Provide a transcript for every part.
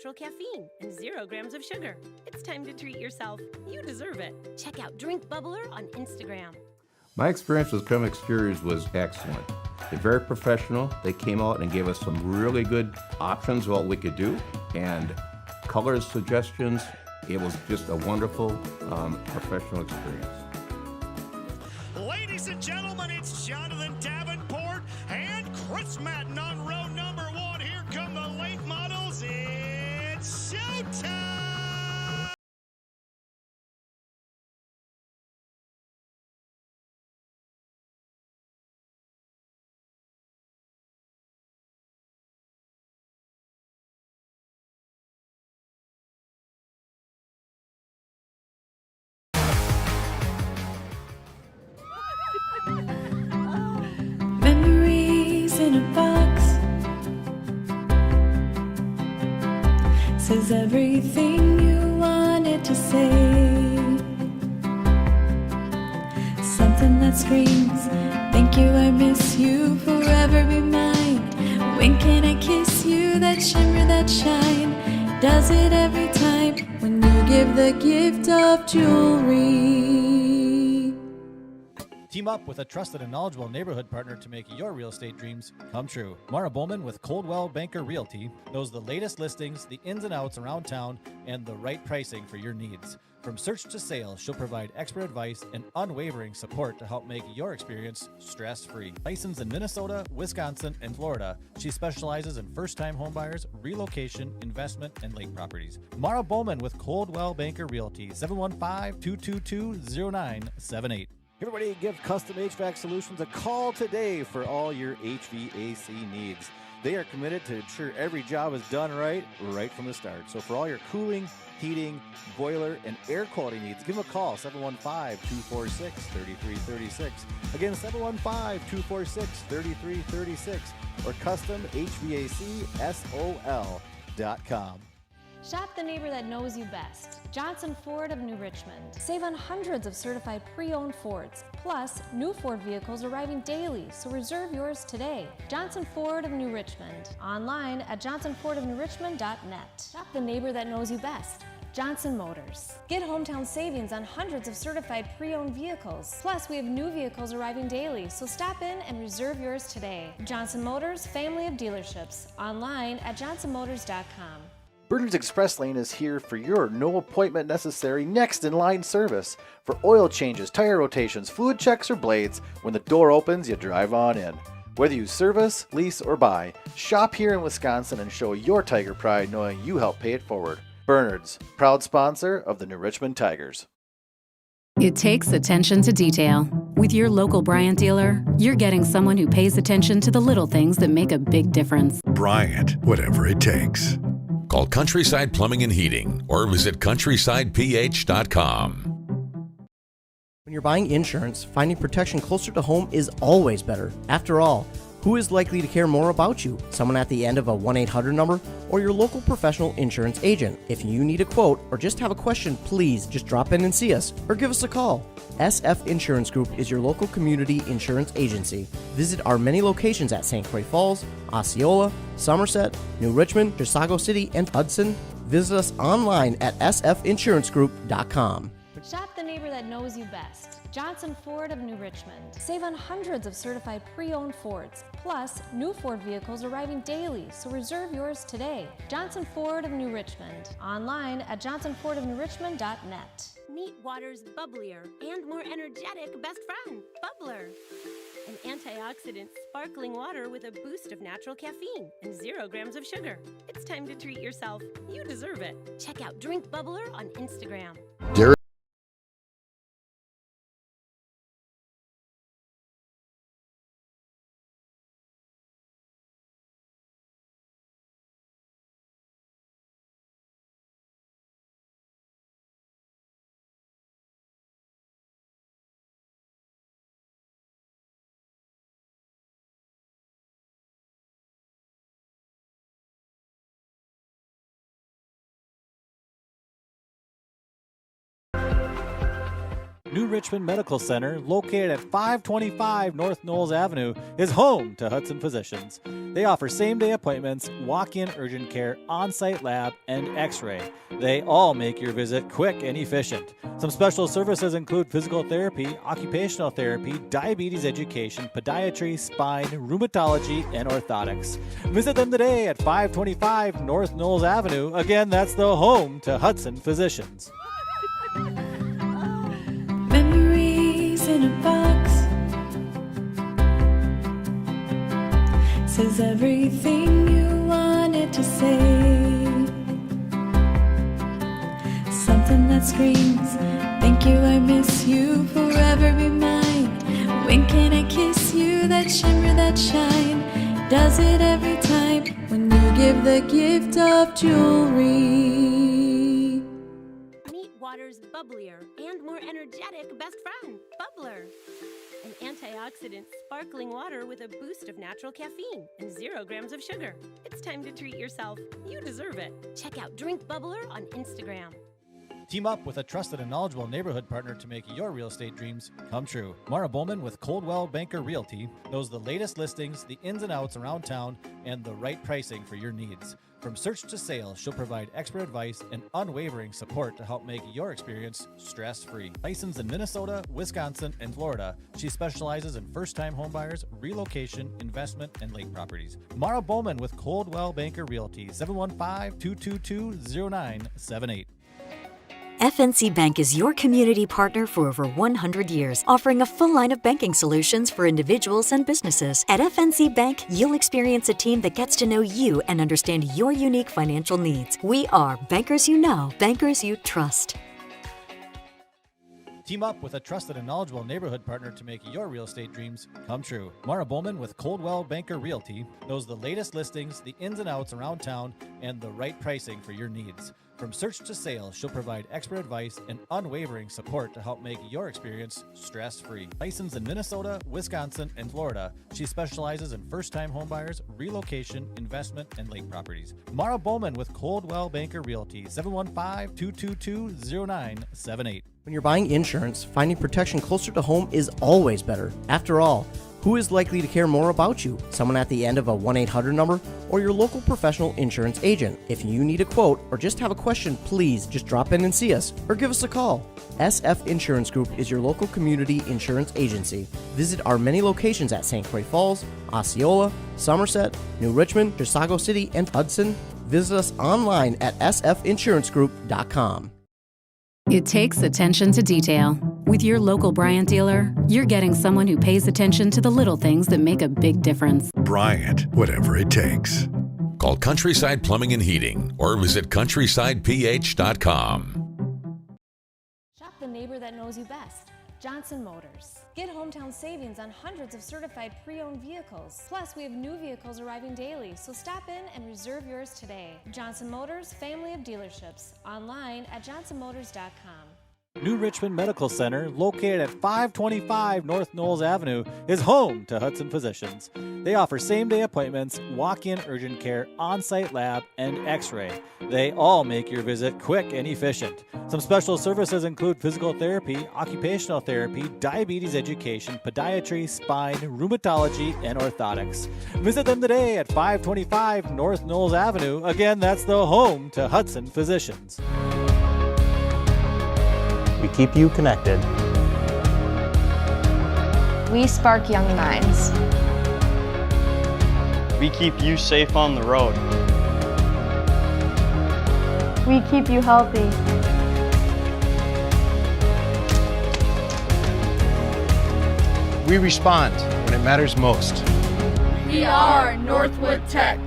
natural caffeine and 0 grams of sugar. It's time to treat yourself. You deserve it. Check out Drink Bubbler on Instagram. My experience with Crum Exteriors was excellent. They're very professional. They came out and gave us some really good options of what we could do and color suggestions. It was just a wonderful professional experience. Ladies and gentlemen, it's Jonathan Davenport and Chris Madden on row number 1. Here come the late models. It's showtime! Memories in a box says everything you wanted to say. Something that screams, thank you, I miss you, forever be mine. When can I kiss you, that shimmer, that shine? Does it every time when you give the gift of jewelry. Team up with a trusted and knowledgeable neighborhood partner to make your real estate dreams come true. Mara Bowman with Coldwell Banker Realty knows the latest listings, the ins and outs around town, and the right pricing for your needs. From search to sale, she'll provide expert advice and unwavering support to help make your experience stress-free. Licensed in Minnesota, Wisconsin, and Florida, she specializes in first-time homebuyers, relocation, investment, and lake properties. Mara Bowman with Coldwell Banker Realty, 715-222-0978. Everybody, give Custom HVAC Solutions a call today for all your HVAC needs. They are committed to ensure every job is done right from the start. So for all your cooling, heating, boiler, and air quality needs, give them a call, 715-246-3336. Again, 715-246-3336 or CustomHVACSOL.com. Shop the neighbor that knows you best. Johnson Ford of New Richmond. Save on hundreds of certified pre-owned Fords. Plus, new Ford vehicles arriving daily, so reserve yours today. Johnson Ford of New Richmond. Online at johnsonfordofnewrichmond.net. Shop the neighbor that knows you best. Johnson Motors. Get hometown savings on hundreds of certified pre-owned vehicles. Plus, we have new vehicles arriving daily, so stop in and reserve yours today. Johnson Motors, family of dealerships. Online at johnsonmotors.com. Burton's Express Lane is here for your no appointment necessary next in line service. For oil changes, tire rotations, fluid checks, or blades, when the door opens, you drive on in. Whether you service, lease, or buy, shop here in Wisconsin and show your Tiger pride knowing you helped pay it forward. Bernard's, proud sponsor of the New Richmond Tigers. It takes attention to detail. With your local Bryant dealer, you're getting someone who pays attention to the little things that make a big difference. Bryant, whatever it takes. Call Countryside Plumbing and Heating or visit countrysideph.com. When you're buying insurance, finding protection closer to home is always better. After all, who is likely to care more about you? Someone at the end of a 1-800 number or your local professional insurance agent? If you need a quote or just have a question, please just drop in and see us or give us a call. SF Insurance Group is your local community insurance agency. Visit our many locations at St. Croix Falls, Osceola, Somerset, New Richmond, Chisago City, and Hudson. Visit us online at sfinsurancegroup.com. Shop the neighbor that knows you best. Johnson Ford of New Richmond. Save on hundreds of certified pre-owned Fords. Plus, new Ford vehicles arriving daily, so reserve yours today. Johnson Ford of New Richmond. Online at johnsonfordofnewrichmond.net. Meet water's bubblier and more energetic best friend, Bubbler. An antioxidant sparkling water with a boost of natural caffeine and 0 grams of sugar. It's time to treat yourself. You deserve it. Check out Drink Bubbler on Instagram. New Richmond Medical Center, located at 525 North Knowles Avenue, is home to Hudson Physicians. They offer same-day appointments, walk-in urgent care, on-site lab, and x-ray. They all make your visit quick and efficient. Some special services include physical therapy, occupational therapy, diabetes education, podiatry, spine, rheumatology, and orthotics. Visit them today at 525 North Knowles Avenue. Again, that's the home to Hudson Physicians. Memories in a box says everything you wanted to say. Something that screams, thank you, I miss you, forever be mine. When can I kiss you, that shimmer, that shine? Does it every time when you give the gift of jewelry. Meet water's bubblier and more energetic best friend, Bubbler. An antioxidant sparkling water with a boost of natural caffeine and 0 grams of sugar. It's time to treat yourself. You deserve it. Check out Drink Bubbler on Instagram. Team up with a trusted and knowledgeable neighborhood partner to make your real estate dreams come true. Mara Bowman with Coldwell Banker Realty knows the latest listings, the ins and outs around town, and the right pricing for your needs. From search to sale, she'll provide expert advice and unwavering support to help make your experience stress-free. Licensed in Minnesota, Wisconsin, and Florida, she specializes in first-time homebuyers, relocation, investment, and lake properties. Mara Bowman with Coldwell Banker Realty, 715-222-0978. FNC Bank is your community partner for over 100 years, offering a full line of banking solutions for individuals and businesses. At FNC Bank, you'll experience a team that gets to know you and understand your unique financial needs. We are bankers you know, bankers you trust. Team up with a trusted and knowledgeable neighborhood partner to make your real estate dreams come true. Mara Bowman with Coldwell Banker Realty knows the latest listings, the ins and outs around town, and the right pricing for your needs. From search to sale, she'll provide expert advice and unwavering support to help make your experience stress-free. Licensed in Minnesota, Wisconsin, and Florida, she specializes in first-time homebuyers, relocation, investment, and lake properties. Mara Bowman with Coldwell Banker Realty, 715-222-0978. When you're buying insurance, finding protection closer to home is always better. After all, who is likely to care more about you? Someone at the end of a 1-800 number or your local professional insurance agent? If you need a quote or just have a question, please just drop in and see us or give us a call. SF Insurance Group is your local community insurance agency. Visit our many locations at St. Croix Falls, Osceola, Somerset, New Richmond, Chisago City, and Hudson. Visit us online at sfinsurancegroup.com. It takes attention to detail. With your local Bryant dealer, you're getting someone who pays attention to the little things that make a big difference. Bryant, whatever it takes. Call Countryside Plumbing and Heating or visit countrysideph.com. Shop the neighbor that knows you best. Johnson Motors. Get hometown savings on hundreds of certified pre-owned vehicles. Plus, we have new vehicles arriving daily, so stop in and reserve yours today. Johnson Motors, family of dealerships. Online at johnsonmotors.com. New Richmond Medical Center, located at 525 North Knowles Avenue, is home to Hudson Physicians. They offer same-day appointments, walk-in urgent care, on-site lab, and x-ray. They all make your visit quick and efficient. Some special services include physical therapy, occupational therapy, diabetes education, podiatry, spine, rheumatology, and orthotics. Visit them today at 525 North Knowles Avenue. Again, that's the home to Hudson Physicians. We keep you connected. We spark young minds. We keep you safe on the road. We keep you healthy. We respond when it matters most. We are Northwood Tech.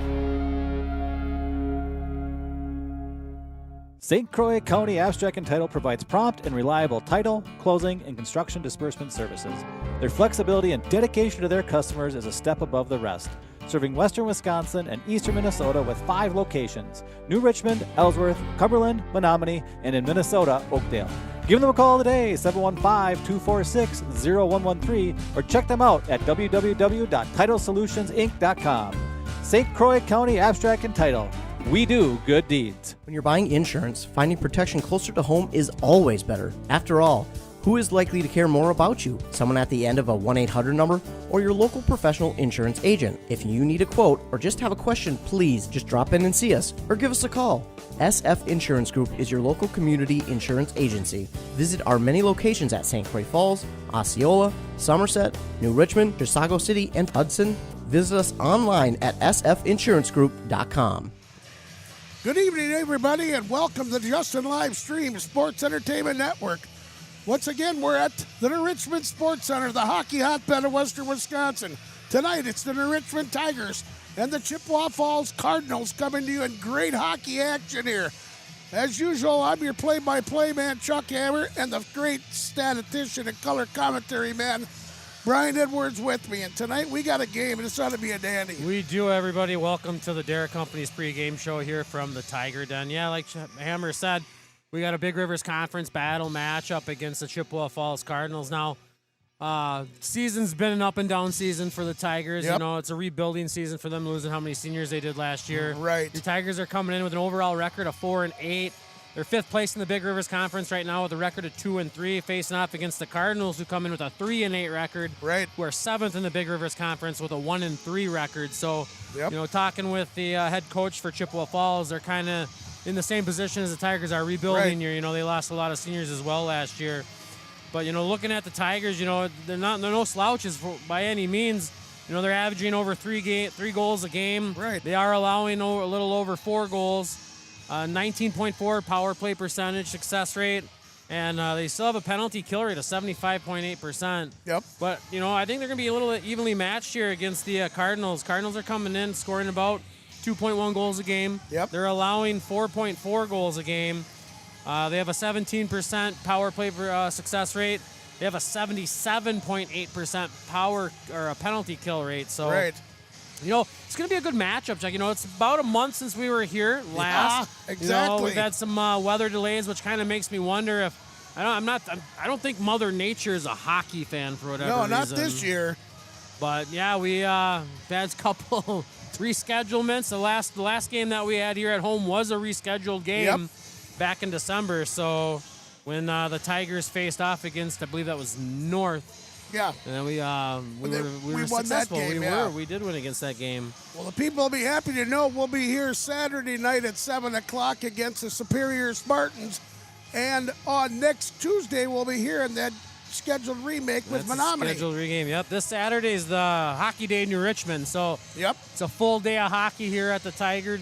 St. Croix County Abstract and Title provides prompt and reliable title, closing, and construction disbursement services. Their flexibility and dedication to their customers is a step above the rest, serving western Wisconsin and eastern Minnesota with 5 locations: New Richmond, Ellsworth, Cumberland, Menominee, and in Minnesota, Oakdale. Give them a call today, 715-246-0113, or check them out at www.titlesolutionsinc.com. St. Croix County Abstract and Title. We do good deeds. When you're buying insurance, finding protection closer to home is always better. After all, Who is likely to care more about you? Someone at the end of a 1-800 number or your local professional insurance agent? If you need a quote or just have a question, please just drop in and see us or give us a call. SF Insurance Group is your local community insurance agency. Visit our many locations at St. Croix Falls, Osceola, Somerset, New Richmond, Chisago City, and Hudson. Visit us online at sfinsurancegroup.com. Good evening, everybody, and welcome to the Justin Live Stream Sports Entertainment Network. Once again, we're at the New Richmond Sports Center, the hockey hotbed of western Wisconsin. Tonight, it's the New Richmond Tigers and the Chippewa Falls Cardinals coming to you in great hockey action here. As usual, I'm your play-by-play man, Chuck Hammer, and the great statistician and color commentary man, Brian Edwards, with me. And tonight, we got a game, and it's ought to be a dandy. We do, everybody. Welcome to the Derek Company's pregame show here from the Tiger Den. Yeah, like Hammer said, we got a Big Rivers Conference battle matchup against the Chippewa Falls Cardinals. Now, season's been an up and down season for the Tigers. Yep. You know, it's a rebuilding season for them, losing how many seniors they did last year. Right. The Tigers are coming in with an overall record of 4-8. They're fifth place in the Big Rivers Conference right now with a record of 2-3, facing off against the Cardinals, who come in with a 3-8 record. Right. We're seventh in the Big Rivers Conference with a 1-3 record. So, Yep. you know, talking with the head coach for Chippewa Falls, they're kind of in the same position as the Tigers are, rebuilding year. You know, they lost a lot of seniors as well last year. But, you know, looking at the Tigers, you know, they're no slouches by any means. You know, they're averaging over three goals a game. Right. They are allowing a little over 4 goals, 19.4 power play percentage, success rate, and they still have a penalty kill rate of 75.8%. Yep. But, you know, I think they're going to be a little evenly matched here against the Cardinals. Cardinals are coming in, scoring about 2.1 goals a game. Yep. They're allowing 4.4 goals a game. They have a 17% power play success rate. They have a 77.8% power or a penalty kill rate. So, you know, it's going to be a good matchup, Jack. You know, it's about a month since we were here last. Yeah, exactly. You know, we've had some weather delays, which kind of makes me wonder if I don't think Mother Nature is a hockey fan for whatever reason. No, not this year. But yeah, we had a couple reschedulements. The last game that we had here at home was a rescheduled game back in December. So when the Tigers faced off against, I believe that was North. Yeah. And then we were won that successful. game, We did win against that game. Well, the people will be happy to know we'll be here Saturday night at 7 o'clock against the Superior Spartans. And on next Tuesday, we'll be here in that scheduled remake with Menominee. Scheduled regame, yep. This Saturday is the Hockey Day in New Richmond. So it's a full day of hockey here at the Tiger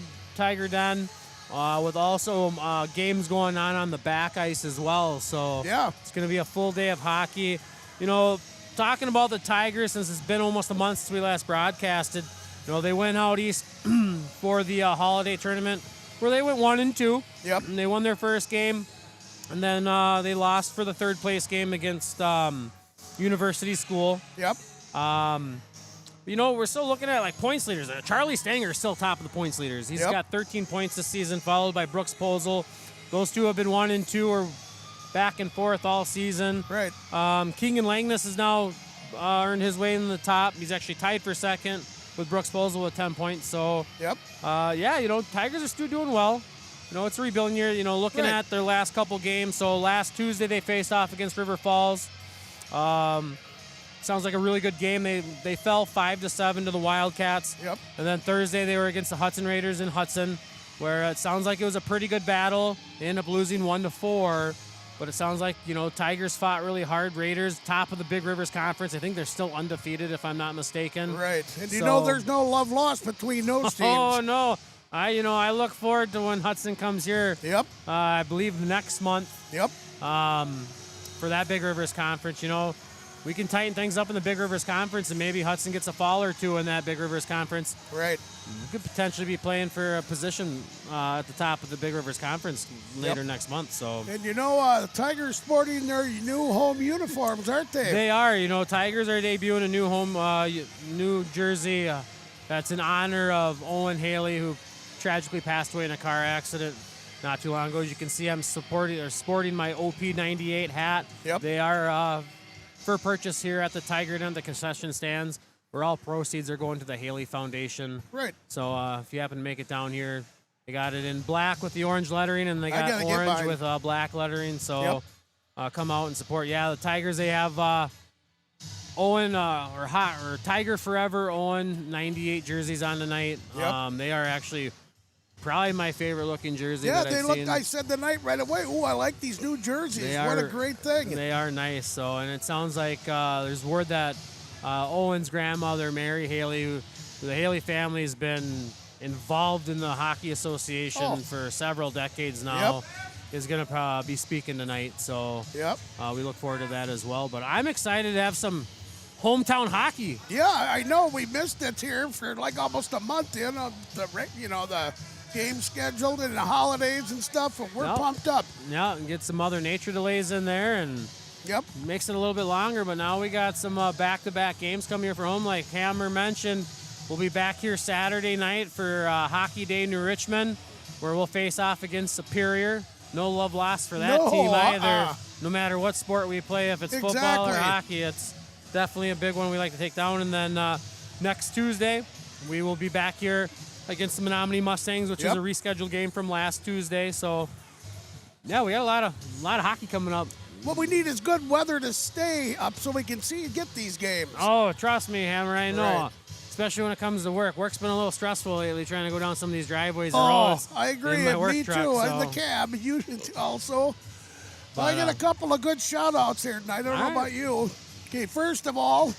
Den. With also games going on the back ice as well. So it's going to be a full day of hockey. You know, talking about the Tigers, since it's been almost a month since we last broadcasted, you know, they went out east for the holiday tournament where they went 1-2. Yep. And they won their first game. And then they lost for the third place game against University School. Yep. You know, we're still looking at like points leaders. Charlie Stanger is still top of the points leaders. He's got 13 points this season, followed by Brooks Posel. Those two have been 1-2 or back and forth all season. Right. Keegan Langness has now earned his way in the top. He's actually tied for second with Brooks Posel with 10 points. So, yeah, you know, Tigers are still doing well. You know, it's a rebuilding year. You know, looking at their last couple games. So last Tuesday they faced off against River Falls. Sounds like a really good game. They fell 5-7 to the Wildcats. Yep. And then Thursday they were against the Hudson Raiders in Hudson, where it sounds like it was a pretty good battle. They ended up losing 1-4. But it sounds like, you know, Tigers fought really hard. Raiders, top of the Big Rivers Conference. I think they're still undefeated, if I'm not mistaken. Right. And you know there's no love lost between those teams. Oh, no. I look forward to when Hudson comes here. Yep. I believe next month. Yep. For that Big Rivers Conference, you know, we can tighten things up in the Big Rivers Conference, and maybe Hudson gets a fall or two in that Big Rivers Conference. Right. We could potentially be playing for a position at the top of the Big Rivers Conference later next month. So. And you know, the Tigers sporting their new home uniforms, aren't they? They are. You know, Tigers are debuting a new home, new jersey. That's in honor of Owen Haley, who tragically passed away in a car accident not too long ago. As you can see, I'm sporting my OP98 hat. Yep. They are for purchase here at the Tiger Den, the concession stands, where all proceeds are going to the Haley Foundation. Right. So if you happen to make it down here, they got it in black with the orange lettering, and they got orange with black lettering. So come out and support. Yeah, the Tigers, they have Owen or Tiger Forever Owen 98 jerseys on tonight. Yep. They are actually probably my favorite looking jersey. Yeah, that they I've looked. seen. I said the night right away. Ooh, I like these new jerseys. What a great thing! They are nice. So, and it sounds like there's word that Owen's grandmother, Mary Haley, the Haley family has been involved in the Hockey Association for several decades now. Yep. Is going to be speaking tonight. So, yep. We look forward to that as well. But I'm excited to have some hometown hockey. Yeah, I know we missed it here for like almost a month in the game scheduled and the holidays and stuff, and we're pumped up. Yeah, and get some Mother Nature delays in there and makes it a little bit longer, but now we got some back-to-back games coming here for home. Like Hammer mentioned, we'll be back here Saturday night for Hockey Day New Richmond, where we'll face off against Superior. No love lost for that team either. No matter what sport we play, if it's football or hockey, it's definitely a big one we like to take down. And then next Tuesday, we will be back here against the Menominee Mustangs, which is a rescheduled game from last Tuesday. So, yeah, we got a lot of hockey coming up. What we need is good weather to stay up so we can see and get these games. Oh, trust me, Hammer, I know. Right. Especially when it comes to work. Work's been a little stressful lately, trying to go down some of these driveways. I agree. In my work Me truck, too. so. In the cab. You also. But, I got a couple of good shout-outs here tonight. I don't know about you. Okay, first of all,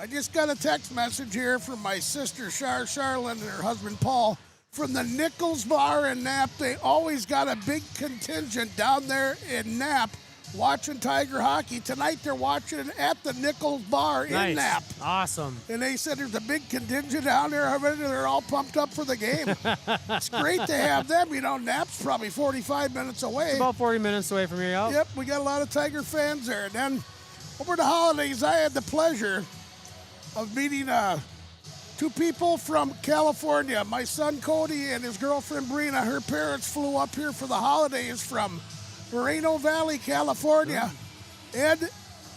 I just got a text message here from my sister, Charlene, and her husband, Paul, from the Nichols Bar in Knapp. They always got a big contingent down there in Knapp watching Tiger hockey. Tonight they're watching at the Nichols Bar in Knapp. Awesome. And they said there's a big contingent down there already. They're all pumped up for the game. It's great to have them. You know, Knapp's probably 45 minutes away. It's about 40 minutes away from here. Yep, we got a lot of Tiger fans there. And then over the holidays, I had the pleasure of meeting two people from California. My son Cody and his girlfriend Brina. Her parents flew up here for the holidays from Moreno Valley, California. Ed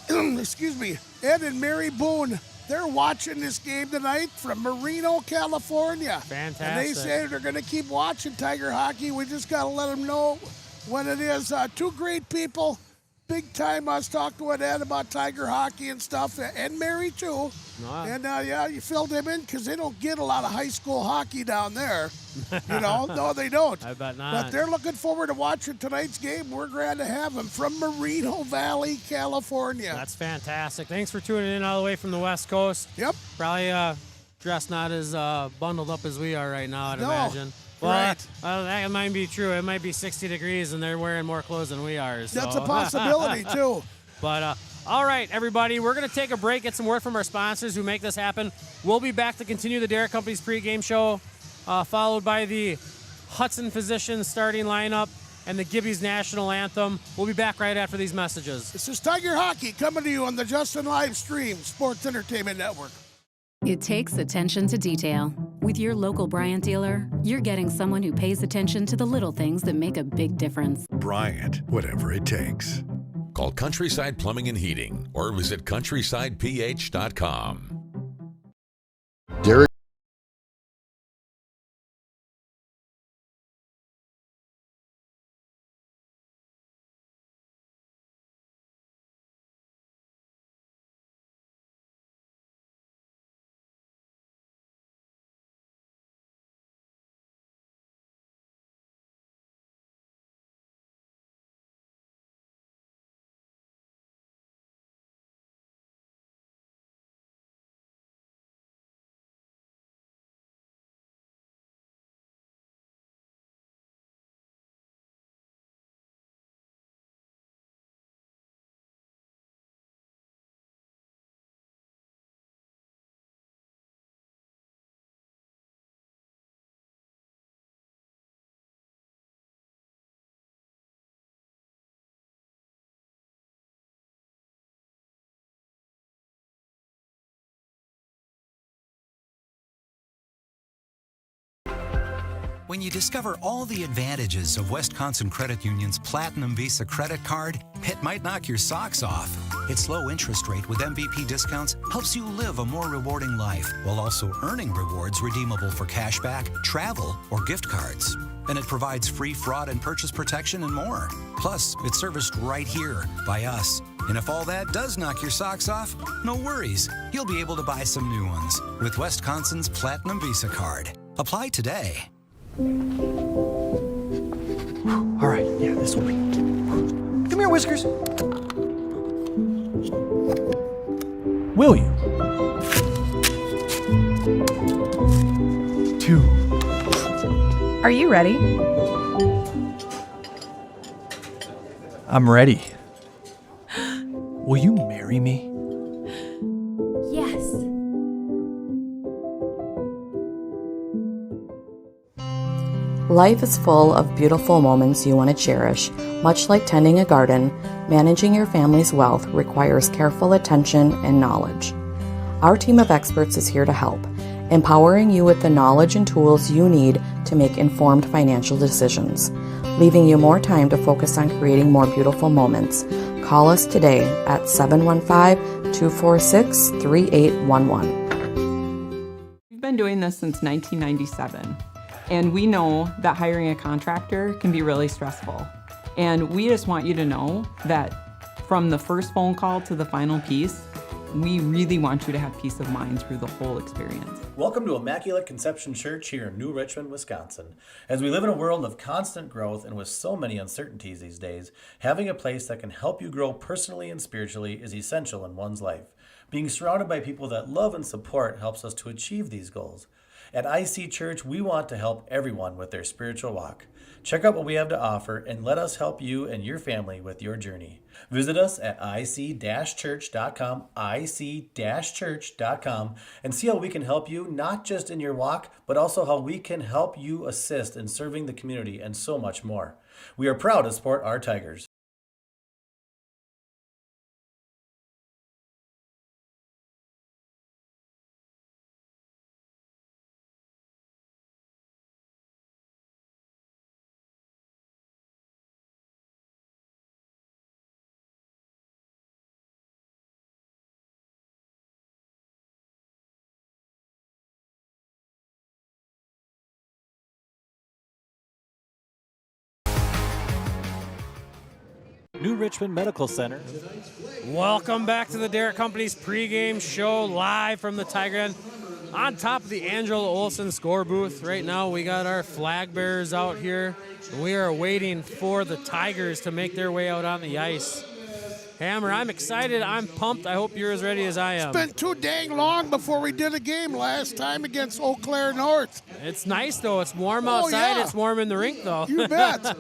and Mary Boone, they're watching this game tonight from Moreno, California. Fantastic. And they say they're going to keep watching Tiger hockey. We just got to let them know when it is. Two great people. Big time. I was talking with Ed about Tiger hockey and stuff, and Mary too. Wow. And you filled them in because they don't get a lot of high school hockey down there. You know, no, they don't. I bet not. But they're looking forward to watching tonight's game. We're glad to have them from Moreno Valley, California. That's fantastic. Thanks for tuning in all the way from the West Coast. Yep. Probably dressed not as bundled up as we are right now, I'd imagine. Well, right. That might be true. It might be 60 degrees and they're wearing more clothes than we are. So. That's a possibility, too. But, all right, everybody, we're going to take a break, get some word from our sponsors who make this happen. We'll be back to continue the Derek Company's pregame show, followed by the Hudson Physicians starting lineup and the Gibby's national anthem. We'll be back right after these messages. This is Tiger Hockey coming to you on the Justin Live Stream Sports Entertainment Network. It takes attention to detail. With your local Bryant dealer, you're getting someone who pays attention to the little things that make a big difference. Bryant, whatever it takes. Call Countryside Plumbing and Heating or visit countrysideph.com. Derek. When you discover all the advantages of Wisconsin Credit Union's Platinum Visa credit card, it might knock your socks off. Its low interest rate with MVP discounts helps you live a more rewarding life while also earning rewards redeemable for cashback, travel, or gift cards. and it provides free fraud and purchase protection and more. Plus, it's serviced right here by us. And if all that does knock your socks off, no worries. You'll be able to buy some new ones with Wisconsin's Platinum Visa card. Apply today. All right, yeah, this will be. Come here, Whiskers. Will you? 2. Are you ready? I'm ready. Will you marry me? Yes. Life is full of beautiful moments you want to cherish. Much like tending a garden, managing your family's wealth requires careful attention and knowledge. Our team of experts is here to help, empowering you with the knowledge and tools you need to make informed financial decisions, leaving you more time to focus on creating more beautiful moments. Call us today at 715-246-3811. We've been doing this since 1997, and we know that hiring a contractor can be really stressful. And we just want you to know that from the first phone call to the final piece, we really want you to have peace of mind through the whole experience. Welcome to Immaculate Conception Church here in New Richmond, Wisconsin. As we live in a world of constant growth and with so many uncertainties these days, having a place that can help you grow personally and spiritually is essential in one's life. Being surrounded by people that love and support helps us to achieve these goals. At IC Church, we want to help everyone with their spiritual walk. Check out what we have to offer and let us help you and your family with your journey. Visit us at ic-church.com, ic-church.com, and see how we can help you, not just in your walk, but also how we can help you assist in serving the community and so much more. We are proud to support our Tigers. New Richmond Medical Center. Welcome back to the Derek Company's pregame show, live from the Tiger Den on top of the Angela Olsen score booth. Right now we got our flag bearers out here. We are waiting for the Tigers to make their way out on the ice. Hammer, I'm excited. I'm pumped. I hope you're as ready as I am. It's been too dang long before we did a game last time against Eau Claire North. It's nice, though. It's warm outside. Yeah. It's warm in the rink, though. You bet.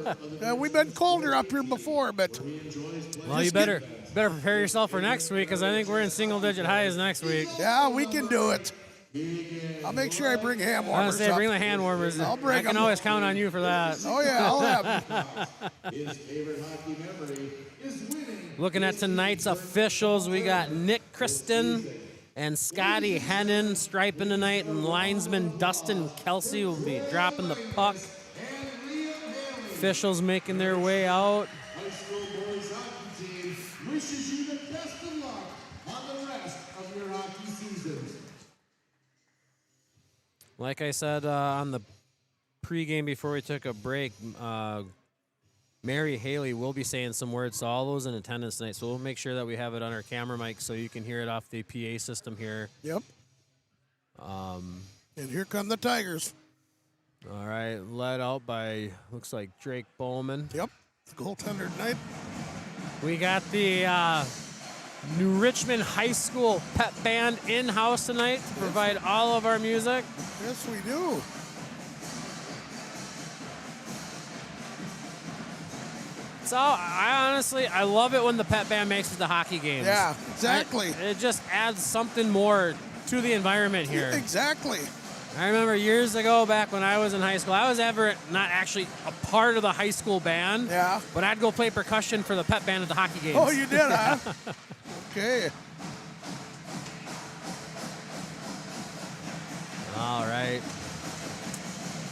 We've been colder up here before, but... Well, you better prepare yourself for next week, because I think we're in single-digit highs next week. Yeah, we can do it. I'll make sure I bring hand warmers. I was going to say, bring the hand warmers. I'll bring them. I can always count on you for that. Oh, yeah, I'll have them. His favorite hockey memory is winning. Looking at tonight's officials, we got Nick Kristen and Scotty Hennon striping tonight, and linesman Dustin Kelsey will be dropping the puck. Officials making their way out. High school boys hockey team wishes you the best of luck on the rest of your hockey season. Like I said on the pregame before we took a break, Mary Haley will be saying some words to all those in attendance tonight, so we'll make sure that we have it on our camera mic so you can hear it off the PA system here. Yep. And here come the Tigers. All right, led out by, looks like Drake Bowman. Yep, the goaltender tonight. We got the New Richmond High School pep band in-house tonight to provide all of our music. Yes, we do. So I love it when the pep band makes it to hockey games. Yeah, exactly. It just adds something more to the environment here. Exactly. I remember years ago, back when I was in high school, I was not actually a part of the high school band. Yeah. But I'd go play percussion for the pep band at the hockey games. Oh, you did, huh? Okay. All right.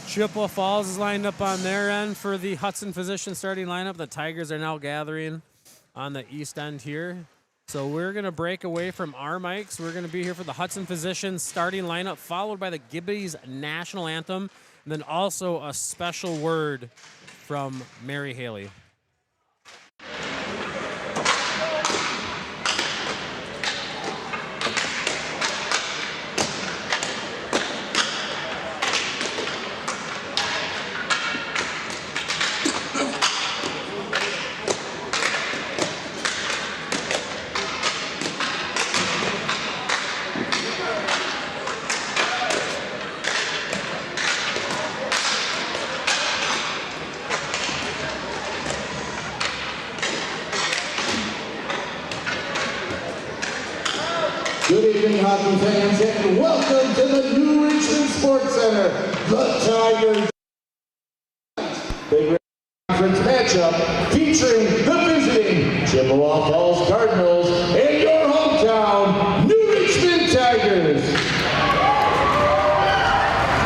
Chippewa Falls is lined up on their end for the Hudson Physician starting lineup. The Tigers are now gathering on the east end here. So we're going to break away from our mics. We're going to be here for the Hudson Physician starting lineup, followed by the Gibbies National Anthem. and then also a special word from Mary Haley. Good evening, hockey fans, and welcome to the New Richmond Sports Center. The Tigers Big Conference matchup featuring the visiting Chippewa Falls Cardinals and your hometown New Richmond Tigers.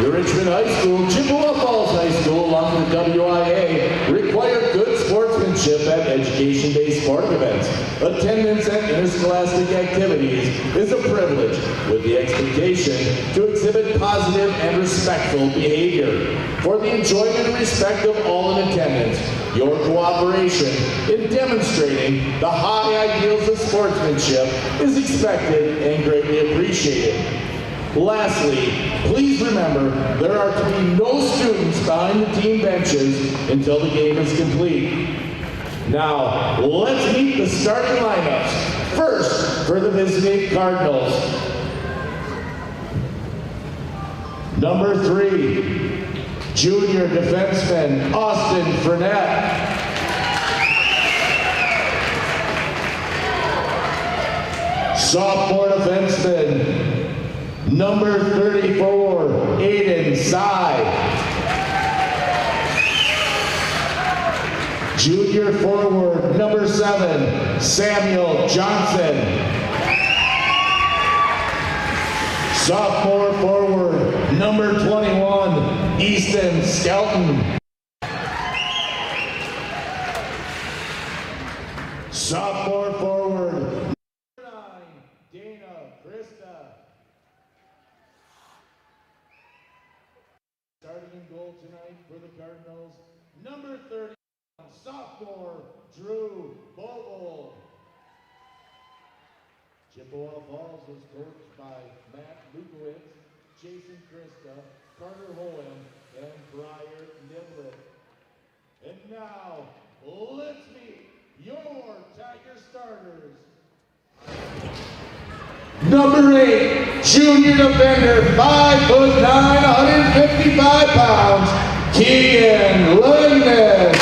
New Richmond High School, Chippewa Falls High School, along with the WIA, require good sportsmanship at education-based sporting events. Attendance at interscholastic activities is a privilege with the expectation to exhibit positive and respectful behavior. For the enjoyment and respect of all in attendance, your cooperation in demonstrating the high ideals of sportsmanship is expected and greatly appreciated. Lastly, please remember there are to be no students behind the team benches until the game is complete. Now, let's meet the starting lineups. First, for the visiting Cardinals. Number 3, junior defenseman Austin Frenette. Sophomore defenseman, number 34, Aiden Sy. Junior forward, number 7, Samuel Johnson. Sophomore forward, number 21, Easton Skelton. Sophomore forward, number 9, Dana Krista. Starting in goal tonight for the Cardinals, number 30, sophomore Drew Bogle. Chippewa Falls was coached by Matt Lukowitz, Jason Krista, Carter Owen, and Briar Niblett. And now, let's meet your Tiger starters. Number 8, junior defender, 5'9", 155 pounds, Keegan Lindnes.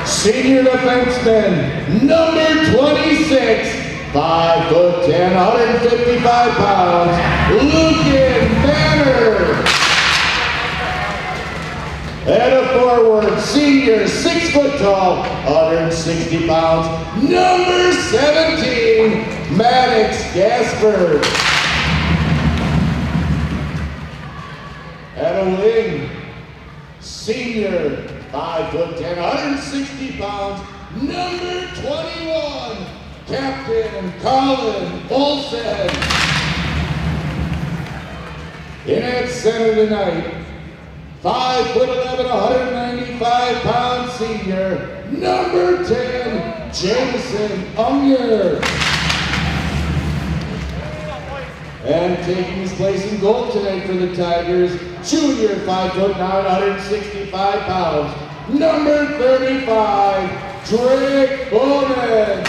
Senior defenseman, number 26, 5'10", 155 pounds, Lucan Banner. And a forward, senior, 6 foot tall, 160 pounds, number 17, Maddox Gasper. And a wing, senior, 5'10", 160 pounds, number 21, Captain Colin Olsen. In at center tonight, 5'11", 195 pound senior, number 10, Jameson Unger. And taking his place in goal tonight for the Tigers, junior, 5'9", 165 pounds, number 35, Drake Bowman.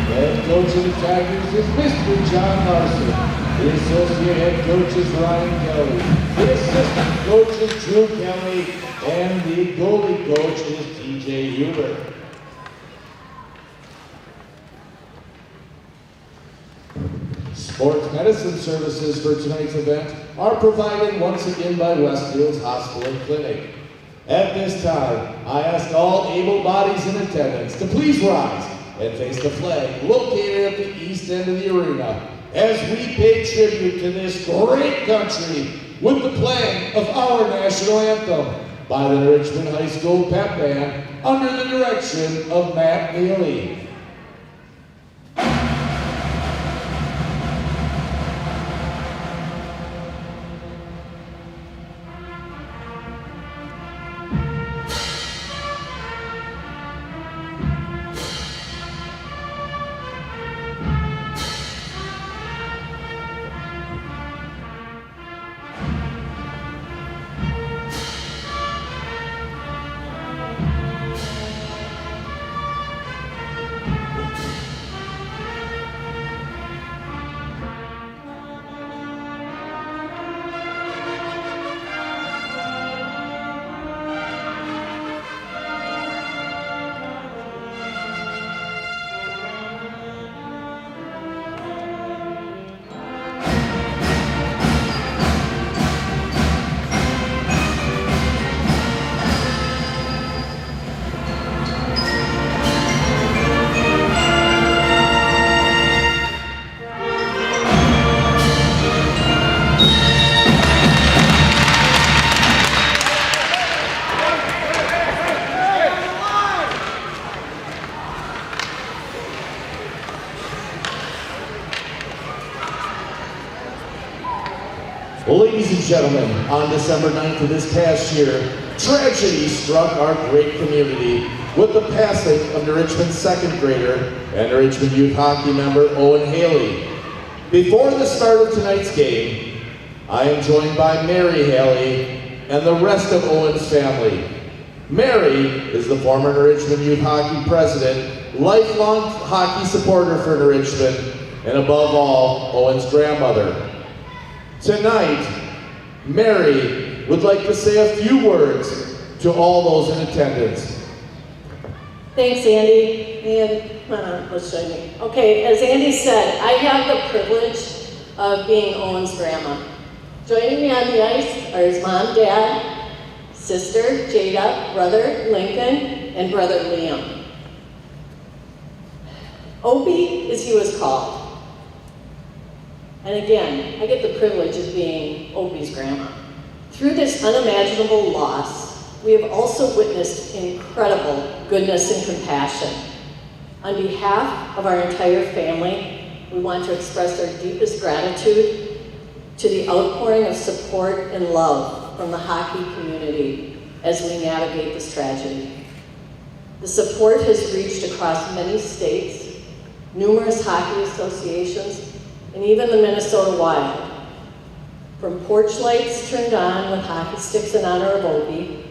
Head coach of the Tigers is Mr. John Larson. The associate head coach is Ryan Kelly. The assistant coach is Drew Kelly. And the goalie coach is TJ Huber. Sports medicine services for tonight's event are provided once again by Westfield's Hospital and Clinic. At this time, I ask all able bodies in attendance to please rise and face the flag located at the east end of the arena as we pay tribute to this great country with the playing of our national anthem by the Richmond High School Pep Band under the direction of Matt Neely. and gentlemen, on December 9th of this past year, tragedy struck our great community with the passing of New Richmond's second grader and New Richmond Youth Hockey member Owen Haley. Before the start of tonight's game, I am joined by Mary Haley and the rest of Owen's family. Mary is the former New Richmond Youth Hockey president, lifelong hockey supporter for New Richmond, and above all, Owen's grandmother. Tonight, Mary would like to say a few words to all those in attendance. Thanks, Andy, and let's join me. Okay, as Andy said, I have the privilege of being Owen's grandma. Joining me on the ice are his mom, dad, sister, Jada, brother, Lincoln, and brother, Liam. Opie, as he was called. And again, I get the privilege of being Opie's grandma. Through this unimaginable loss, we have also witnessed incredible goodness and compassion. On behalf of our entire family, we want to express our deepest gratitude to the outpouring of support and love from the hockey community as we navigate this tragedy. The support has reached across many states, numerous hockey associations, and even the Minnesota Wild. From porch lights turned on with hockey sticks in honor of Opie,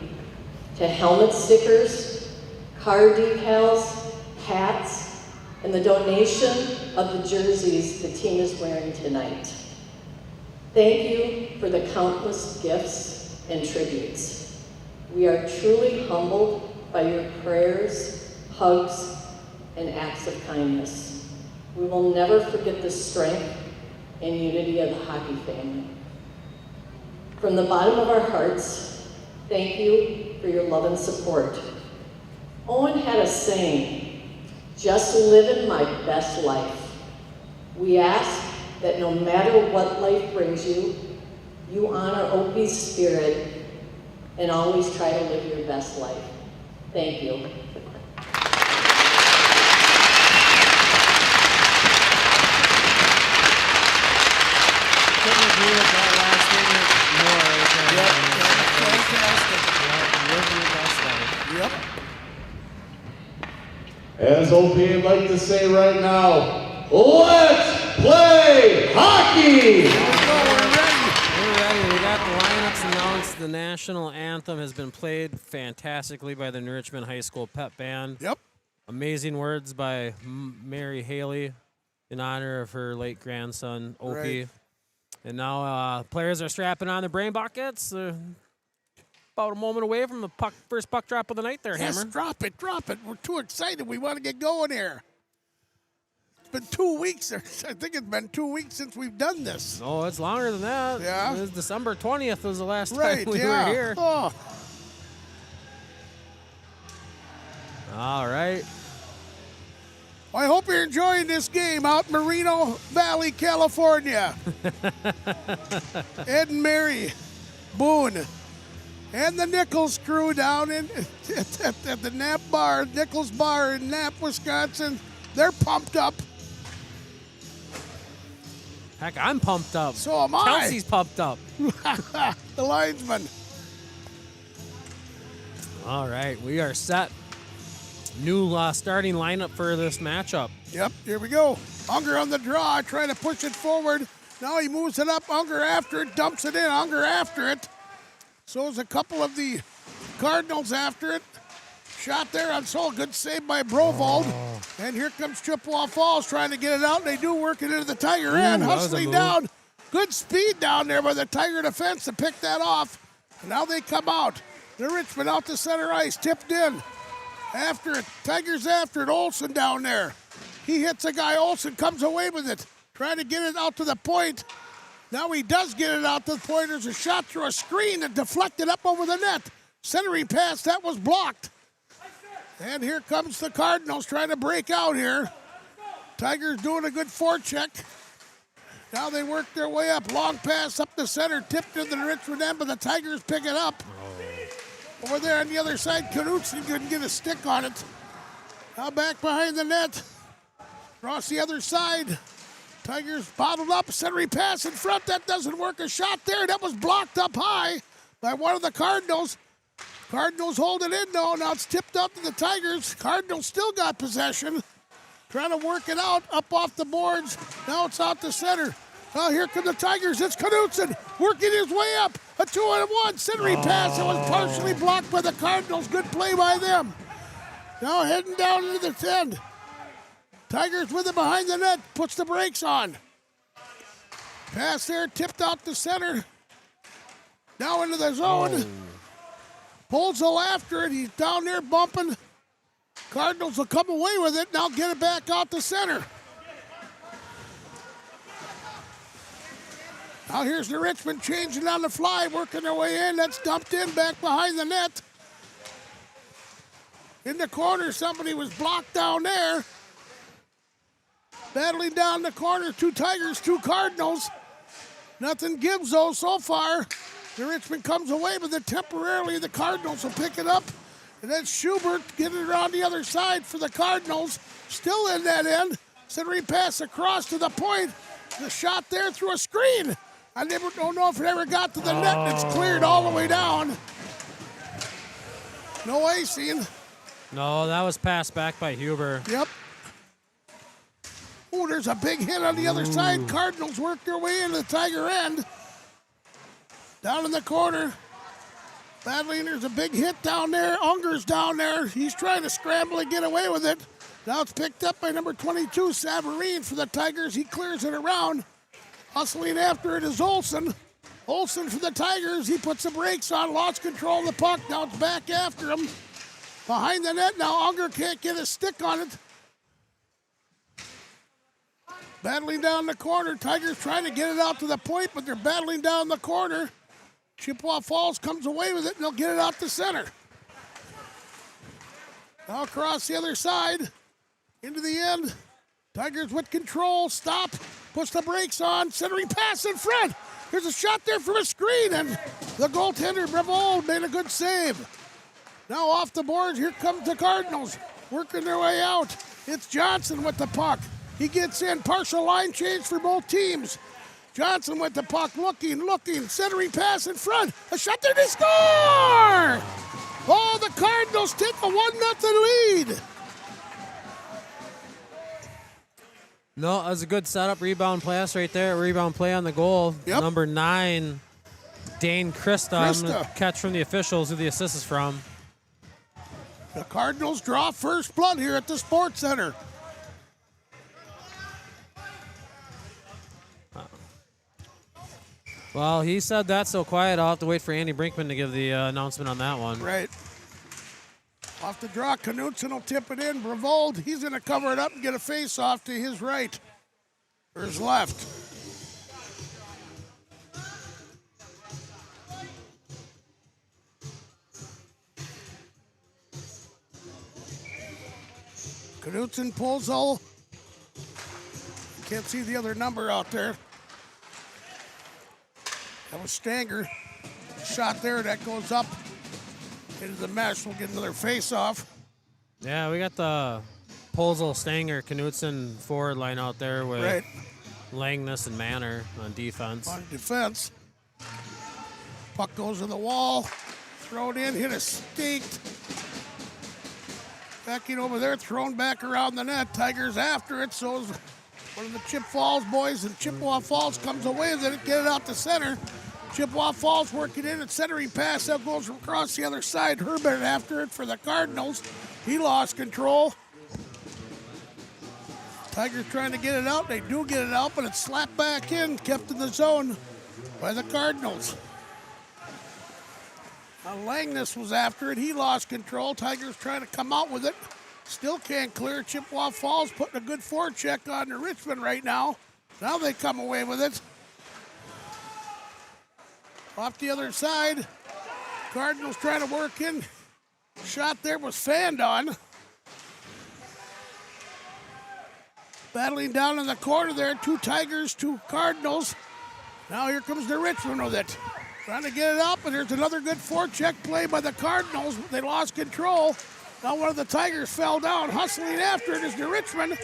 to helmet stickers, car decals, hats, and the donation of the jerseys the team is wearing tonight. Thank you for the countless gifts and tributes. We are truly humbled by your prayers, hugs, and acts of kindness. We will never forget the strength and unity of the hockey family. From the bottom of our hearts, thank you for your love and support. Owen had a saying, just living my best life. We ask that no matter what life brings you, you honor Opie's spirit and always try to live your best life. Thank you. Couldn't agree with that last statement more. Yep, fantastic. Yep. As Opie would like to say right now, let's play hockey! We're ready. We got the lineups announced. The national anthem has been played fantastically by the New Richmond High School pep band. Yep. Amazing words by Mary Haley in honor of her late grandson, Opie. Right. And now players are strapping on their brain buckets. They're about a moment away from the first puck drop of the night there, yes, Hammer. Drop it. We're too excited. We want to get going here. It's been 2 weeks. I think it's been 2 weeks since we've done this. No, it's longer than that. Yeah. It was December 20th was the last right, time we yeah. were here. Oh. All right. Well, I hope you're enjoying this game out in Moreno Valley, California. Ed and Mary Boone and the Nichols crew down at the Knapp Bar, Nichols Bar in Knapp, Wisconsin. They're pumped up. Heck, I'm pumped up. So am I. Kelsey's pumped up. The linesman. All right, we are set. New starting lineup for this matchup. Yep, here we go. Unger on the draw, trying to push it forward. Now he moves it up. Unger after it, dumps it in. Unger after it. So is a couple of the Cardinals after it. Shot there on Sol. Good save by Brovold. Oh. And here comes Chippewa Falls trying to get it out. They do work it into the Tiger end. Hustling down. Good speed down there by the Tiger defense to pick that off. And now they come out. The Richmond out to center ice. Tipped in. After it. Tigers after it. Olsen down there. He hits a guy. Olsen comes away with it. Trying to get it out to the point. Now he does get it out to the point. There's a shot through a screen that deflected up over the net. Centering pass. That was blocked. And here comes the Cardinals trying to break out here. Tigers doing a good forecheck. Now they work their way up. Long pass up the center. Tipped into the Richmond end, but the Tigers pick it up. Over there on the other side, Knutson couldn't get a stick on it. Now back behind the net. Across the other side. Tigers bottled up, centering pass in front. That doesn't work. A shot there. That was blocked up high by one of the Cardinals. Cardinals hold it in, though. Now it's tipped up to the Tigers. Cardinals still got possession. Trying to work it out, up off the boards. Now it's out to center. Now here come the Tigers. It's Knutson working his way up. A 2-on-1 centering pass that was partially blocked by the Cardinals. Good play by them. Now heading down into the 10. Tigers with it behind the net. Puts the brakes on. Pass there, tipped out to center. Now into the zone. Polzel after it. He's down there bumping. Cardinals will come away with it. Now get it back out to center. Now here's the Richmond changing on the fly, working their way in. That's dumped in back behind the net. In the corner, somebody was blocked down there. Battling down the corner, 2 Tigers, 2 Cardinals. Nothing gives, though, so far. The Richmond comes away with it temporarily. The Cardinals will pick it up. And then Schubert getting it around the other side for the Cardinals. Still in that end. Centering pass across to the point. The shot there through a screen. I don't know if it ever got to the net. It's cleared all the way down. No icing. No, that was passed back by Huber. Yep. Oh, there's a big hit on the other side. Cardinals work their way into the Tiger end. Down in the corner. Battling, there's a big hit down there. Unger's down there. He's trying to scramble and get away with it. Now it's picked up by number 22, Savarine for the Tigers. He clears it around. Hustling after it is Olsen. Olsen for the Tigers. He puts the brakes on, lost control of the puck. Now it's back after him. Behind the net now, Unger can't get a stick on it. Battling down the corner. Tigers trying to get it out to the point, but they're battling down the corner. Chippewa Falls comes away with it, and they'll get it out to center. Now across the other side, into the end. Tigers with control, stop, puts the brakes on, centering pass in front. There's a shot there from a screen, and the goaltender, Brevold, made a good save. Now off the boards, here comes the Cardinals, working their way out. It's Johnson with the puck. He gets in, partial line change for both teams. Johnson with the puck, looking, centering pass in front. A shot there to score! Oh, the Cardinals take a 1-0 lead. No, that was a good setup, rebound pass right there. Rebound play on the goal. Yep. Number 9, Dane Christa. Catch from the officials who the assist is from. The Cardinals draw first blood here at the Sports Center. Well, he said that's so quiet, I'll have to wait for Andy Brinkman to give the announcement on that one. Right. Off the draw, Knutson will tip it in. Brevold, he's going to cover it up and get a face-off to his right, or his left. Knutson pulls all. Can't see the other number out there. That was Stanger. Shot there, that goes up into the mesh. We'll get another face-off. Yeah, we got the Polzel, Stanger, Knutson forward line out there with Langness and Manor on defense. On defense. Puck goes to the wall. Thrown in, hit a stink. Backing over there, thrown back around the net. Tigers after it, so is one of the Chip Falls boys, and Chippewa Falls comes away with it, get it out to center. Chippewa Falls working in and centering pass that goes across the other side. Herbert after it for the Cardinals. He lost control. Tigers trying to get it out. They do get it out, but it's slapped back in, kept in the zone by the Cardinals. Now Langness was after it. He lost control. Tigers trying to come out with it. Still can't clear. Chippewa Falls putting a good forecheck on to Richmond right now. Now they come away with it. Off the other side. Cardinals trying to work in. Shot there was fanned on. Battling down in the corner there. 2 Tigers, 2 Cardinals. Now here comes the Richmond with it. Trying to get it up, and there's another good forecheck play by the Cardinals. They lost control. Now one of the Tigers fell down. Hustling after it is the Richmond.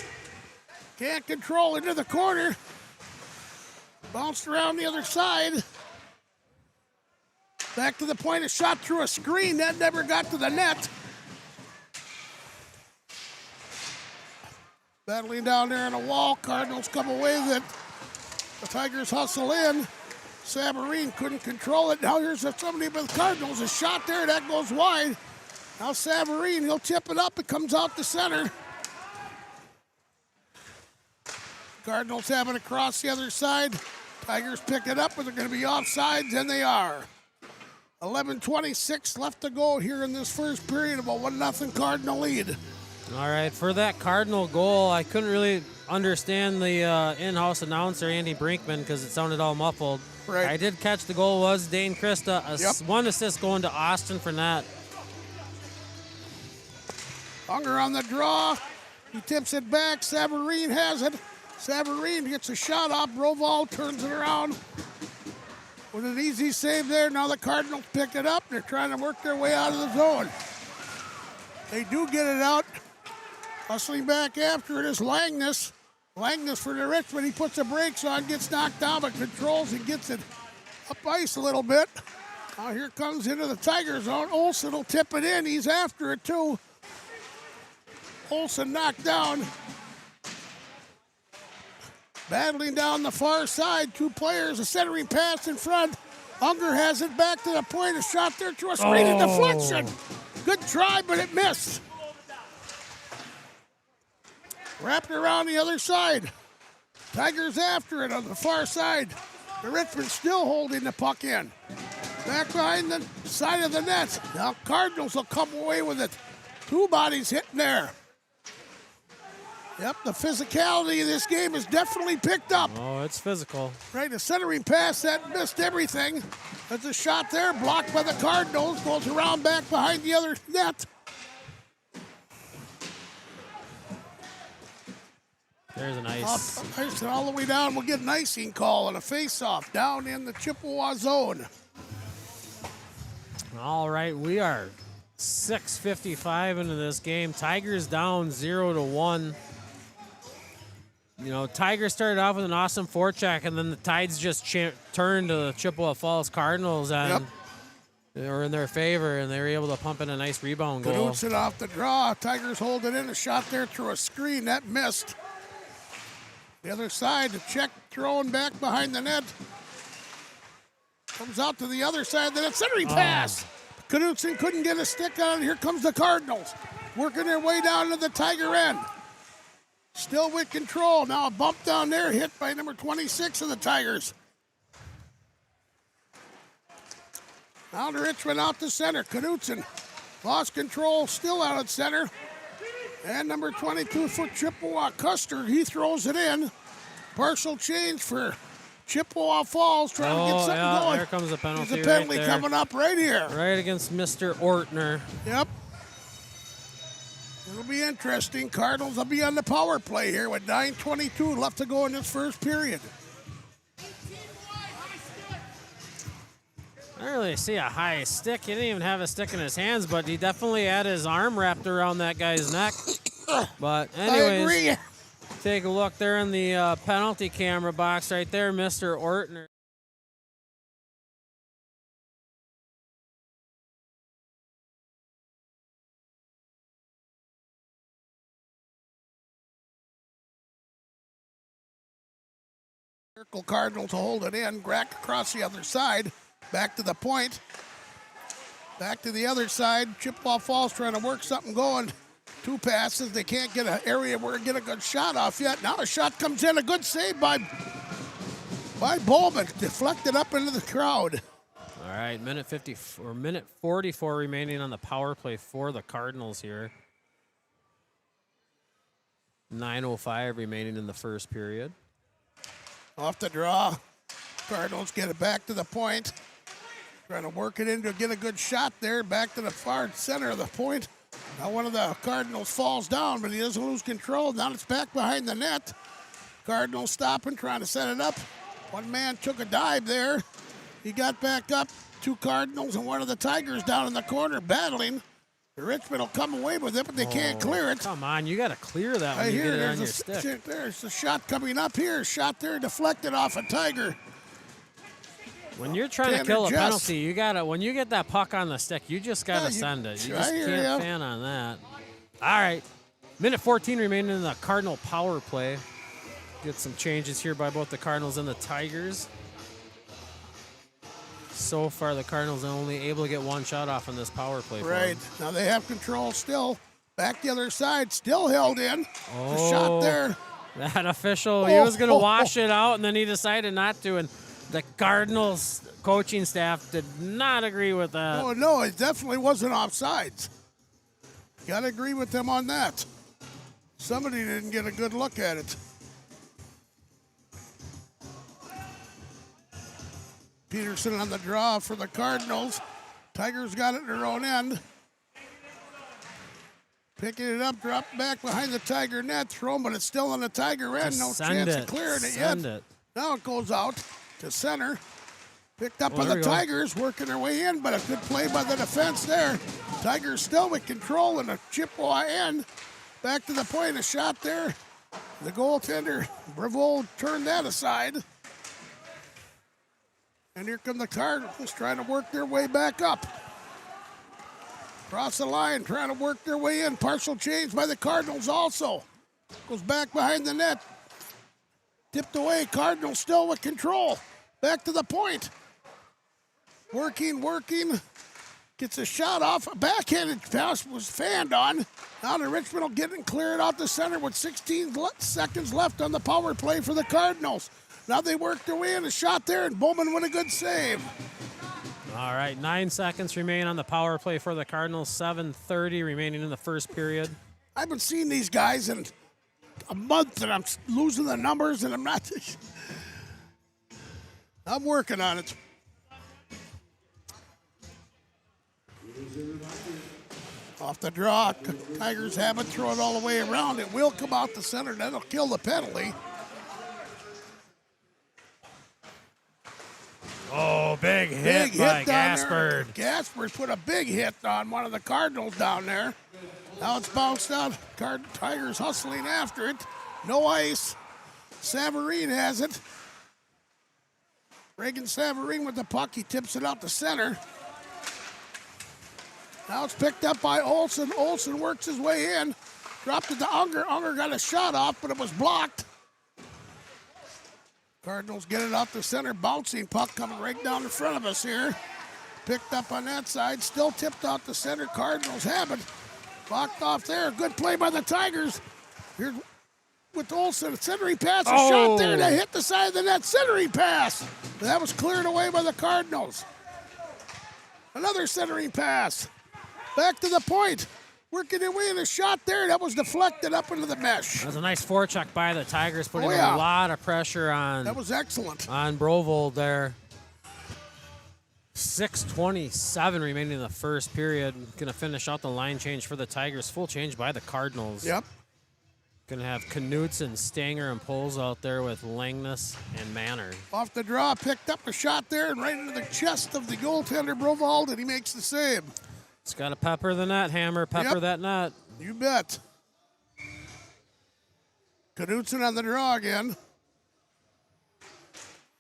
Can't control into the corner. Bounced around the other side. Back to the point, a shot through a screen. That never got to the net. Battling down there on a wall. Cardinals come away with it. The Tigers hustle in. Savarine couldn't control it. Now here's somebody with Cardinals. A shot there. That goes wide. Now Savarine, he'll tip it up. It comes out the center. Cardinals have it across the other side. Tigers pick it up, but they're going to be offsides, and they are. 11:26 left to go here in this first period of a 1-0 Cardinal lead. All right, for that Cardinal goal, I couldn't really understand the in-house announcer, Andy Brinkman, because it sounded all muffled. Right. I did catch the goal was Dane Christa, one assist going to Austin Fournette. Unger on the draw. He tips it back. Savarine has it. Savarine gets a shot off. Broval turns it around with an easy save there. Now the Cardinals pick it up. They're trying to work their way out of the zone. They do get it out. Hustling back after it is Langness. Langness for the Richmond. He puts the brakes on, gets knocked down, but controls and gets it up ice a little bit. Now here comes into the Tiger zone. Olsen will tip it in. He's after it too. Olsen knocked down. Battling down the far side. Two players. A centering pass in front. Unger has it back to the point. A shot there to a screen and deflection. Good try, but it missed. Wrapped around the other side. Tigers after it on the far side. The Richmond still holding the puck in. Back behind the side of the net. Now Cardinals will come away with it. Two bodies hitting there. Yep, the physicality of this game is definitely picked up. Oh, it's physical. Right, a centering pass that missed everything. There's a shot there, blocked by the Cardinals. Goes around back behind the other net. There's an ice. Ice all the way down. We'll get an icing call and a face-off down in the Chippewa zone. All right, we are 6:55 into this game. Tigers down 0-1. You know, Tigers started off with an awesome forecheck, and then the Tides just turned to the Chippewa Falls Cardinals, and they were in their favor, and they were able to pump in a nice rebound goal. Knudsen off the draw. Tigers hold it in. A shot there through a screen. That missed. The other side, the check thrown back behind the net. Comes out to the other side of the net. Centering pass. Knudsen couldn't get a stick on it. Here comes the Cardinals. Working their way down to the Tiger end. Still with control. Now a bump down there, hit by number 26 of the Tigers. Now to Richmond out to center. Knudsen lost control, still out at center. And number 22 for Chippewa, Custer, he throws it in. Partial change for Chippewa Falls, trying to get something going. There comes a penalty. There's a penalty right coming up right here. Right against Mr. Ortner. Yep. It'll be interesting. Cardinals will be on the power play here with 9:22 left to go in this first period. I don't really see a high stick. He didn't even have a stick in his hands, but he definitely had his arm wrapped around that guy's neck. But anyways, I agree. Take a look there in the penalty camera box right there, Mr. Ortner. Circle Cardinals to hold it in. Grack across the other side. Back to the point. Back to the other side. Chippewa Falls trying to work something going. Two passes. They can't get an area where they get a good shot off yet. Now a shot comes in. A good save by Bowman. Deflected up into the crowd. All right, minute 44 remaining on the power play for the Cardinals here. 9:05 remaining in the first period. Off the draw. Cardinals get it back to the point. Trying to work it in to get a good shot there. Back to the far center of the point. Now one of the Cardinals falls down, but he doesn't lose control. Now it's back behind the net. Cardinals stopping, trying to set it up. One man took a dive there. He got back up. Two Cardinals and one of the Tigers down in the corner battling. Richmond will come away with it, but they can't clear it. Come on, you got to clear that when you get it on your stick. There's a shot coming up here. Shot there deflected off a Tiger. When you're trying to kill a penalty, you gotta. When you get that puck on the stick, you just gotta send it. You just can't fan on that. All right, minute 14 remaining in the Cardinal power play. Get some changes here by both the Cardinals and the Tigers. So far, the Cardinals are only able to get one shot off on this power play. Right now they have control still. Back the other side, still held in. The shot there. That official, he was gonna wash it out, and then he decided not to. And the Cardinals coaching staff did not agree with that. Oh, no, it definitely wasn't offsides. Got to agree with them on that. Somebody didn't get a good look at it. Peterson on the draw for the Cardinals. Tigers got it in their own end. Picking it up, drop back behind the Tiger net, thrown, but it's still on the Tiger end. No chance of clearing it yet. Now it goes out to center. Picked up by the Tigers, working their way in, but a good play by the defense there. Tigers still with control in the Chippewa end. Back to the point, a shot there. The goaltender, Breville, turned that aside. And here come the Cardinals trying to work their way back up. Cross the line, trying to work their way in. Partial change by the Cardinals also. Goes back behind the net. Tipped away, Cardinals still with control. Back to the point. Working. Gets a shot off. A backhanded pass was fanned on. Now the Richmond will get it and clear it out the center with 16 seconds left on the power play for the Cardinals. Now they work their way in. A shot there, and Bowman with a good save. All right, 9 seconds remain on the power play for the Cardinals. 7:30 remaining in the first period. I haven't seen these guys in a month, and I'm losing the numbers, and I'm not. I'm working on it. Off the draw, Tigers have it, throw it all the way around. It will come out the center. That'll kill the penalty. Oh, big hit by Gaspard. Gaspard put a big hit on one of the Cardinals down there. Now it's bounced out. Tigers hustling after it. No ice. Savarine has it. Reagan Savarine with the puck. He tips it out the center. Now it's picked up by Olsen. Olsen works his way in. Dropped it to Unger. Unger got a shot off, but it was blocked. Cardinals get it out the center. Bouncing puck coming right down in front of us here. Picked up on that side. Still tipped out the center. Cardinals have it. Blocked off there. Good play by the Tigers. Here's with Olsen. Centering pass. A shot there to hit the side of the net. Centering pass. That was cleared away by the Cardinals. Another centering pass. Back to the point. Working their way in a shot there. That was deflected up into the mesh. That was a nice forecheck by the Tigers, putting a lot of pressure on. That was excellent. On Brovold there. 6:27 remaining in the first period. Going to finish out the line change for the Tigers. Full change by the Cardinals. Yep. Going to have Knutson, Stanger, and Poles out there with Langness and Manor. Off the draw, picked up a shot there and right into the chest of the goaltender, Brovold, and he makes the save. It's got to pepper the net, Hammer. Pepper that net. You bet. Knutson on the draw again.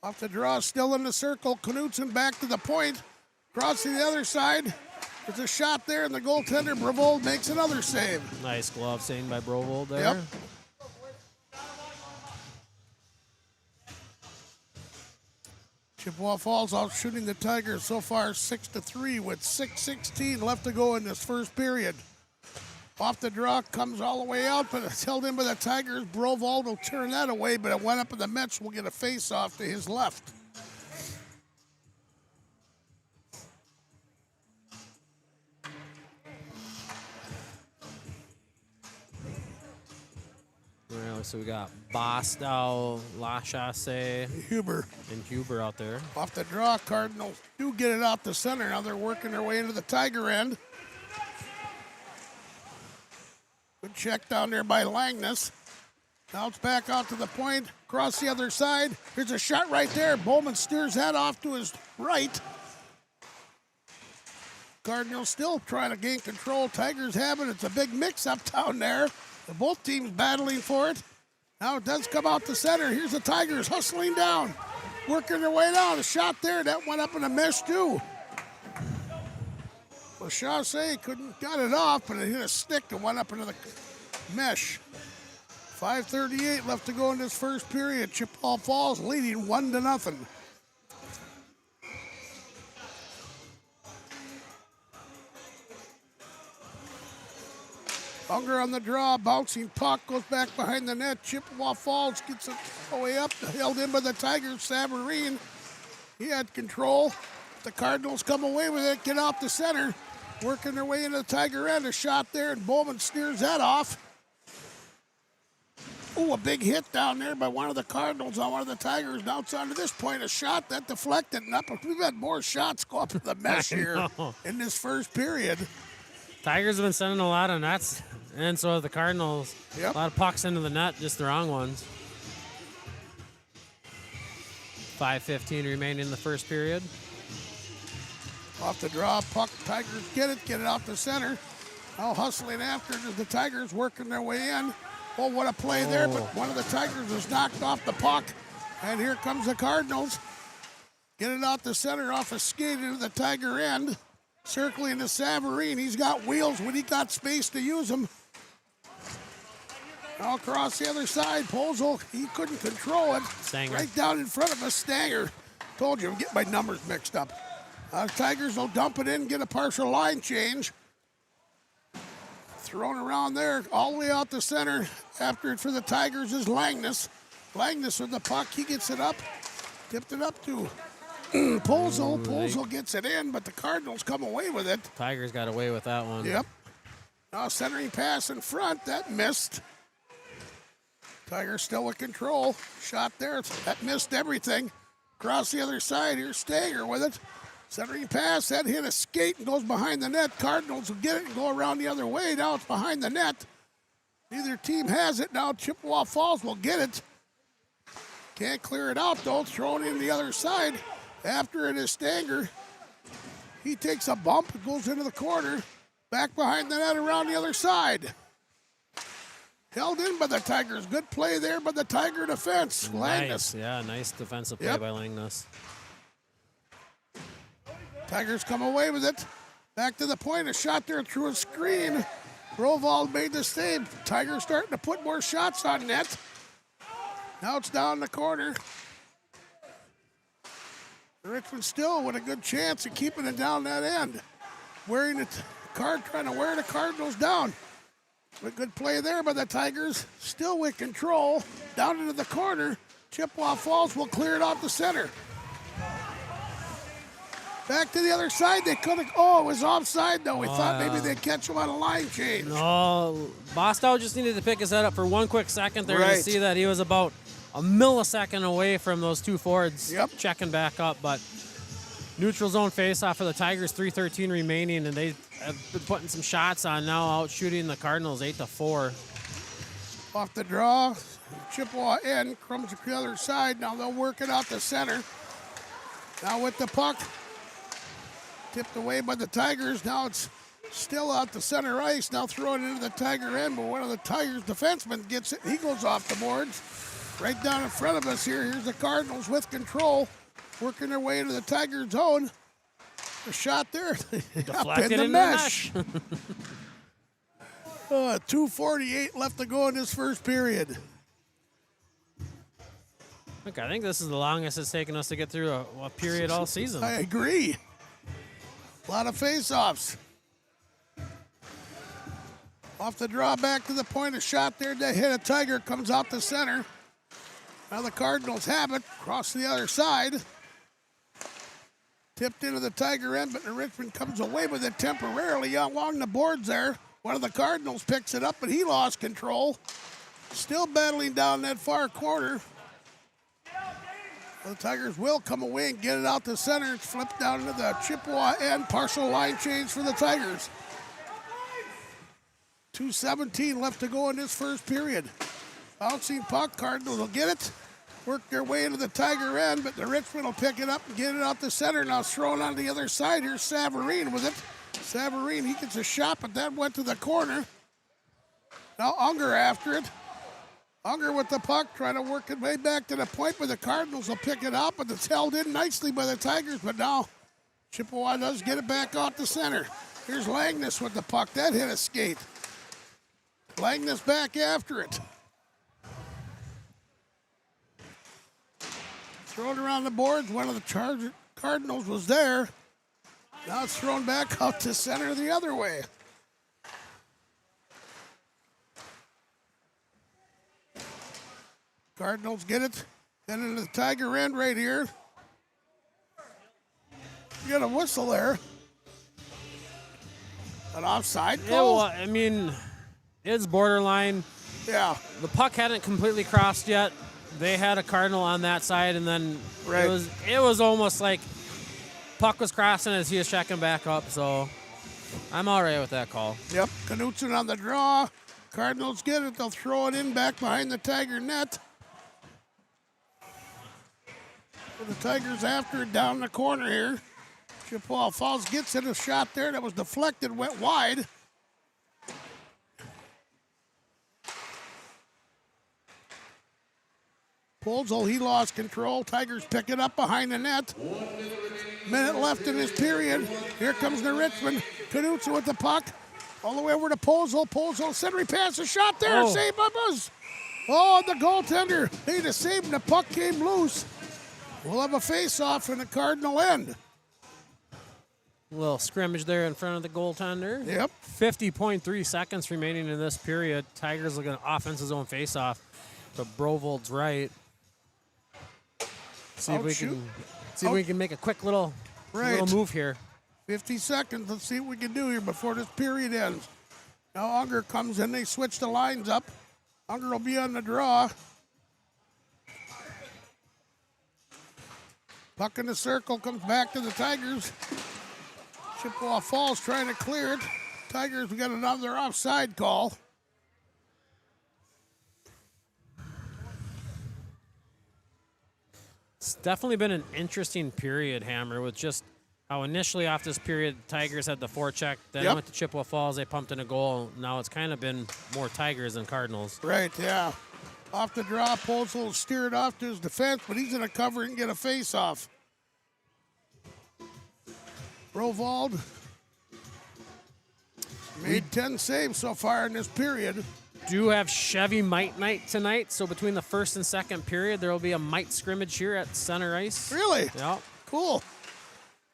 Off the draw, still in the circle. Knutson back to the point. Crossing the other side. There's a shot there, and the goaltender, Brovold, makes another save. Nice glove save by Brovold there. Yep. Chippewa Falls out shooting the Tigers so far 6-3 with 6:16 left to go in this first period. Off the draw, comes all the way out, but it's held in by the Tigers. Brovold will turn that away, but it went up in the Mets. Will get a face-off to his left. Well, so we got Bostow, Lachasse, Huber, and Huber out there. Off the draw, Cardinals do get it out the center. Now they're working their way into the Tiger end. Good check down there by Langness. Now it's back out to the point, across the other side. Here's a shot right there. Bowman steers that off to his right. Cardinals still trying to gain control. Tigers have it. It's a big mix-up down there. They're both teams battling for it. Now it does come out the center. Here's the Tigers hustling down, working their way down. A shot there. That went up in the mesh, too. Well, Chassé got it off, but it hit a stick and went up into the mesh. 5:38 left to go in this first period. Chippewa Falls leading 1-0. Unger on the draw, bouncing puck, goes back behind the net. Chippewa Falls gets it all the way up, held in by the Tigers. Savarine, he had control. The Cardinals come away with it, get off the center, working their way into the Tiger end. A shot there, and Bowman steers that off. Oh, a big hit down there by one of the Cardinals on one of the Tigers. Now it's on to this point, a shot that deflected. And up. We've had more shots go up to the mesh here in this first period. Tigers have been sending a lot of nets, and so have the Cardinals. Yep. A lot of pucks into the net, just the wrong ones. 5:15 remaining in the first period. Off the draw, puck, Tigers get it out the center. Now hustling after it as the Tigers working their way in. Oh, what a play there, but one of the Tigers was knocked off the puck. And here comes the Cardinals. Get it out the center off a skate into the Tiger end. Circling to Savarine. He's got wheels when he got space to use them. Now across the other side, Posel, he couldn't control it. Stanger. Right down in front of us, Stanger. Told you, I'm getting my numbers mixed up. Tigers will dump it in, get a partial line change. Thrown around there, all the way out the center. After it for the Tigers is Langness. Langness with the puck, he gets it up. Tipped it up to Posel. Posel gets it in, but the Cardinals come away with it. Tigers got away with that one. Yep. Now centering pass in front, that missed. Tigers still with control. Shot there, that missed everything. Across the other side, here's Stanger with it. Centering pass, that hit a skate and goes behind the net. Cardinals will get it and go around the other way. Now it's behind the net. Neither team has it. Now Chippewa Falls will get it. Can't clear it out, though. Thrown in the other side. After it is Stanger. He takes a bump. It goes into the corner. Back behind the net around the other side. Held in by the Tigers. Good play there by the Tiger defense. Nice. Yeah, nice defensive play by Langness. Tigers come away with it. Back to the point. A shot there through a screen. Rovald made the save. Tigers starting to put more shots on net. Now it's down the corner. Richmond still with a good chance of keeping it down that end. Wearing the card, trying to wear the Cardinals down. A good play there by the Tigers. Still with control. Down into the corner. Chippewa Falls will clear it off the center. Back to the other side. They could have. Oh, it was offside, though. We thought maybe they'd catch him on a line change. No. Bostow just needed to pick his head up for one quick second there to see that he was about a millisecond away from those two forwards checking back up. But neutral zone faceoff for the Tigers, 3:13 remaining, and they have been putting some shots on now, out shooting the Cardinals 8-4. Off the draw. Chippewa in. Crumbs to the other side. Now they'll work it out the center. Now with the puck. Tipped away by the Tigers. Now it's still out the center ice. Now throwing it into the Tiger end, but one of the Tigers defensemen gets it. He goes off the boards. Right down in front of us here. Here's the Cardinals with control. Working their way into the Tiger zone. A shot there. Deflected in the mesh. 2:48 left to go in this first period. Look, I think this is the longest it's taken us to get through a period all season. I agree. A lot of face-offs. Off the draw, back to the point. A shot there. They hit a Tiger. Comes out the center. Now the Cardinals have it. Across to the other side. Tipped into the Tiger end, but the Richmond comes away with it temporarily along the boards there. One of the Cardinals picks it up, but he lost control. Still battling down that far corner. The Tigers will come away and get it out the center. It's flipped down into the Chippewa end. Partial line change for the Tigers. 2:17 left to go in this first period. Bouncing puck. Cardinals will get it. Work their way into the Tiger end, but the Richmond will pick it up and get it out the center. Now thrown on the other side. Here's Savarine with it. Savarine, he gets a shot, but that went to the corner. Now Unger after it. Unger with the puck, trying to work it way back to the point, but the Cardinals will pick it up, but it's held in nicely by the Tigers, but now Chippewa does get it back out to center. Here's Langness with the puck. That hit a skate. Langness back after it. Thrown around the boards. One of the Cardinals was there. Now it's thrown back out to center the other way. Cardinals get it. Heading into the Tiger end right here. You got a whistle there. An offside call? I mean, it's borderline. Yeah. The puck hadn't completely crossed yet. They had a Cardinal on that side, and then it was almost like puck was crossing as he was checking back up, so I'm all right with that call. Yep. Knutson on the draw. Cardinals get it. They'll throw it in back behind the Tiger net. The Tigers after it down the corner here. Chippewa Falls gets it, a shot there that was deflected, went wide. Polzel, he lost control. Tigers pick it up behind the net. Minute left in this period. Here comes the Richmond. Knutson with the puck. All the way over to Polzel. Polzel, centering pass, a shot there. Save by Buzz. Oh, the goaltender made a save and the puck came loose. We'll have a face-off in the Cardinal end. A little scrimmage there in front of the goaltender. Yep. 50.3 seconds remaining in this period. Tigers looking at offensive zone face-off. But Brovold's right. See if we can make a quick little move here. 50 seconds. Let's see what we can do here before this period ends. Now Unger comes in. They switch the lines up. Unger will be on the draw. Puck in the circle, comes back to the Tigers. Chippewa Falls trying to clear it. Tigers, we got another offside call. It's definitely been an interesting period, Hammer, with just how initially off this period, Tigers had the forecheck, then went to Chippewa Falls, they pumped in a goal. Now it's kind of been more Tigers than Cardinals. Right, yeah. Off the draw, Polzel steered off to his defense, but he's going to cover and get a face-off. Brovold made 10 saves so far in this period. Do have Chevy Mite night tonight, so between the first and second period, there will be a Mite scrimmage here at center ice. Really? Yeah. Cool.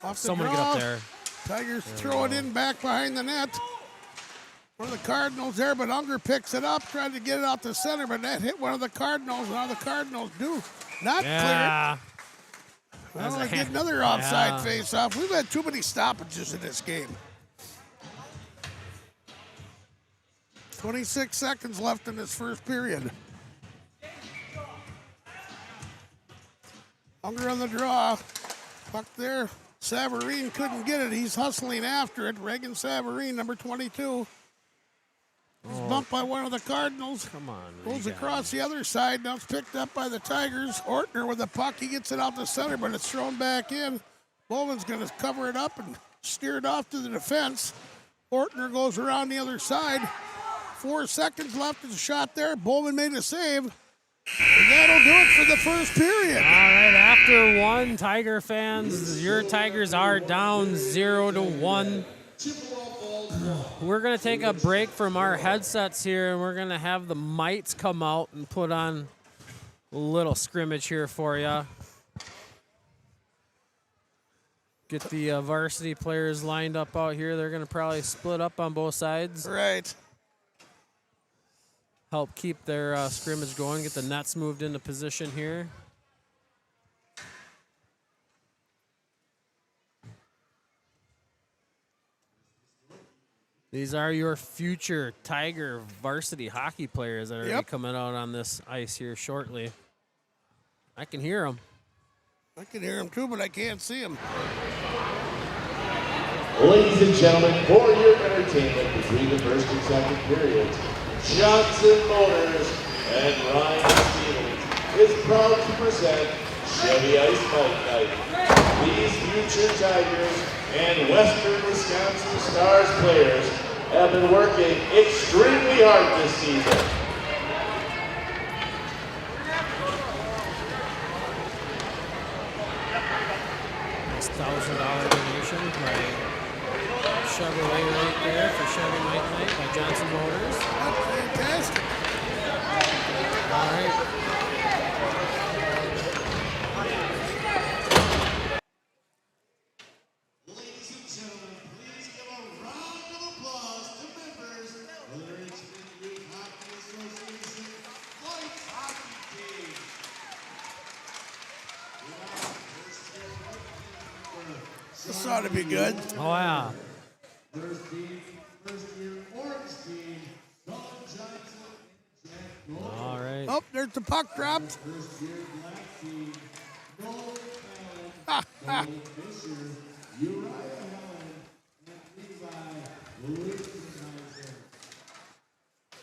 Off the Someone draw, get up there. Tigers throw it in back behind the net. One of the Cardinals there, but Unger picks it up, trying to get it out to center, but that hit one of the Cardinals. Now the Cardinals do not clear it. Well, they get another offside face-off. We've had too many stoppages in this game. 26 seconds left in this first period. Unger on the draw. Puck there. Savarine couldn't get it. He's hustling after it. Reagan Savarine, number 22. He's bumped by one of the Cardinals. Come on. Goes across the other side. Now it's picked up by the Tigers. Ortner with the puck. He gets it out the center, but it's thrown back in. Bowman's going to cover it up and steer it off to the defense. Ortner goes around the other side. 4 seconds left. There's a shot there. Bowman made a save. And that'll do it for the first period. All right, after one, Tiger fans, your Tigers are down 0-1. We're going to take a break from our headsets here, and we're going to have the Mites come out and put on a little scrimmage here for you. Get the varsity players lined up out here. They're going to probably split up on both sides. Right. Help keep their scrimmage going, get the nets moved into position here. These are your future Tiger varsity hockey players that are going to be coming out on this ice here shortly. I can hear them. I can hear them too, but I can't see them. Ladies and gentlemen, for your entertainment between the first and second periods, Johnson Motors and Ryan Stevens is proud to present Chevy Ice Mite Night. These future Tigers and Western Wisconsin Stars players have been working extremely hard this season. Nice $1,000 donation by Chevrolet right there for Chevy Mite Night by Johnson Motors. Fantastic. All right. Ladies and gentlemen, please give a round of applause to members of the Richmond Youth Hockey Association White Hockey Team. This ought to be good. Oh, yeah. First year orange team, Owen Johnson and Jack Gold. All right. Oh, there's the puck dropped. First year black team, Noel Allen, Fisher, Uriah Helen, and Levi Lichtenheiser.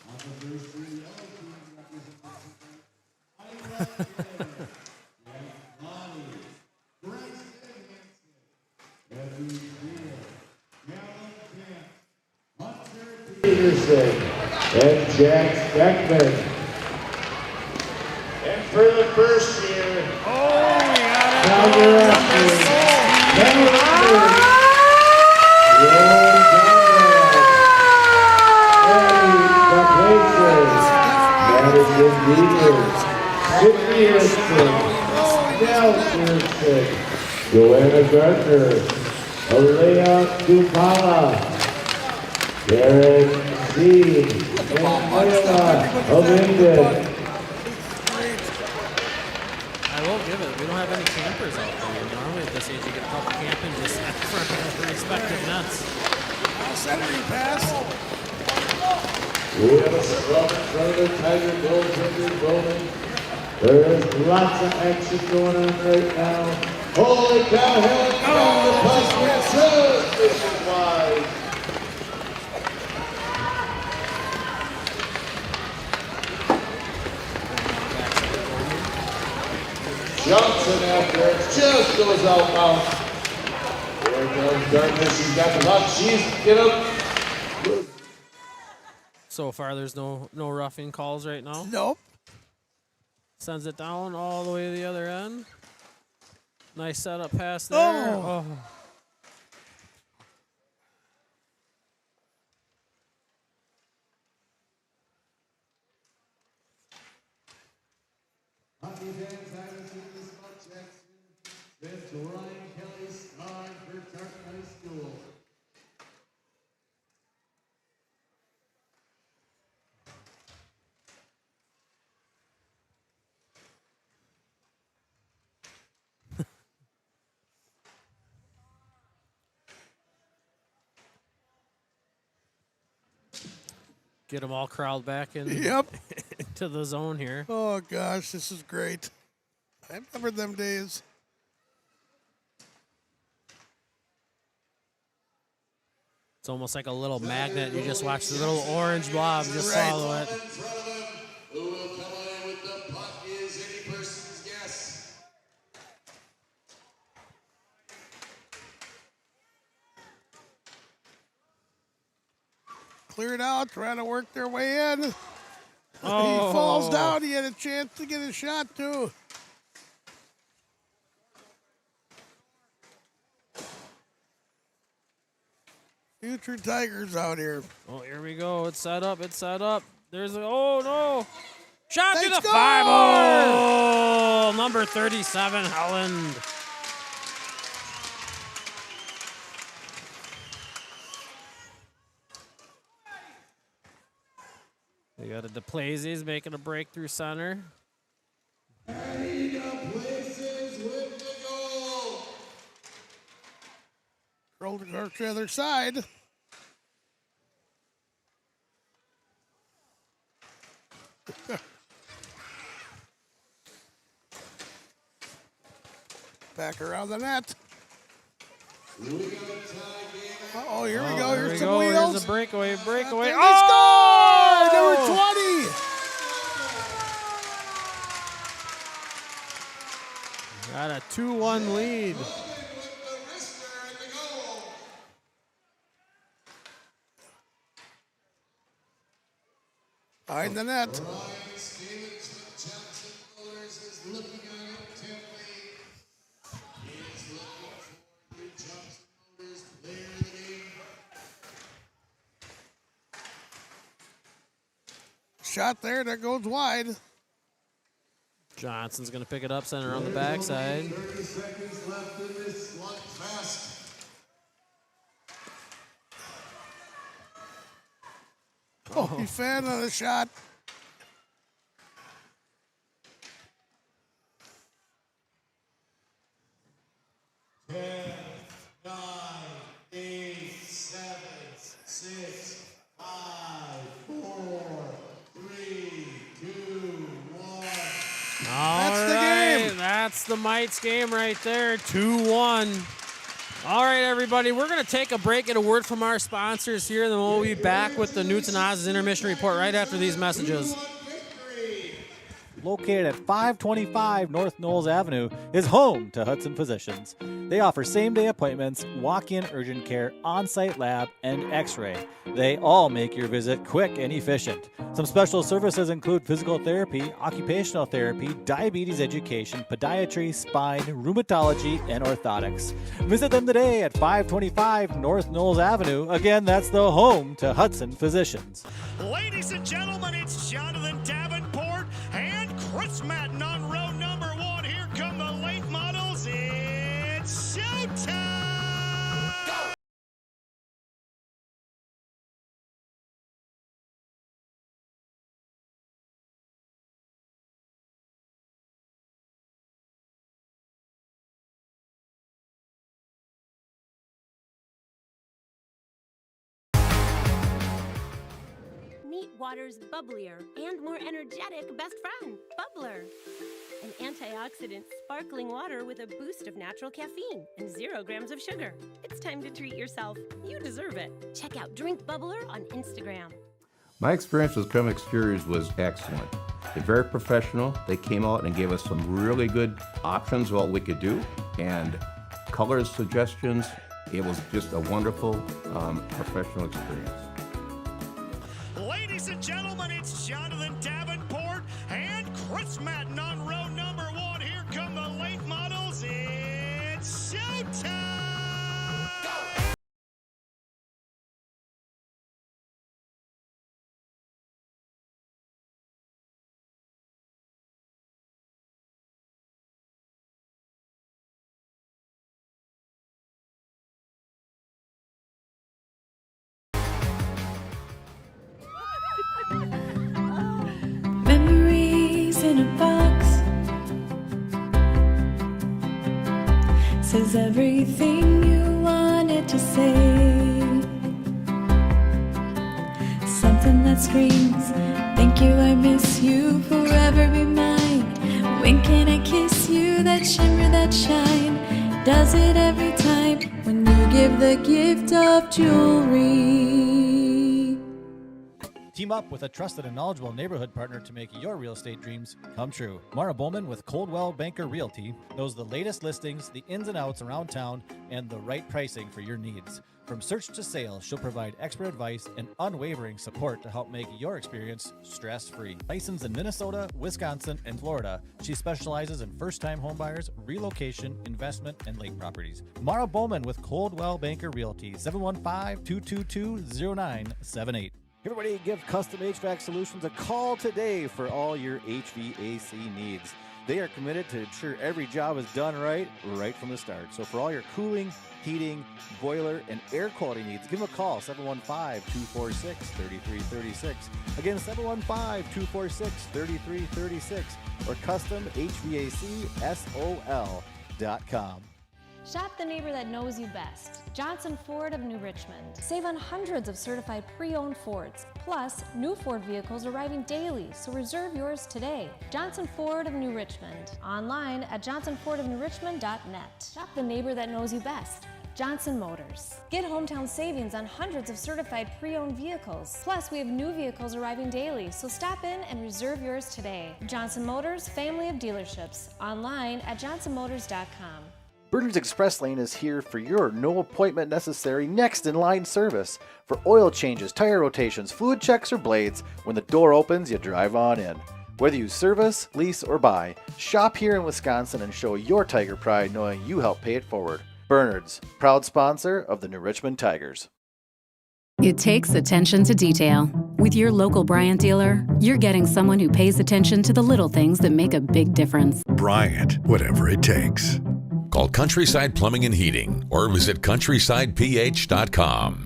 On the first year yellow team representing Ira Taylor, Jack Lonnie, Bryson Hanson, Evan Steele, Alan Kent, Hunter Peterson, and Jack Beckman. And for the first year, now you're up here. Number 4, Roll Conrad, Eddie the Pacers, Madison Beavers, Jimmy Erskine, Nell Erskine, Joanna Gardner, Alea Dupala, Derek Dean, and Iowa Ovinden. I will give it. We don't have any campers out there. Normally at this age, you get a couple camping just in front of the respective nets. Centering pass. We have a scrum in front of the Tiger goaltender Bowman. There's lots of action going on right now. Holy cow, Helen found the puck with just missing wide. Johnson after it, just goes outbound. There goes Gardner, she's got the puck, she's gonna... So far, there's no roughing calls right now. Nope. Sends it down all the way to the other end. Nice setup pass there. Oh. Hockey fans haven't seen this much action since Ryan Kelly starred for Tartan High School. Get them all crowded back in. Yep. To the zone here. Oh, gosh, this is great. I remember them days. It's almost like a little magnet. You just watch the little orange blob, just follow it. Who will come away with the puck is any person's guess. Cleared out, trying to work their way in. Oh. He falls down. He had a chance to get a shot, too. Future Tigers out here. Oh, here we go. It's set up. It's set up. There's a, oh, no. Shot to They the score! 5-0. Number 37, Holland. They got a DePlazes making a break through center. And he places with the goal. Rolled it to the other side. Back around the net. Uh-oh, here we go. Here's some wheels. Here's a breakaway. And Oh! they score! Number 20. Got a 2-1 lead. Behind the net. Shot there that goes wide. Johnson's going to pick it up, center on the backside. 30 seconds left in this slugfest. Oh, he fan on the shot. Ten, 9, 8, 7, 6, 5, 4, 3, 2, 1. That's the game. That's the Mite's game right there. 2-1. All right, everybody, we're going to take a break, get a word from our sponsors here, and then we'll be back with the Newton Oz's intermission report right after these messages. Located at 525 North Knowles Avenue, is home to Hudson Physicians. They offer same-day appointments, walk-in urgent care, on-site lab, and x-ray. They all make your visit quick and efficient. Some special services include physical therapy, occupational therapy, diabetes education, podiatry, spine, rheumatology, and orthotics. Visit them today at 525 North Knowles Avenue. Again, that's the home to Hudson Physicians. Ladies and gentlemen, it's Jonathan Davenport and Chris Madden on row number 1. Here come the late models. It's showtime! Go! Meet water's bubblier and more energetic best friend, Bubbler. An antioxidant sparkling water with a boost of natural caffeine and 0 grams of sugar. It's time to treat yourself. You deserve it. Check out Drink Bubbler on Instagram. My experience with Creme Exteriors was excellent. They're very professional. They came out and gave us some really good options of what we could do and color suggestions. It was just a wonderful professional experience. Ladies and gentlemen, it's Jonathan Davenport and Chris Madden on row number 1. Here come the late models. It's showtime! Go! Memories in a box says everything you wanted to say. Something that screams, thank you, I miss you, forever be mine. When can I kiss you, that shimmer, that shine? Does it every time when you give the gift of jewelry. Team up with a trusted and knowledgeable neighborhood partner to make your real estate dreams come true. Mara Bowman with Coldwell Banker Realty knows the latest listings, the ins and outs around town, and the right pricing for your needs. From search to sale, she'll provide expert advice and unwavering support to help make your experience stress-free. Licensed in Minnesota, Wisconsin, and Florida, she specializes in first-time homebuyers, relocation, investment, and lake properties. Mara Bowman with Coldwell Banker Realty, 715-222-0978. Everybody, give Custom HVAC Solutions a call today for all your HVAC needs. They are committed to ensure every job is done right from the start. So for all your cooling, heating, boiler, and air quality needs, give them a call, 715-246-3336. Again, 715-246-3336 or CustomHVACSOL.com. Shop the neighbor that knows you best. Johnson Ford of New Richmond. Save on hundreds of certified pre-owned Fords. Plus, new Ford vehicles arriving daily, so reserve yours today. Johnson Ford of New Richmond. Online at johnsonfordofnewrichmond.net. Shop the neighbor that knows you best. Johnson Motors. Get hometown savings on hundreds of certified pre-owned vehicles. Plus, we have new vehicles arriving daily, so stop in and reserve yours today. Johnson Motors, family of dealerships. Online at johnsonmotors.com. Bernard's Express Lane is here for your no appointment necessary next in line service. For oil changes, tire rotations, fluid checks, or blades, when the door opens, you drive on in. Whether you service, lease, or buy, shop here in Wisconsin and show your Tiger pride knowing you helped pay it forward. Bernard's, proud sponsor of the New Richmond Tigers. It takes attention to detail. With your local Bryant dealer, you're getting someone who pays attention to the little things that make a big difference. Bryant, whatever it takes. Call Countryside Plumbing and Heating or visit countrysideph.com.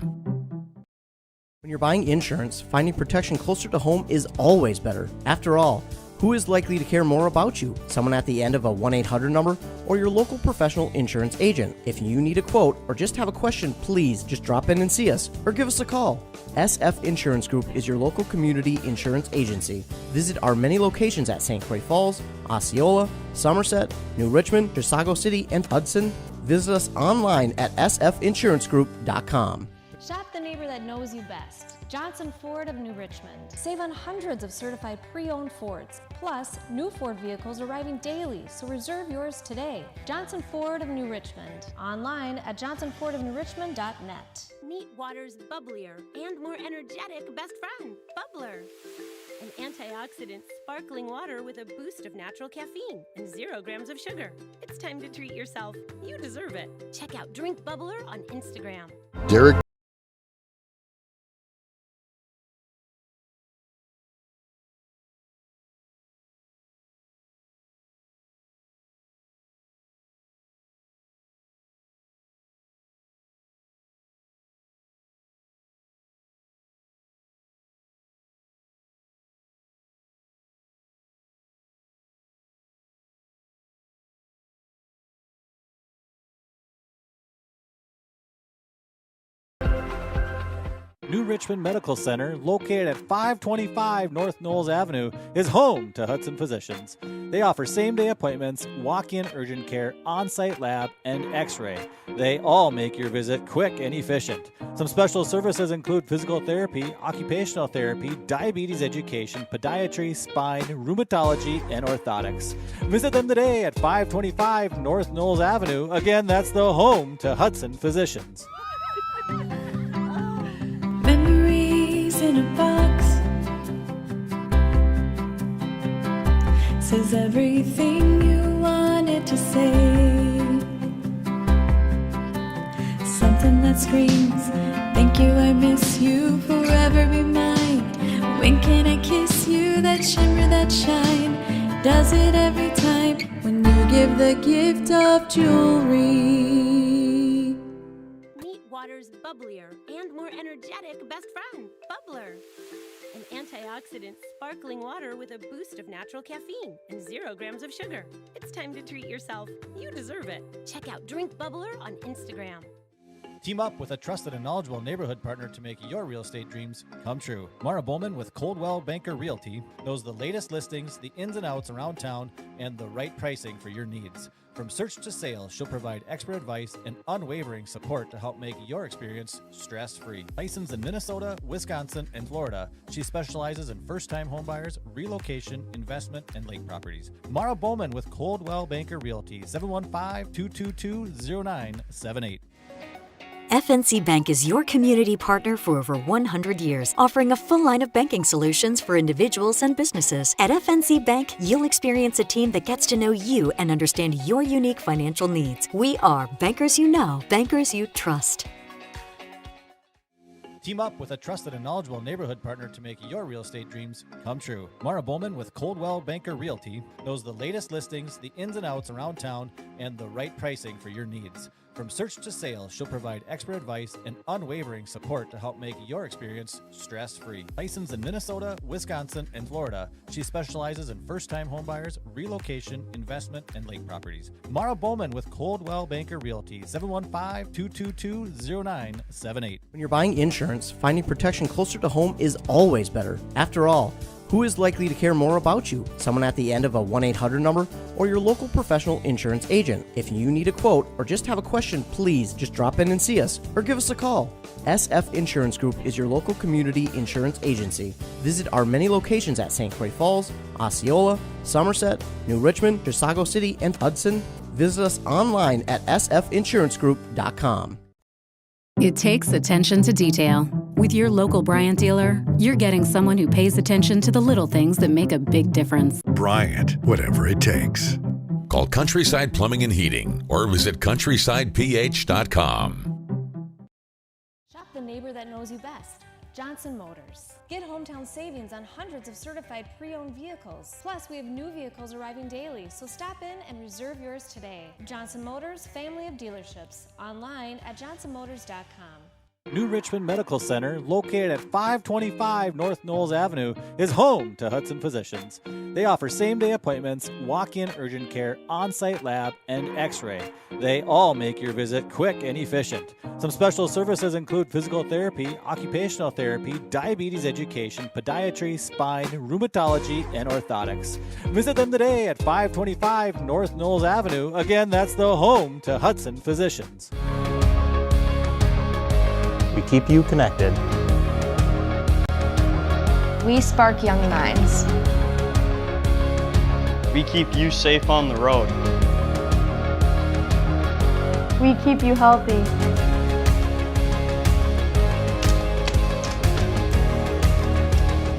When you're buying insurance, finding protection closer to home is always better. After all, who is likely to care more about you? Someone at the end of a 1-800 number or your local professional insurance agent? If you need a quote or just have a question, please just drop in and see us or give us a call. SF Insurance Group is your local community insurance agency. Visit our many locations at St. Croix Falls, Osceola, Somerset, New Richmond, Chisago City, and Hudson. Visit us online at sfinsurancegroup.com. Shop the neighbor that knows you best. Johnson Ford of New Richmond. Save on hundreds of certified pre-owned Fords. Plus, new Ford vehicles arriving daily, so reserve yours today. Johnson Ford of New Richmond. Online at johnsonfordofnewrichmond.net. Meet water's bubblier and more energetic best friend, Bubbler. An antioxidant sparkling water with a boost of natural caffeine and 0 grams of sugar. It's time to treat yourself. You deserve it. Check out Drink Bubbler on Instagram. Derek. New Richmond Medical Center, located at 525 North Knowles Avenue, is home to Hudson Physicians. They offer same-day appointments, walk-in urgent care, on-site lab, and x-ray. They all make your visit quick and efficient. Some special services include physical therapy, occupational therapy, diabetes education, podiatry, spine, rheumatology, and orthotics. Visit them today at 525 North Knowles Avenue. Again, that's the home to Hudson Physicians. Memories in a box says everything you wanted to say. Something that screams, thank you, I miss you, forever be mine. When can I kiss you, that shimmer, that shine? Does it every time when you give the gift of jewelry. Meet water's bubblier and more energetic best friend, Bubbler. An antioxidant sparkling water with a boost of natural caffeine and 0 grams of sugar. It's time to treat yourself. You deserve it. Check out Drink Bubbler on Instagram. Team up with a trusted and knowledgeable neighborhood partner to make your real estate dreams come true. Mara Bowman with Coldwell Banker Realty knows the latest listings, the ins and outs around town, and the right pricing for your needs. From search to sale, she'll provide expert advice and unwavering support to help make your experience stress-free. Licensed in Minnesota, Wisconsin, and Florida, she specializes in first-time homebuyers, relocation, investment, and lake properties. Mara Bowman with Coldwell Banker Realty, 715-222-0978. FNC Bank is your community partner for over 100 years, offering a full line of banking solutions for individuals and businesses. At FNC Bank, you'll experience a team that gets to know you and understand your unique financial needs. We are bankers you know, bankers you trust. Team up with a trusted and knowledgeable neighborhood partner to make your real estate dreams come true. Mara Bowman with Coldwell Banker Realty knows the latest listings, the ins and outs around town, and the right pricing for your needs. From search to sale, she'll provide expert advice and unwavering support to help make your experience stress-free. Licensed in Minnesota, Wisconsin, and Florida, she specializes in first-time homebuyers, relocation, investment, and lake properties. Mara Bowman with Coldwell Banker Realty, 715-222-0978. When you're buying insurance, finding protection closer to home is always better. After all, Who is likely to care more about you? Someone at the end of a 1-800 number or your local professional insurance agent? If you need a quote or just have a question, please just drop in and see us or give us a call. SF Insurance Group is your local community insurance agency. Visit our many locations at St. Croix Falls, Osceola, Somerset, New Richmond, Chisago City, and Hudson. Visit us online at sfinsurancegroup.com. It takes attention to detail. With your local Bryant dealer, you're getting someone who pays attention to the little things that make a big difference. Bryant, whatever it takes. Call Countryside Plumbing and Heating or visit countrysideph.com. Shop the neighbor that knows you best. Johnson Motors. Get hometown savings on hundreds of certified pre-owned vehicles. Plus, we have new vehicles arriving daily, so stop in and reserve yours today. Johnson Motors, family of dealerships. Online at johnsonmotors.com. New Richmond Medical Center, located at 525 North Knowles Avenue, is home to Hudson Physicians. They offer same-day appointments, walk-in urgent care, on-site lab, and x-ray. They all make your visit quick and efficient. Some special services include physical therapy, occupational therapy, diabetes education, podiatry, spine, rheumatology, and orthotics. Visit them today at 525 North Knowles Avenue. Again, that's the home to Hudson Physicians. We keep you connected. We spark young minds. We keep you safe on the road. We keep you healthy.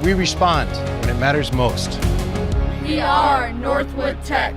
We respond when it matters most. We are Northwood Tech.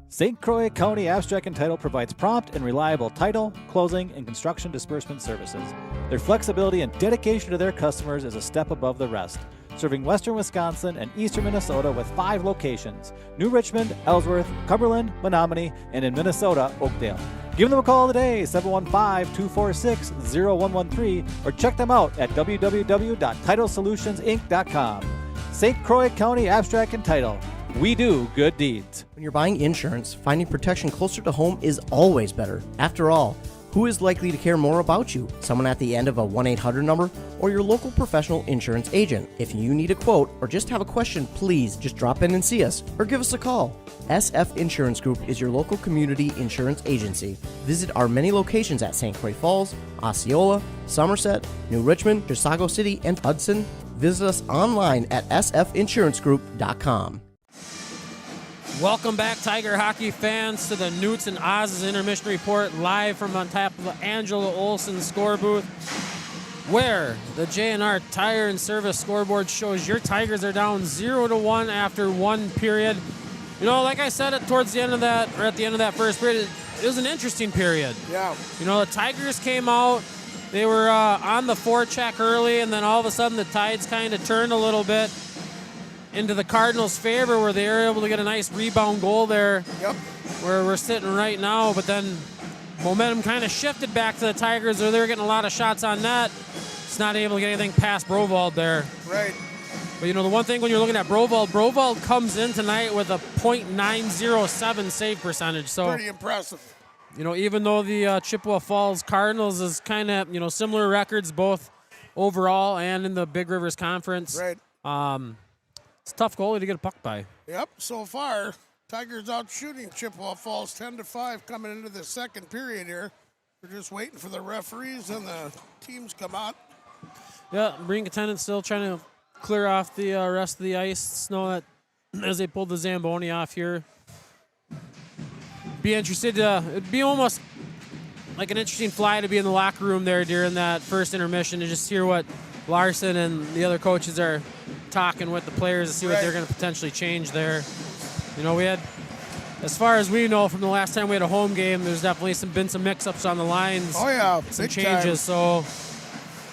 St. Croix County Abstract and Title provides prompt and reliable title, closing, and construction disbursement services. Their flexibility and dedication to their customers is a step above the rest, serving western Wisconsin and eastern Minnesota with 5 locations: New Richmond, Ellsworth, Cumberland, Menominee, and in Minnesota, Oakdale. Give them a call today, 715-246-0113, or check them out at www.titlesolutionsinc.com. St. Croix County Abstract and Title. We do good deeds. When you're buying insurance, finding protection closer to home is always better. After all, who is likely to care more about you? Someone at the end of a 1-800 number or your local professional insurance agent? If you need a quote or just have a question, please just drop in and see us or give us a call. SF Insurance Group is your local community insurance agency. Visit our many locations at St. Croix Falls, Osceola, Somerset, New Richmond, Chisago City, and Hudson. Visit us online at sfinsurancegroup.com. Welcome back, Tiger hockey fans, to the Newts and Oz's Intermission Report, live from on top of the Angela Olsen score booth, where the J&R Tire and Service scoreboard shows your Tigers are down 0-1 after one period. You know, like I said, towards the end of that, or at the end of that first period, it was an interesting period. Yeah. You know, the Tigers came out, they were on the forecheck early, and then all of a sudden the tides kind of turned a little bit into the Cardinals' favor, where they were able to get a nice rebound goal there. Yep. Where we're sitting right now, but then momentum kind of shifted back to the Tigers, where they were getting a lot of shots on net. It's not able to get anything past Brovald there. Right. But, you know, the one thing when you're looking at Brovald comes in tonight with a .907 save percentage. So pretty impressive. You know, even though the Chippewa Falls Cardinals is kind of, you know, similar records both overall and in the Big Rivers Conference. Right. It's a tough goalie to get a puck by. Yep, so far, Tigers out shooting Chippewa Falls 10-5 coming into the second period here. We're just waiting for the referees and the teams come out. Yeah, rink attendants still trying to clear off the rest of the ice snow that as they pulled the Zamboni off here. Be interested to, it'd be almost like an interesting fly to be in the locker room there during that first intermission and just hear what Larson and the other coaches are talking with the players to see what they're going to potentially change there. You know, we had, as far as we know from the last time we had a home game, there's definitely been some mix-ups on the lines. Oh, yeah. Some big changes, time. so.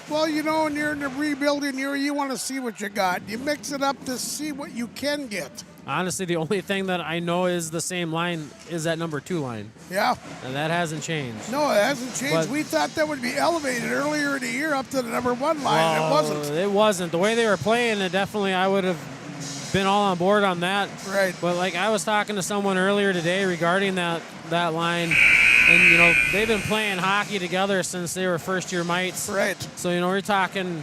Well, you know, when you're in the rebuilding year, you want to see what you got. You mix it up to see what you can get. Honestly, the only thing that I know is the same line is that number 2 line. Yeah. And that hasn't changed. No, it hasn't changed. But we thought that would be elevated earlier in the year up to the number 1 line. Well, it wasn't. It wasn't. The way they were playing, it definitely, I would have been all on board on that. Right. But like I was talking to someone earlier today regarding that line, And, they've been playing hockey together since they were first-year Mites. Right. So, we're talking,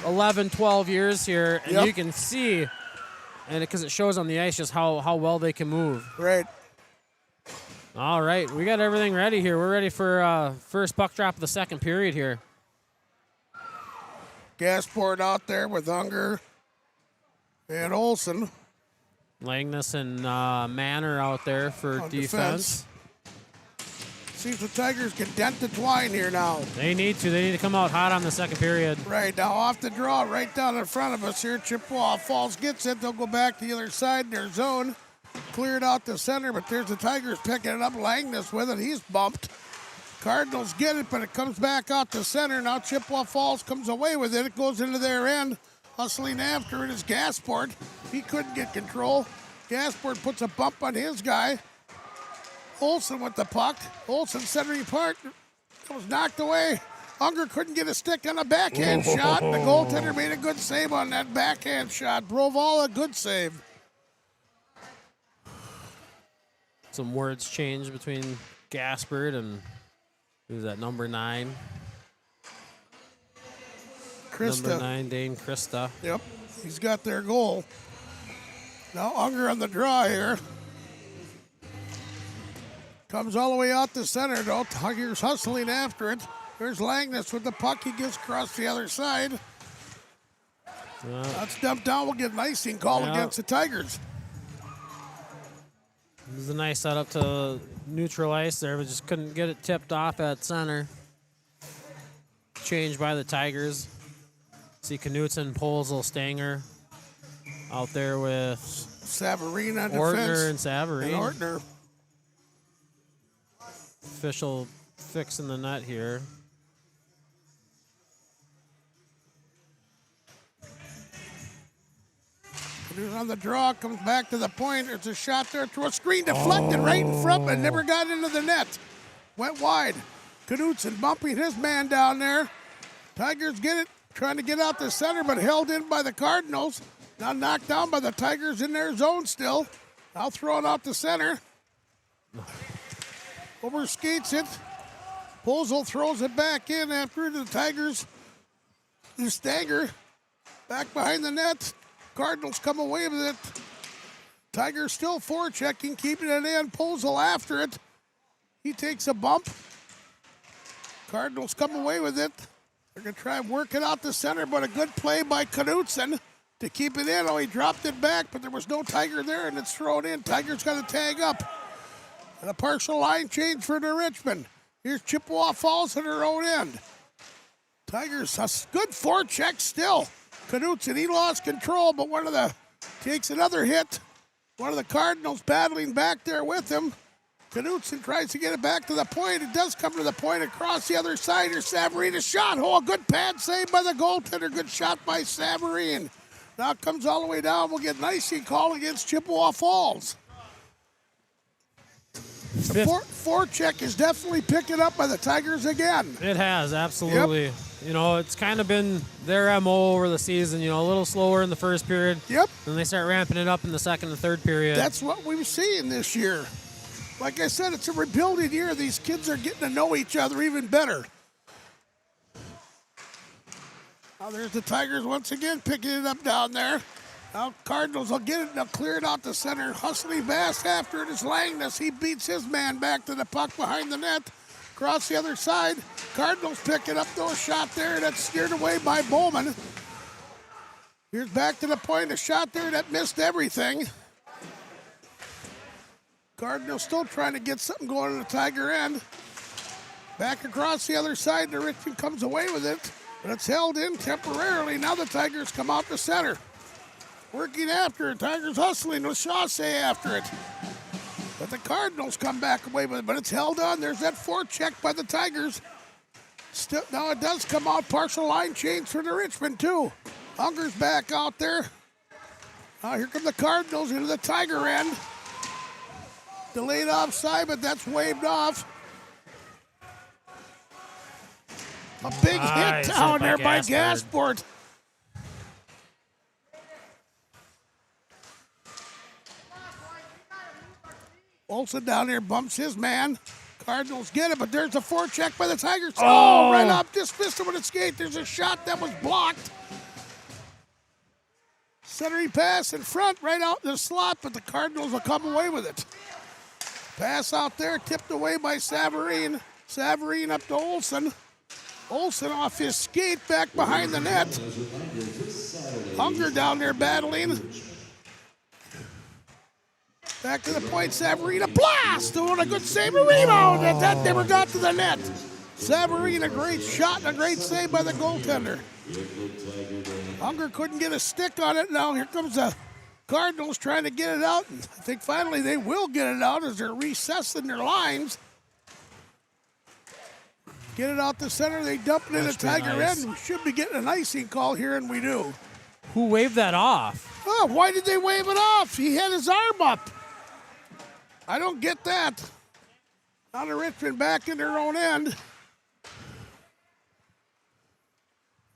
11, 12 years here, and you can see, and because it shows on the ice just how well they can move. Right. All right, we got everything ready here. We're ready for first puck drop of the second period here. Gasport out there with Unger and Olsen. Langness and Manor out there for defense. See if the Tigers can dent the twine here now. They need to. They need to come out hot on the second period. Right, now off the draw right down in front of us here. Chippewa Falls gets it. They'll go back to the other side in their zone. Cleared out the center, but there's the Tigers picking it up. Langness with it. He's bumped. Cardinals get it, but it comes back out to center. Now Chippewa Falls comes away with it. It goes into their end. Hustling after it is Gasport. He couldn't get control. Gasport puts a bump on his guy. Olsen with the puck. Olsen centering part. It was knocked away. Unger couldn't get a stick on a backhand shot. The goaltender made a good save on that backhand shot. Broval, a good save. Some words changed between Gaspard and who's that, number 9? Krista. Number 9, Dane Krista. Yep, he's got their goal. Now Unger on the draw here. Comes all the way out the center, though. Tigers hustling after it. There's Langness with the puck. He gets across the other side. That's dumped down. We'll get an icing call against the Tigers. This is a nice setup to neutral ice there, but just couldn't get it tipped off at center. Changed by the Tigers. See Knutson, Polzel, Stanger out there with Savarine on Ortner defense. and Savarine. And Ortner. Official fixing the net here. On the draw, comes back to the point. There's a shot there through a screen, deflected right in front, but never got into the net. Went wide. Knutson bumping his man down there. Tigers get it, trying to get out the center, but held in by the Cardinals. Now knocked down by the Tigers in their zone still. Now throwing out the center. Over skates it. Polzel throws it back in after the Tigers. The Stanger back behind the net. Cardinals come away with it. Tigers still forechecking, keeping it in. Polzel after it. He takes a bump. Cardinals come away with it. They're going to try and work it out the center, but a good play by Knutson to keep it in. Oh, he dropped it back, but there was no Tiger there, and it's thrown in. Tigers got to tag up. And a partial line change for the Richmond. Here's Chippewa Falls at her own end. Tigers, a good forecheck still. Knutson, he lost control, but takes another hit. One of the Cardinals battling back there with him. Knutson tries to get it back to the point. It does come to the point across the other side. Here's Savarine, a shot. Oh, a good pad save by the goaltender. Good shot by Savarine. Now it comes all the way down. We'll get an icing call against Chippewa Falls. The forecheck is definitely picking up by the Tigers again. It has, absolutely. Yep. It's kind of been their MO over the season, a little slower in the first period. Yep. Then they start ramping it up in the second and third period. That's what we've seen this year. Like I said, it's a rebuilding year. These kids are getting to know each other even better. Now there's the Tigers once again picking it up down there. Now Cardinals will get it. They'll clear it out the center. Hustling fast after it is Langness. He beats his man back to the puck behind the net. Across the other side. Cardinals pick it up, though. A shot there that's steered away by Bowman. Here's back to the point. A shot there that missed everything. Cardinals still trying to get something going on the Tiger end. Back across the other side. The Richmond comes away with it. But it's held in temporarily. Now the Tigers come out the center. Working after it. Tigers hustling with Chaussee after it. But the Cardinals come back away with it. But it's held on. There's that forecheck by the Tigers. Still, now it does come out. Partial line change for the Richmond, too. Unger's back out there. Now here come the Cardinals into the Tiger end. Delayed offside, but that's waved off. A big hit down there by Gasport. Olsen down there bumps his man. Cardinals get it, but there's a forecheck by the Tigers. Oh, right up, dismissed him with a skate. There's a shot that was blocked. Centering pass in front, right out in the slot, but the Cardinals will come away with it. Pass out there, tipped away by Savarine. Savarine up to Olsen. Olsen off his skate back behind the net. Unger down there battling. Back to the point, Savarine, a blast! Doing a good save, a rebound, and that never got to the net. Savarine, a great shot and a great save by the goaltender. Unger couldn't get a stick on it. Now here comes the Cardinals trying to get it out. And I think finally they will get it out as they're recessing their lines. Get it out the center. They dump it in the Tiger end. We should be getting an icing call here, and we do. Who waved that off? Oh, why did they wave it off? He had his arm up. I don't get that. Now the Richmond back in their own end.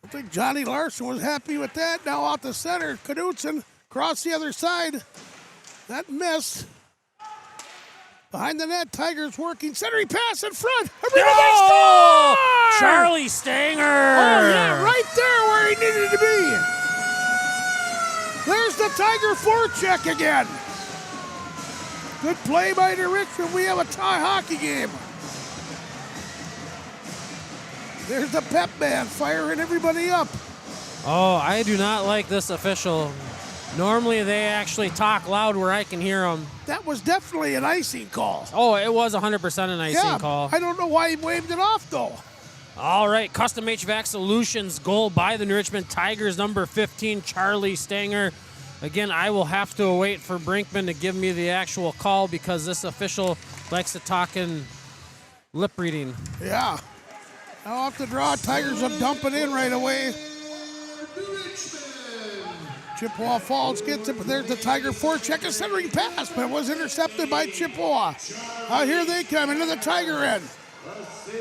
I think Johnny Larson was happy with that. Now out the center, Knudsen across the other side. That missed. Behind the net, Tigers working. Centering pass in front. Oh! Charlie Stanger. Oh, yeah, right there where he needed to be. There's the Tiger forecheck again. Good play by the Richmond. We have a tie hockey game. There's the pep band firing everybody up. Oh, I do not like this official. Normally they actually talk loud where I can hear them. That was definitely an icing call. Oh, it was 100% an icing call. I don't know why he waved it off, though. All right, Custom HVAC Solutions goal by the New Richmond Tigers, number 15, Charlie Stanger. Again, I will have to wait for Brinkman to give me the actual call because this official likes to talk in lip reading. Yeah. Now off the draw, Tigers will dump it in right away. Chippewa Falls gets it, but there's the Tiger forecheck, a centering pass, but it was intercepted by Chippewa. Here they come into the Tiger end.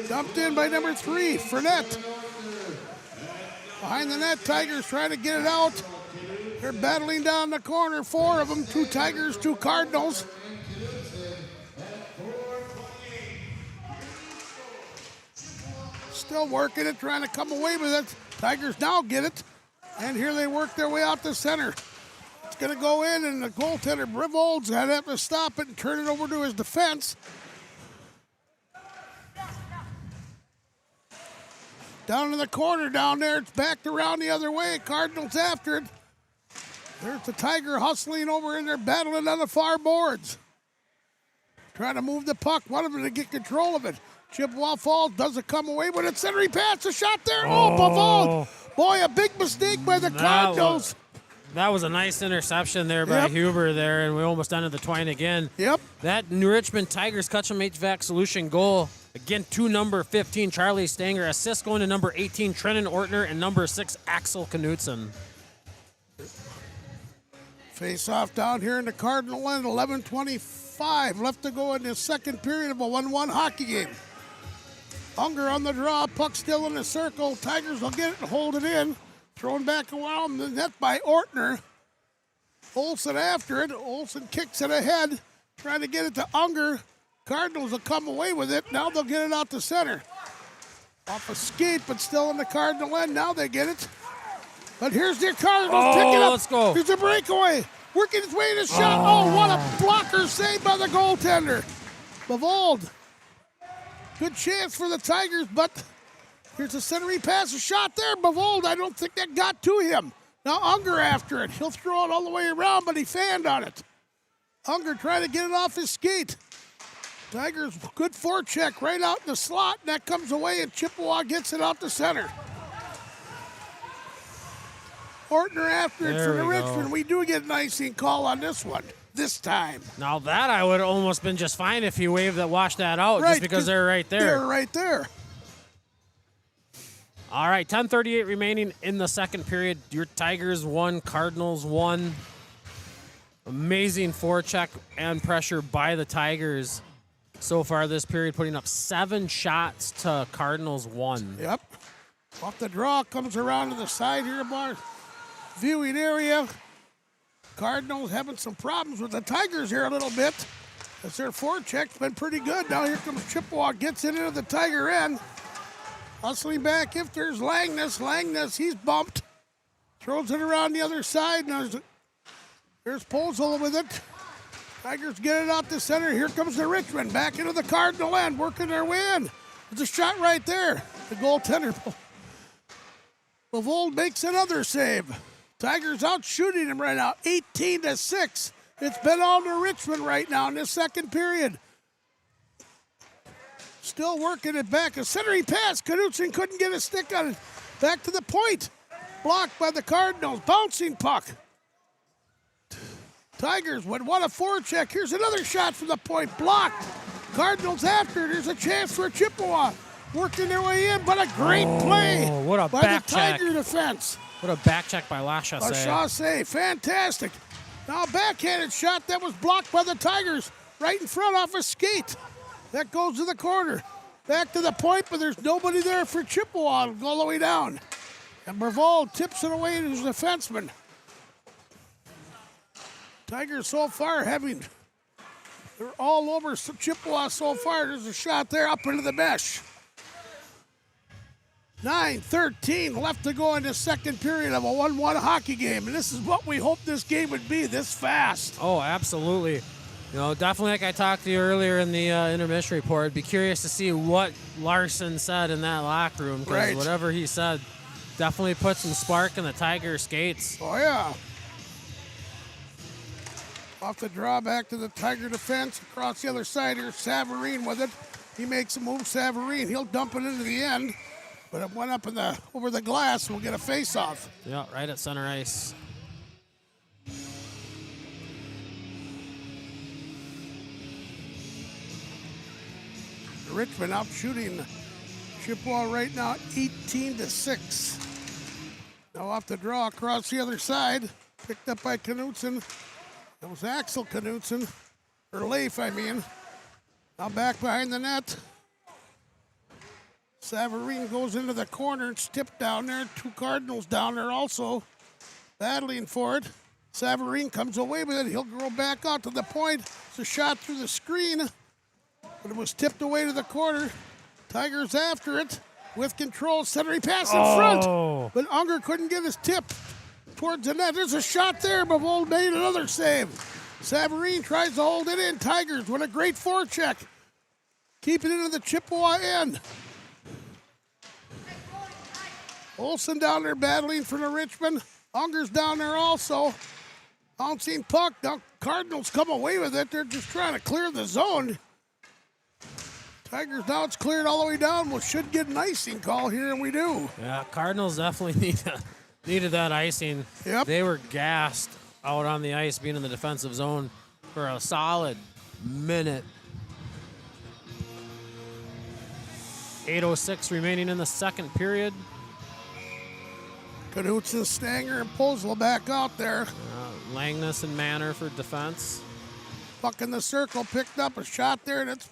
Dumped in by number 3, Fournette. Behind the net, Tigers trying to get it out. They're battling down the corner, 4 of them, 2 Tigers, 2 Cardinals. Still working it, trying to come away with it. Tigers now get it, and here they work their way out the center. It's going to go in, and the goaltender, Brivold's, had to have to stop it and turn it over to his defense. Down in the corner down there, it's backed around the other way. Cardinals after it. There's the Tiger hustling over in there, battling on the far boards. Trying to move the puck, one of them to get control of it. Chippewa Falls doesn't come away with it. Centering pass, a shot there. Oh, Bavard. Boy, a big mistake by the Cardinals. That was a nice interception there by Huber there, and we almost ended the twine again. Yep. That New Richmond Tigers Custom HVAC Solution goal, again, to number 15, Charlie Stanger. Assist going to number 18, Trenton Ortner, and number 6, Axel Knudsen. Face off down here in the Cardinal end, 11:25 left to go in the second period of a 1-1 hockey game. Unger on the draw, puck still in the circle. Tigers will get it and hold it in. Thrown back around the net by Ortner. Olsen after it. Olsen kicks it ahead, trying to get it to Unger. Cardinals will come away with it. Now they'll get it out to center. Off a skate, but still in the Cardinal end. Now they get it. But here's the Cardinals pick it up. Let's go. Here's a breakaway. Working its way to shot. Oh, what a blocker save by the goaltender. Bavold. Good chance for the Tigers, but here's a centering pass, a shot there. Bavold, I don't think that got to him. Now Unger after it. He'll throw it all the way around, but he fanned on it. Unger trying to get it off his skate. Tigers, good forecheck right out in the slot, and that comes away, and Chippewa gets it out to center. Ortner after it for the Richmond. We do get an icing call on this one this time. Now that I would have almost been just fine if he waved that, washed that out, just because they're right there. They're right there. All right, 10:38 remaining in the second period. Your Tigers 1, Cardinals 1. Amazing forecheck and pressure by the Tigers so far this period, putting up 7 shots to Cardinals 1. Yep. Off the draw, comes around to the side here, bar viewing area. Cardinals having some problems with the Tigers here a little bit. As their forecheck's been pretty good. Now here comes Chippewa, gets it into the Tiger end. Hustling back if there's Langness. Langness, he's bumped. Throws it around the other side. Now there's Posel with it. Tigers get it out the center. Here comes the Richmond. Back into the Cardinal end, working their way in. There's a shot right there. The goaltender, Lavold, makes another save. Tigers out shooting him right now, 18-6. It's been all to Richmond right now in this second period. Still working it back. A centering pass. Knutson couldn't get a stick on it. Back to the point. Blocked by the Cardinals. Bouncing puck. Tigers would want a forecheck. Here's another shot from the point. Blocked. Cardinals after. There's a chance for Chippewa. Working their way in, but a great play what a by back the check. Tiger defense. What a back check by Lachasse. Lachasse, fantastic. Now a backhanded shot that was blocked by the Tigers right in front off a skate. That goes to the corner. Back to the point, but there's nobody there for Chippewa to go all the way down. And Brevald tips it away to his defenseman. Tigers so far they're all over Chippewa so far. There's a shot there up into the mesh. 9:13 left to go in the second period of a 1-1 hockey game. And this is what we hoped this game would be, this fast. Oh, absolutely. Definitely like I talked to you earlier in the intermission report, be curious to see what Larson said in that locker room, because whatever he said definitely put some spark in the Tiger skates. Oh, yeah. Off the draw back to the Tiger defense. Across the other side, here's Savarine with it. He makes a move, Savarine. He'll dump it into the end, but it went up over the glass. We'll get a face-off. Yeah, right at center ice. Richmond out shooting Chippewa right now, 18-6. Now off the draw across the other side, picked up by Knutson. It was Axel Knutson, or Leif, I mean. Now back behind the net. Savarine goes into the corner. It's tipped down there. Two Cardinals down there also battling for it. Savarine comes away with it. He'll go back out to the point. It's a shot through the screen, but it was tipped away to the corner. Tigers after it with control. Centering pass in front, but Unger couldn't get his tip towards the net. There's a shot there, but Vold made another save. Savarine tries to hold it in. Tigers with a great forecheck. Keep it into the Chippewa end. Olsen down there battling for the Richmond. Unger's down there also. Bouncing puck. Now Cardinals come away with it. They're just trying to clear the zone. Tigers now it's cleared all the way down. We should get an icing call here, and we do. Yeah, Cardinals definitely needed that icing. Yep. They were gassed out on the ice, being in the defensive zone for a solid minute. 8:06 remaining in the second period. Knutson, Stanger, and Posel back out there. Langness and Manor for defense. Puck in the circle, picked up a shot there, and it's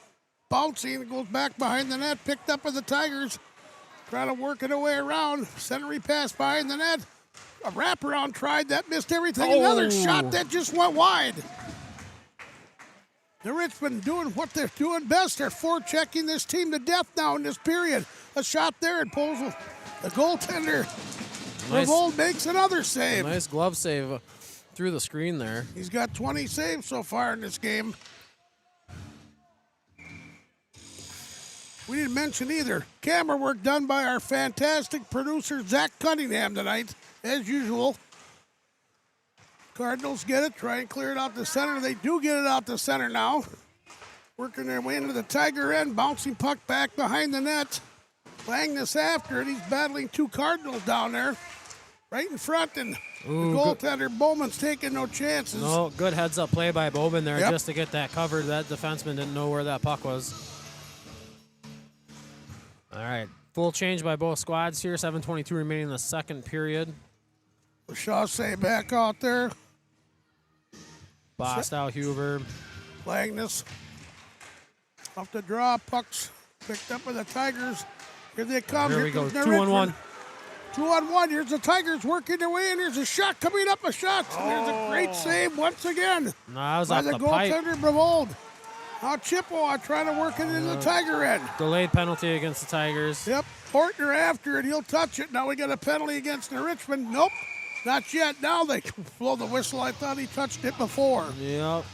bouncing. It goes back behind the net, picked up by the Tigers. Trying to work it away around. Centering pass behind the net. A wraparound tried, that missed everything. Another shot that just went wide. The Richmond doing what they're doing best. They're forechecking this team to death now in this period. A shot there, and Posel, the goaltender, Revolt makes another save. Nice glove save through the screen there. He's got 20 saves so far in this game. We didn't mention either. Camera work done by our fantastic producer, Zach Cunningham, tonight, as usual. Cardinals get it, try and clear it out the center. They do get it out the center now. Working their way into the Tiger end, bouncing puck back behind the net. Langness after it. He's battling two Cardinals down there. Right in front, and the goaltender, Bowman's taking no chances. No, good heads-up play by Bowman there just to get that covered. That defenseman didn't know where that puck was. All right, full change by both squads here. 7:22 remaining in the second period. Lachasse back out there. Bostow, Huber. Langness. Off the draw, pucks picked up by the Tigers. Here they come. Here we go, 2-on-1. 2-on-1. Here's the Tigers working their way in. Here's a shot coming up, a shot. There's a great save once again No, that was by off the the pipe. goaltender, Bravold. Now Chippewa trying to work it into the Tiger end. Delayed penalty against the Tigers. Yep, Portner after it. He'll touch it. Now we got a penalty against the Richmond. Nope, not yet. Now they blow the whistle. I thought he touched it before. Yep.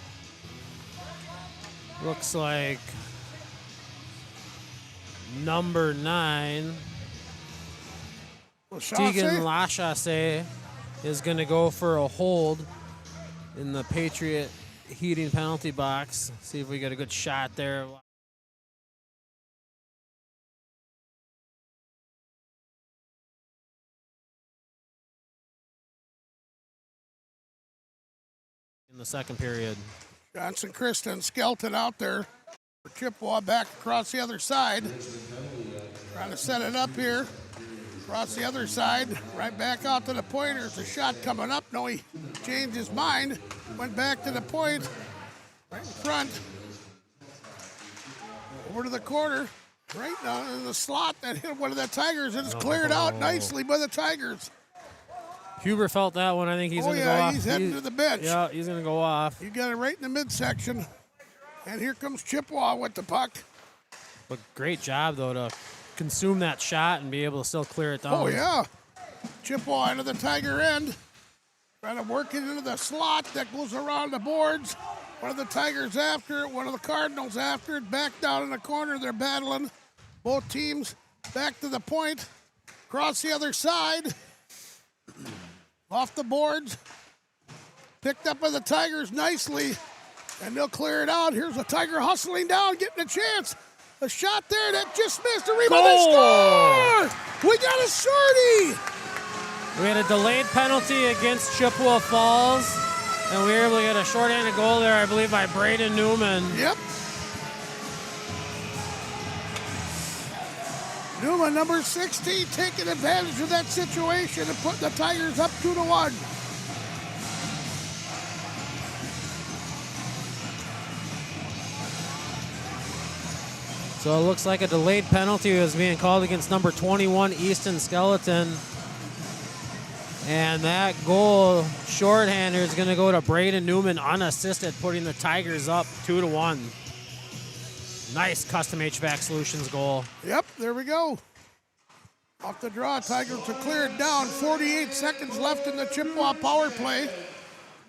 Looks like number 9, Tegan Lachasse, is going to go for a hold in the Patriot heating penalty box. See if we get a good shot there. In the second period. Johnson, Kristen, Skelton out there. For Chippewa back across the other side. Trying to set it up here. Across the other side. Right back out to the point. There's a shot coming up. No, he changed his mind. Went back to the point. Right in front. Over to the corner. Right now in the slot that hit one of the Tigers. And it's cleared out nicely by the Tigers. Huber felt that one. I think he's going to go off. He's heading to the bench. Yeah, he's going to go off. You got it right in the midsection. And here comes Chippewa with the puck. But great job, though, to consume that shot and be able to still clear it down. Oh, yeah. Chippewa into the Tiger end. Trying to work it into the slot that goes around the boards. One of the Tigers after it, one of the Cardinals after it. Back down in the corner, they're battling. Both teams back to the point. Across the other side. Off the boards. Picked up by the Tigers nicely. And they'll clear it out. Here's a Tiger hustling down, getting a chance. A shot there that just missed. A rebound. They score! We got a shorty! We had a delayed penalty against Chippewa Falls. And we were able to get a shorthanded goal there, I believe, by Braden Newman. Yep. Newman, number 16, taking advantage of that situation and putting the Tigers up 2-1. So it looks like a delayed penalty was being called against number 21, Easton Skeleton. And that goal, shorthander, is going to go to Braden Newman unassisted, putting the Tigers up 2-1. Nice Custom HVAC Solutions goal. Yep, there we go. Off the draw, Tigers to clear it down. 48 seconds left in the Chippewa power play.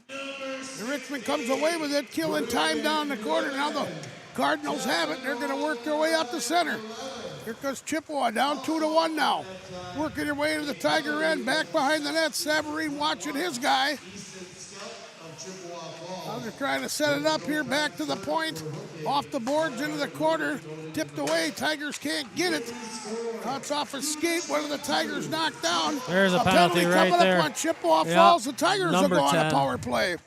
The Richmond comes away with it, killing time down the corner. Now the Cardinals have it. They're going to work their way out the center. Here comes Chippewa down 2-1 now. Working their way to the Tiger end. Back behind the net. Savarine watching his guy. Now they're trying to set it up here. Back to the point. Off the boards into the corner. Tipped away. Tigers can't get it. Cuts off a skate. One of the Tigers knocked down. There's a penalty right coming there. Up on Chippewa Falls. The Tigers will go on a power play.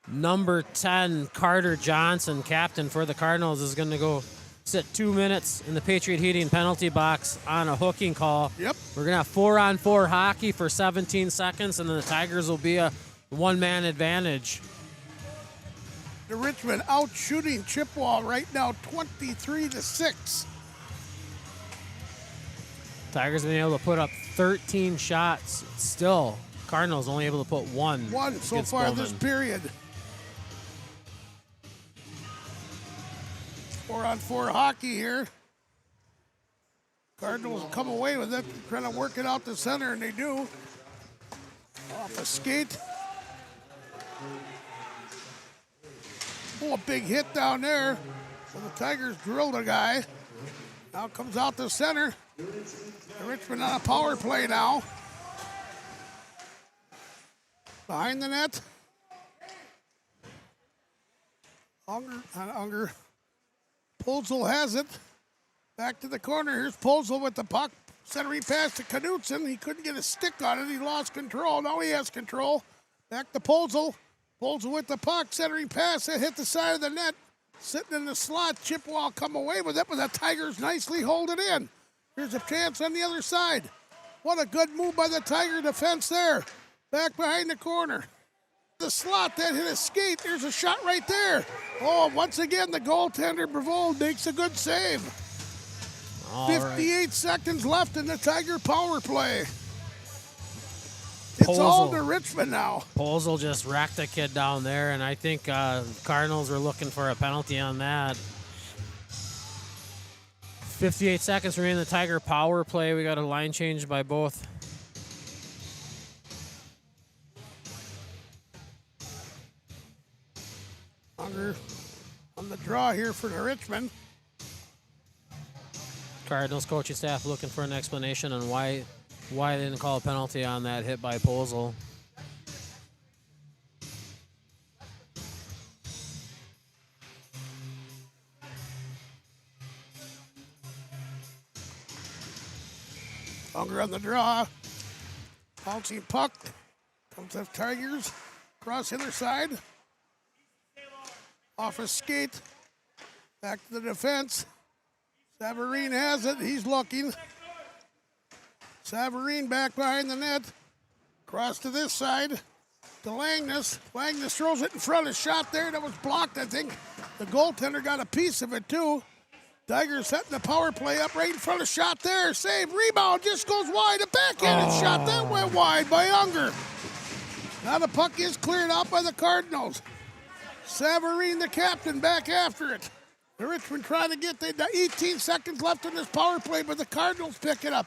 Number 10, Carter Johnson, captain for the Cardinals, is going to go sit 2 minutes in the Patriot Heating penalty box on a hooking call. Yep. We're going to have 4-on-4 hockey for 17 seconds, and then the Tigers will be a one-man advantage. The Richmond out shooting Chippewa right now 23-6. Tigers have been able to put up 13 shots. Still, Cardinals only able to put one. One so far this period. 4-on-4 hockey here. Cardinals come away with it, trying to work it out the center, and they do. Off a skate. Oh, a big hit down there. So the Tigers drilled a guy. Now comes out the center. The Richmond on a power play now. Behind the net. Unger. Posel has it. Back to the corner. Here's Posel with the puck. Centering pass to Knutson. He couldn't get a stick on it. He lost control. Now he has control. Back to Posel. Posel with the puck. Centering pass. It hit the side of the net. Sitting in the slot. Chippewa come away with it, but the Tigers nicely hold it in. Here's a chance on the other side. What a good move by the Tiger defense there. Back behind the corner. The slot that hit a skate. There's a shot right there. Oh, once again, the goaltender Brevol makes a good save. 58 seconds left in the Tiger power play. It's all to Richmond now. Posel just wrecked a kid down there, and I think Cardinals are looking for a penalty on that. 58 seconds remaining in the Tiger power play. We got a line change by both. Unger on the draw here for the Richmond. Cardinals coaching staff looking for an explanation on why they didn't call a penalty on that hit by Posel. Unger on the draw. Bouncing puck. Comes the Tigers. Cross the other side. Off a skate. Back to the defense. Savarine has it. He's looking. Savarine back behind the net. Cross to this side. To Langness. Langness throws it in front. A shot there that was blocked, I think. The goaltender got a piece of it, too. Tigers setting the power play up right in front of shot there. Save. Rebound. Just goes wide. A backhanded shot. That went wide by Unger. Now the puck is cleared out by the Cardinals. Savarine, the captain, back after it. The Richmond trying to get the 18 seconds left in this power play, but the Cardinals pick it up.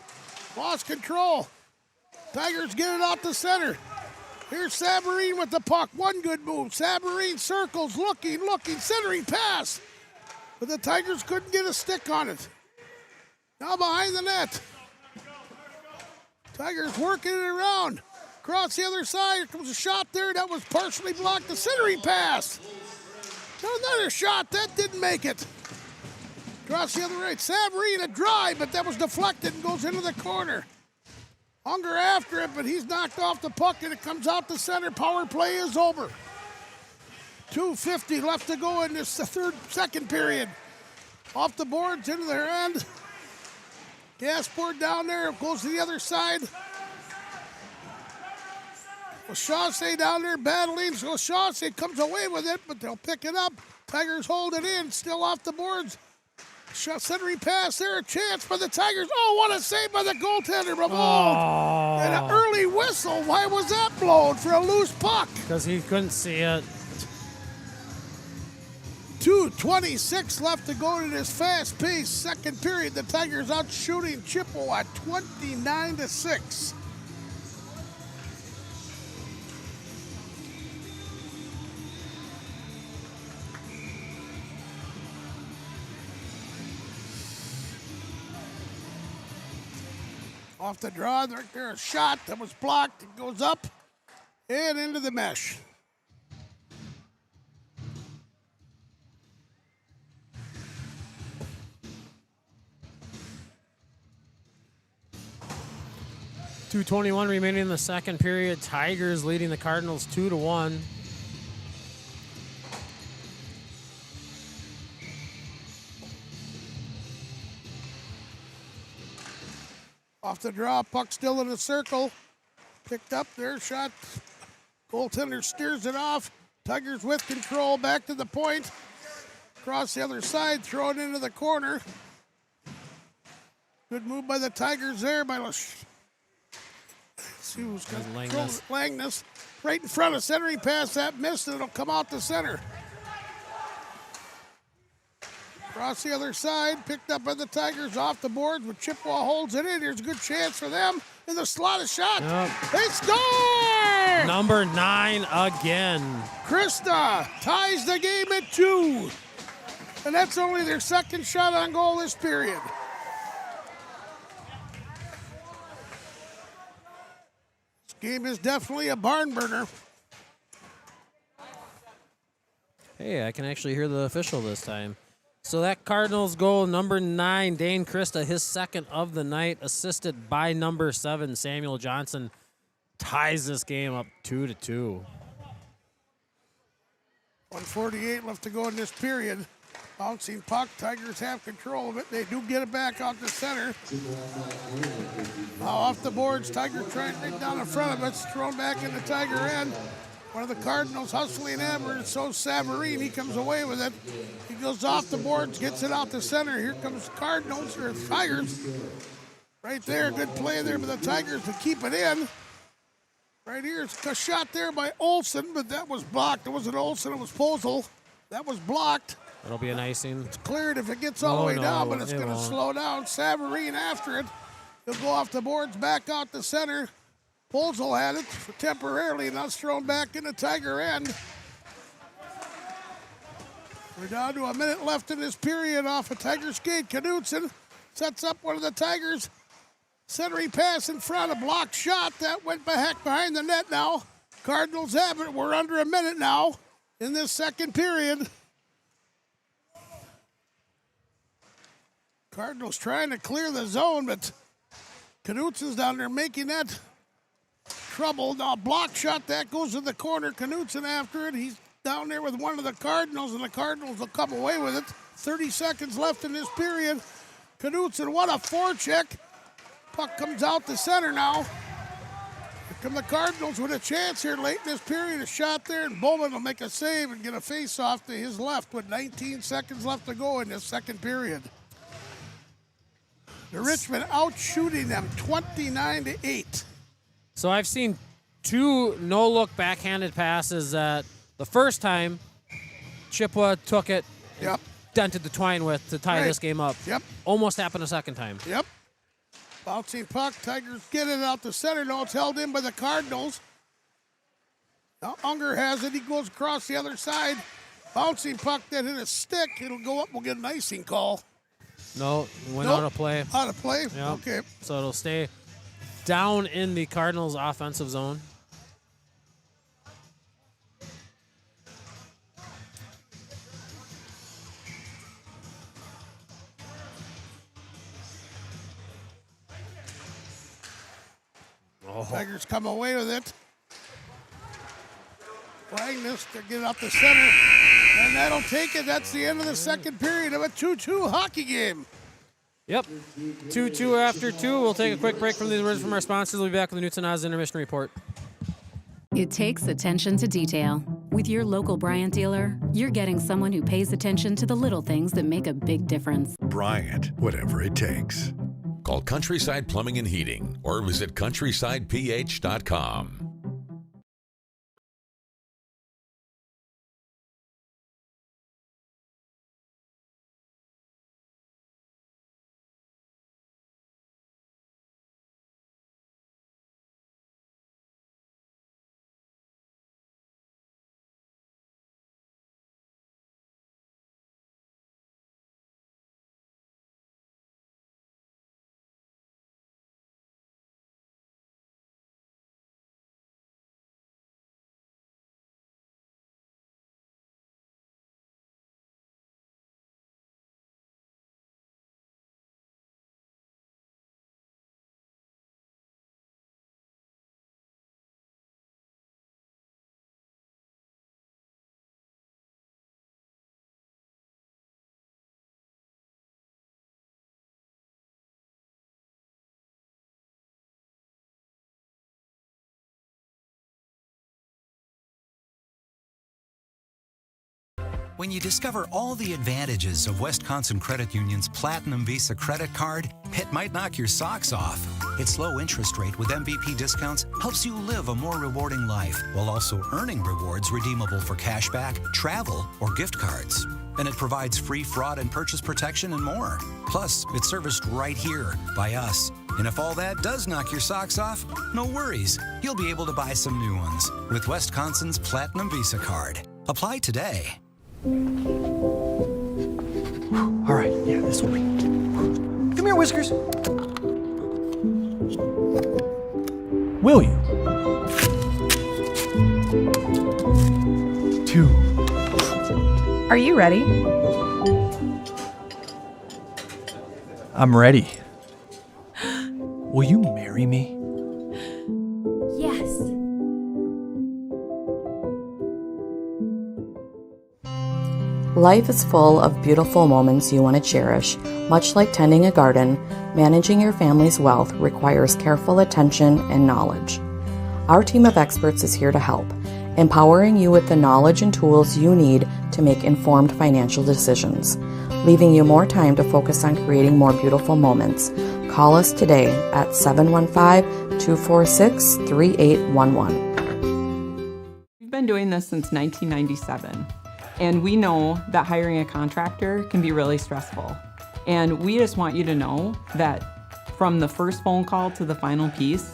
Lost control. Tigers get it out the center. Here's Savarine with the puck. One good move. Savarine circles, looking, centering pass. But the Tigers couldn't get a stick on it. Now behind the net. Tigers working it around. Across the other side, here comes a shot there. That was partially blocked. The centering pass. Now another shot. That didn't make it. Across the other right. Savarine a drive, but that was deflected and goes into the corner. Unger after it, but he's knocked off the puck and it comes out the center. Power play is over. 2:50 left to go in this second period. Off the boards into their end. Gasport down there. Goes to the other side. Chauncey down there battling, so Chauncey comes away with it, but they'll pick it up. Tigers hold it in, still off the boards. Centering pass there, a chance for the Tigers. Oh, what a save by the goaltender, Bravo! And an early whistle. Why was that blown for a loose puck? Because he couldn't see it. 2:26 left to go in this fast-paced second period. The Tigers out shooting Chippewa 29-6. Off the draw, right there, a shot that was blocked. It goes up and into the mesh. .221 remaining in the second period. Tigers leading the Cardinals 2-1. Off the draw, puck still in the circle. Picked up there, shot. Goaltender steers it off. Tigers with control, back to the point. Across the other side, throw it into the corner. Good move by the Tigers there by see who's got Langness. Right in front of centering pass, that missed, and it'll come out the center. Across the other side, picked up by the Tigers off the boards, but Chippewa holds it in. Here's a good chance for them. In the slot, a shot. Yep. They score! Number 9 again. Krista ties the game at 2. And that's only their second shot on goal this period. This game is definitely a barn burner. Hey, I can actually hear the official this time. So that Cardinals goal, number 9, Dane Krista, his second of the night, assisted by number 7, Samuel Johnson, ties this game up 2-2. 1:48 left to go in this period. Bouncing puck, Tigers have control of it. They do get it back out the center. Now off the boards, Tiger trying right down in front of it. It's thrown back in the Tiger end. One of the Cardinals hustling ever, so Savarine, he comes away with it. He goes off the boards, gets it out the center. Here comes Cardinals, or Tigers. Right there, good play there by the Tigers to keep it in. Right here, it's a shot there by Olsen, but that was blocked. It wasn't Olsen, it was Posel. That was blocked. It'll be an icing. It's cleared if it gets all the way down, but it's going to slow down. Savarine after it. He'll go off the boards, back out the center. Posel had it temporarily, and that's thrown back in the Tiger end. We're down to a minute left in this period off a Tiger skate. Knudsen sets up one of the Tigers. Centering pass in front, a blocked shot. That went back behind the net now. Cardinals have it. We're under a minute now in this second period. Cardinals trying to clear the zone, but Knudsen's down there making that trouble. Now, block shot, that goes to the corner. Knudsen after it. He's down there with one of the Cardinals, and the Cardinals will come away with it. 30 seconds left in this period. Knudsen, what a forecheck. Puck comes out the center now. Here come the Cardinals with a chance here late in this period. A shot there, and Bowman will make a save and get a face-off to his left with 19 seconds left to go in this second period. The Richmond out shooting them 29-8. So I've seen two no-look backhanded passes that the first time Chippewa took it, dented the twine with to tie this game up. Almost happened a second time. Bouncing puck, Tigers get it out the center. No, it's held in by the Cardinals. Now Unger has it. He goes across the other side. Bouncing puck that hit a stick. It'll go up. We'll get an icing call. No, it went out of play. Out of play? Yep. Okay. So it'll stay down in the Cardinals' offensive zone. Tigers come away with it. Playing this to get up the center. And that'll take it. That's the end of the second period of a 2-2 hockey game. Yep. 2-2 after 2. We'll take a quick break from these words from our sponsors. We'll be back with the Newton Oz Intermission Report. It takes attention to detail. With your local Bryant dealer, you're getting someone who pays attention to the little things that make a big difference. Bryant, whatever it takes. Call Countryside Plumbing and Heating or visit CountrysidePH.com. When you discover all the advantages of Wisconsin Credit Union's Platinum Visa credit card, it might knock your socks off. Its low interest rate with MVP discounts helps you live a more rewarding life while also earning rewards redeemable for cashback, travel, or gift cards. And it provides free fraud and purchase protection and more. Plus, it's serviced right here by us. And if all that does knock your socks off, no worries. You'll be able to buy some new ones with Wisconsin's Platinum Visa card. Apply today. All right, yeah, this will be. Come here, Whiskers. Will you? 2. Are you ready? I'm ready. Will you marry me? Yes. Life is full of beautiful moments you want to cherish. Much like tending a garden, managing your family's wealth requires careful attention and knowledge. Our team of experts is here to help, empowering you with the knowledge and tools you need to make informed financial decisions, leaving you more time to focus on creating more beautiful moments, Call us today at 715-246-3811. We've been doing this since 1997, and we know that hiring a contractor can be really stressful. And we just want you to know that from the first phone call to the final piece,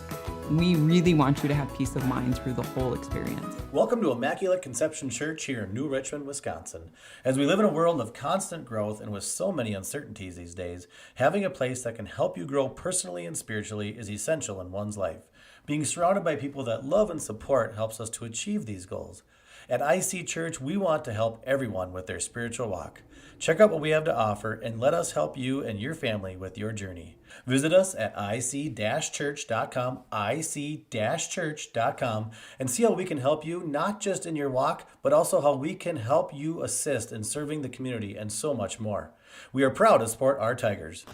we really want you to have peace of mind through the whole experience. Welcome to Immaculate Conception Church here in New Richmond, Wisconsin. As we live in a world of constant growth and with so many uncertainties these days, having a place that can help you grow personally and spiritually is essential in one's life. Being surrounded by people that love and support helps us to achieve these goals. At IC Church, we want to help everyone with their spiritual walk. Check out what we have to offer and let us help you and your family with your journey. Visit us at ic-church.com, ic-church.com, and see how we can help you, not just in your walk, but also how we can help you assist in serving the community and so much more. We are proud to support our Tigers.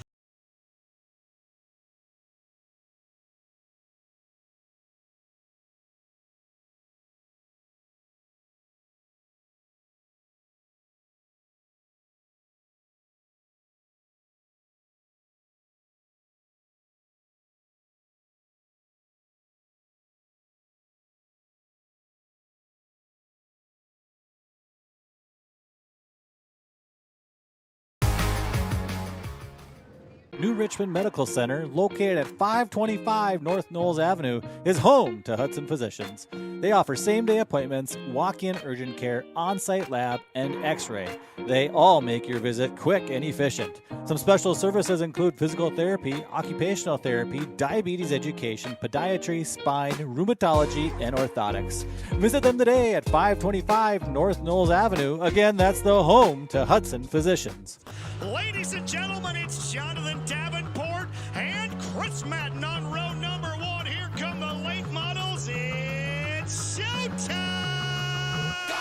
New Richmond Medical Center, located at 525 North Knowles Avenue, is home to Hudson Physicians. They offer same-day appointments, walk-in urgent care, on-site lab, and x-ray. They all make your visit quick and efficient. Some special services include physical therapy, occupational therapy, diabetes education, podiatry, spine, rheumatology, and orthotics. Visit them today at 525 North Knowles Avenue. Again, that's the home to Hudson Physicians. Ladies and gentlemen, it's Jonathan Davenport and Chris Madden on row number 1. Here come the late models. It's showtime! Go!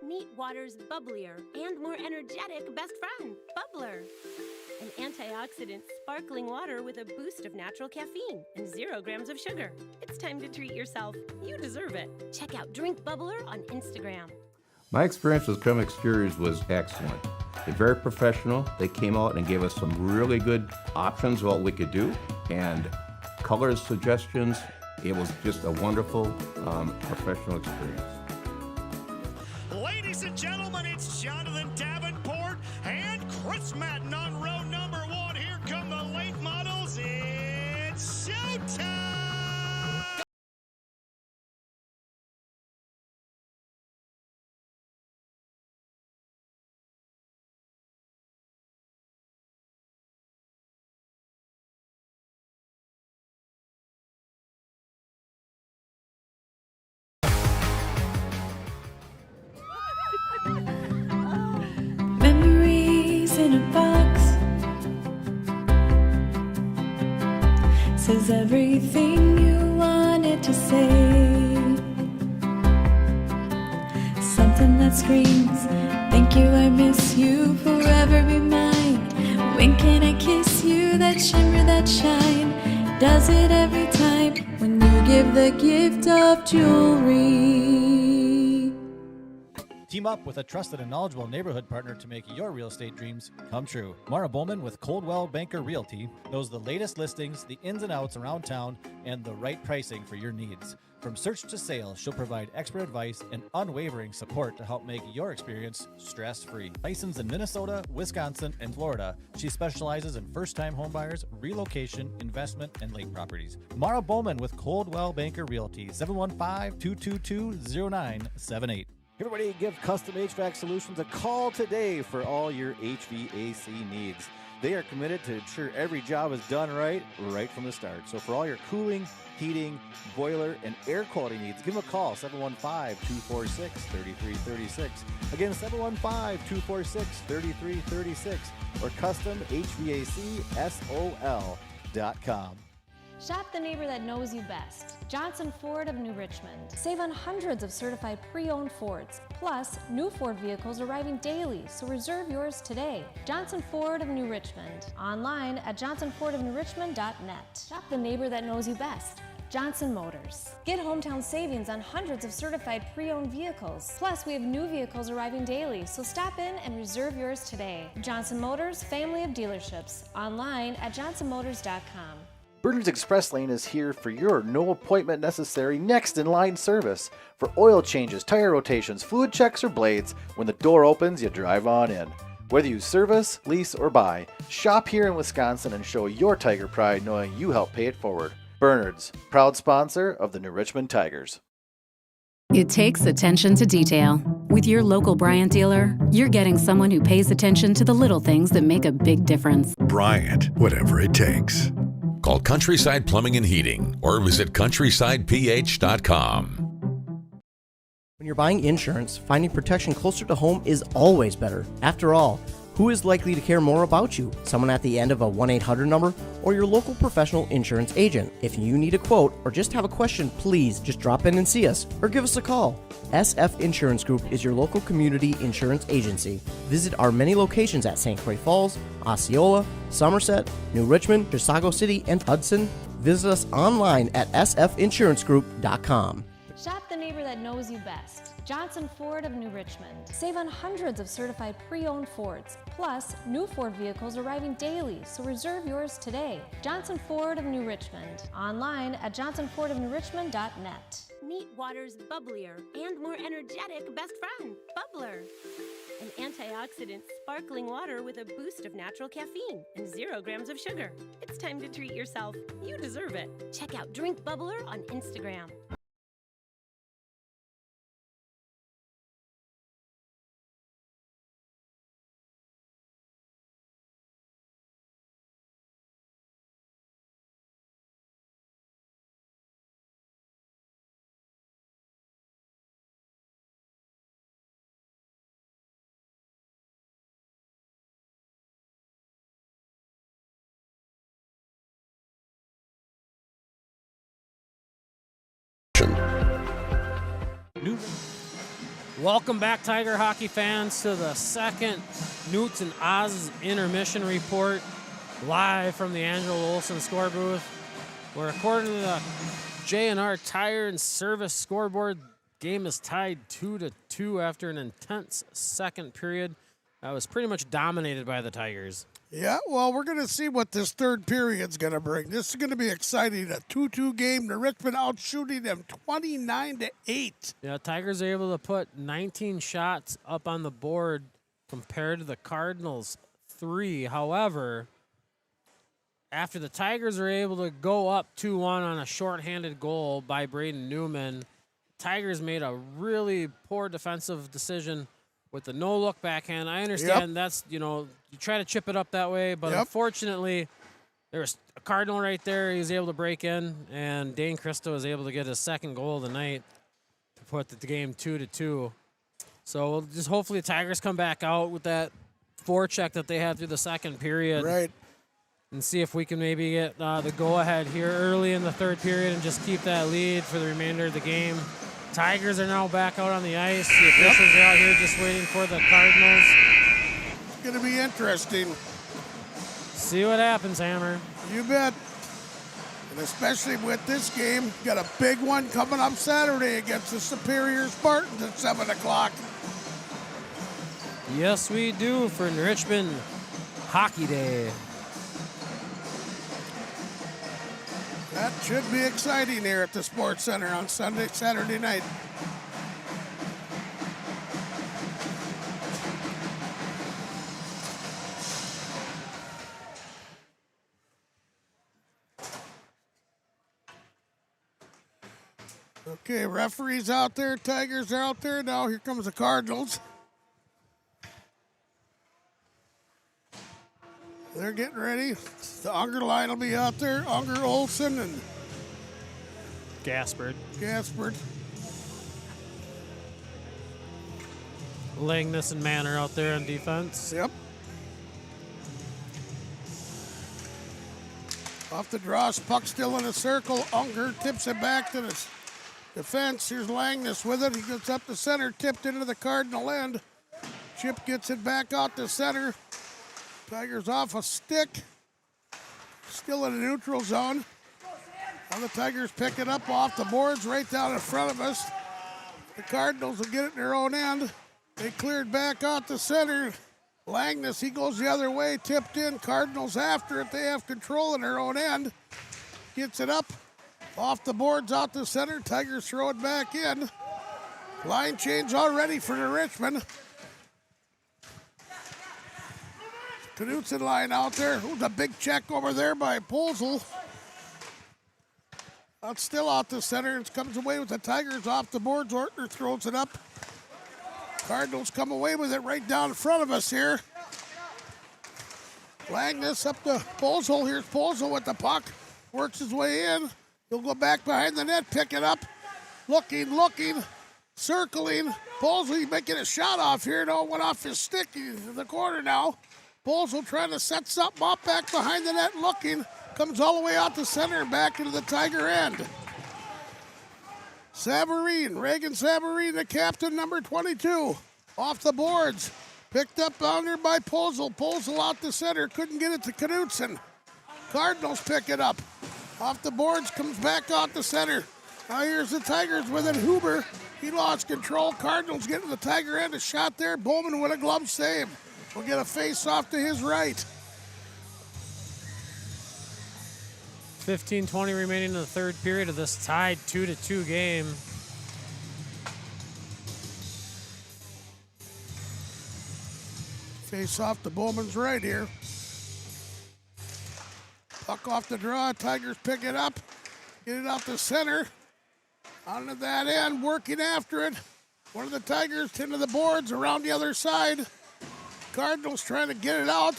Meet water's bubblier and more energetic best friend, Bubbler. An antioxidant sparkling water with a boost of natural caffeine and 0 grams of sugar. It's time to treat yourself. You deserve it. Check out Drink Bubbler on Instagram. My experience with Creme Exteriors was excellent. They're very professional. They came out and gave us some really good options of what we could do and color suggestions. It was just a wonderful professional experience. Ladies and gentlemen, it's Jonathan Davenport and Chris Madden on row number 1. Here come the late models. It's showtime! Memories in a box says everything you wanted to say. Something that screams, thank you, I miss you, forever be mine. When can I kiss you, that shimmer, that shine? Does it every time when you give the gift of jewelry. Team up with a trusted and knowledgeable neighborhood partner to make your real estate dreams come true. Mara Bowman with Coldwell Banker Realty knows the latest listings, the ins and outs around town, and the right pricing for your needs. From search to sale, she'll provide expert advice and unwavering support to help make your experience stress-free. Licensed in Minnesota, Wisconsin, and Florida, she specializes in first-time homebuyers, relocation, investment, and lake properties. Mara Bowman with Coldwell Banker Realty, 715-222-0978. Everybody, give Custom HVAC Solutions a call today for all your HVAC needs. They are committed to ensure every job is done right from the start. So for all your cooling, heating, boiler, and air quality needs, give them a call, 715-246-3336. Again, 715-246-3336 or CustomHVACSOL.com. Shop the neighbor that knows you best. Johnson Ford of New Richmond. Save on hundreds of certified pre-owned Fords. Plus, new Ford vehicles arriving daily, so reserve yours today. Johnson Ford of New Richmond. Online at johnsonfordofnewrichmond.net. Shop the neighbor that knows you best. Johnson Motors. Get hometown savings on hundreds of certified pre-owned vehicles. Plus, we have new vehicles arriving daily, so stop in and reserve yours today. Johnson Motors, family of dealerships. Online at johnsonmotors.com. Bernard's Express Lane is here for your no appointment necessary next in line service. For oil changes, tire rotations, fluid checks, or blades, when the door opens, you drive on in. Whether you service, lease, or buy, shop here in Wisconsin and show your Tiger pride knowing you help pay it forward. Bernard's, proud sponsor of the New Richmond Tigers. It takes attention to detail. With your local Bryant dealer, you're getting someone who pays attention to the little things that make a big difference. Bryant, whatever it takes. Call Countryside Plumbing and Heating or visit countrysideph.com. When you're buying insurance, finding protection closer to home is always better. After all, who is likely to care more about you? Someone at the end of a 1-800 number or your local professional insurance agent? If you need a quote or just have a question, please just drop in and see us or give us a call. SF Insurance Group is your local community insurance agency. Visit our many locations at St. Croix Falls, Osceola, Somerset, New Richmond, Chisago City, and Hudson. Visit us online at sfinsurancegroup.com. Shop the neighbor that knows you best. Johnson Ford of New Richmond. Save on hundreds of certified pre-owned Fords. Plus, new Ford vehicles arriving daily, so reserve yours today. Johnson Ford of New Richmond. Online at johnsonfordofnewrichmond.net. Meet water's bubblier and more energetic best friend, Bubbler. An antioxidant sparkling water with a boost of natural caffeine and 0 grams of sugar. It's time to treat yourself. You deserve it. Check out Drink Bubbler on Instagram. Welcome back, Tiger hockey fans, to the second Newts and Oz's intermission report, live from the Angelo Olsen score booth, where according to the J&R Tire and Service scoreboard, game is tied 2-2 after an intense second period that was pretty much dominated by the Tigers. Yeah, well, we're going to see what this third period's going to bring. This is going to be exciting. A 2-2 game. The Richmond out shooting them 29-8. Yeah, Tigers are able to put 19 shots up on the board compared to the Cardinals' 3. However, after the Tigers are able to go up 2-1 on a shorthanded goal by Braden Newman, Tigers made a really poor defensive decision with the no-look backhand. I understand that's, you try to chip it up that way, but unfortunately, there was a Cardinal right there. He was able to break in, and Dane Christo was able to get his second goal of the night to put the game 2-2. So we'll just hopefully the Tigers come back out with that forecheck that they had through the second period. Right. And see if we can maybe get the go-ahead here early in the third period and just keep that lead for the remainder of the game. Tigers are now back out on the ice. The officials are out here just waiting for the Cardinals. It's going to be interesting. See what happens, Hammer. You bet. And especially with this game, got a big one coming up Saturday against the Superior Spartans at 7 o'clock. Yes, we do, for Richmond Hockey Day. That should be exciting here at the Sports Center on Saturday night. Okay, referees out there, Tigers are out there. Now here comes the Cardinals. They're getting ready. The Unger line will be out there. Unger, Olsen, and Gaspard. Langness and Manor out there on defense. Yep. Off the draw, puck still in a circle. Unger tips it back to the defense. Here's Langness with it. He gets up the center, tipped into the Cardinal end. Chip gets it back out to center. Tigers off a stick. Still in the neutral zone. Now the Tigers pick it up off the boards right down in front of us. The Cardinals will get it in their own end. They cleared back out to center. Langness, he goes the other way, tipped in. Cardinals after it. They have control in their own end. Gets it up off the boards out to center. Tigers throw it back in. Line change already for the Richmond. Knutson line out there. Ooh, the big check over there by Polzel. That's still out to center. It comes away with the Tigers off the boards. Ortner throws it up. Cardinals come away with it right down in front of us here. Langness up to Polzel. Here's Polzel with the puck. Works his way in. He'll go back behind the net, pick it up. Looking, circling. Polzel making a shot off here. No, went off his stick. He's in the corner now. Polzel trying to set something up back behind the net, looking. Comes all the way out to center and back into the Tiger end. Reagan Savarine, the captain, number 22. Off the boards. Picked up down there by Polzel. Polzel out to center. Couldn't get it to Knutson. Cardinals pick it up. Off the boards, comes back out to center. Now here's the Tigers with it. Huber, he lost control. Cardinals getting the Tiger end. A shot there. Bowman with a glove save. We'll get a face off to his right. 15:20 remaining in the third period of this tied 2-2 game. Face off to Bowman's right here. Puck off the draw. Tigers pick it up. Get it out to center. Onto that end, working after it. One of the Tigers into the boards around the other side. Cardinals trying to get it out.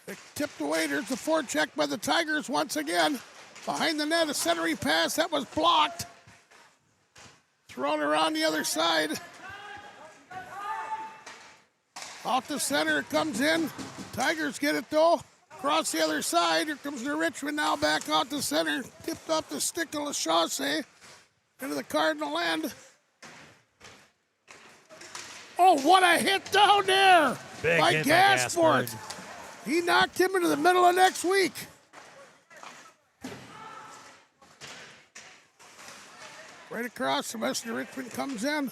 They tipped away. There's the forecheck by the Tigers once again. Behind the net, a centering pass that was blocked. Thrown around the other side. Off the center, it comes in. Tigers get it though. Across the other side, here comes the Richmond now back out to center. Tipped off the stick of LaChaussee into the Cardinal end. Oh, what a hit down there by Gasport. He knocked him into the middle of next week. Right across the west of Richmond comes in.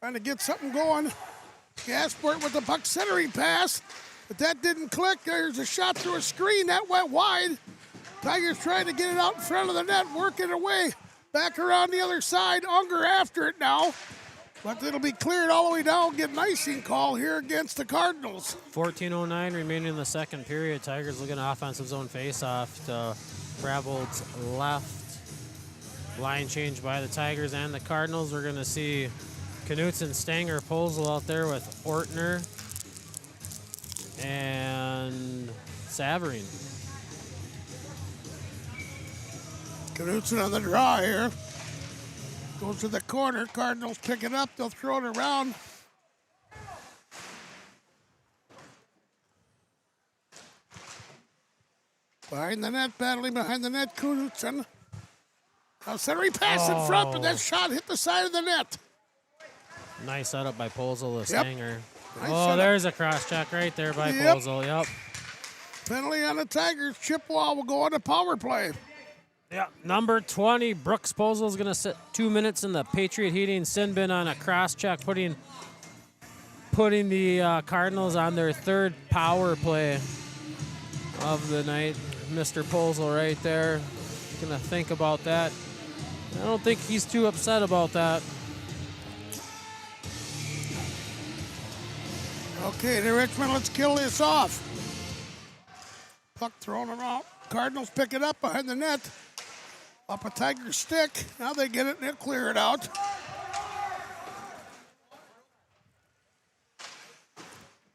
Trying to get something going. Gasport with the puck centering pass. But that didn't click. There's a shot through a screen. That went wide. Tigers trying to get it out in front of the net. Working away. Back around the other side. Unger after it now. But it'll be cleared all the way down. Get an icing call here against the Cardinals. 14:09 remaining in the second period. Tigers looking at offensive zone faceoff to Bravold's left. Line change by the Tigers and the Cardinals. We're going to see Knutson, Stanger, Polzel out there with Ortner and Savarine. Knutson on the draw here. Goes to the corner. Cardinals pick it up. They'll throw it around. Behind the net, battling behind the net, Knutson. Now centering pass in front, but that shot hit the side of the net. Nice setup by Polzel, the Stanger. Nice oh, setup. There's a cross check right there by Polzel. Yep. Penalty on the Tigers. Chippewa will go on a power play. Yeah, number 20, Brooks Polzel is going to sit 2 minutes in the Patriot Heating sin bin on a cross check, putting the Cardinals on their third power play of the night. Mr. Polzel right there. Going to think about that. I don't think he's too upset about that. Okay, the Richmond, let's kill this off. Puck thrown around. Cardinals pick it up behind the net. Up a Tiger stick. Now they get it and they'll clear it out.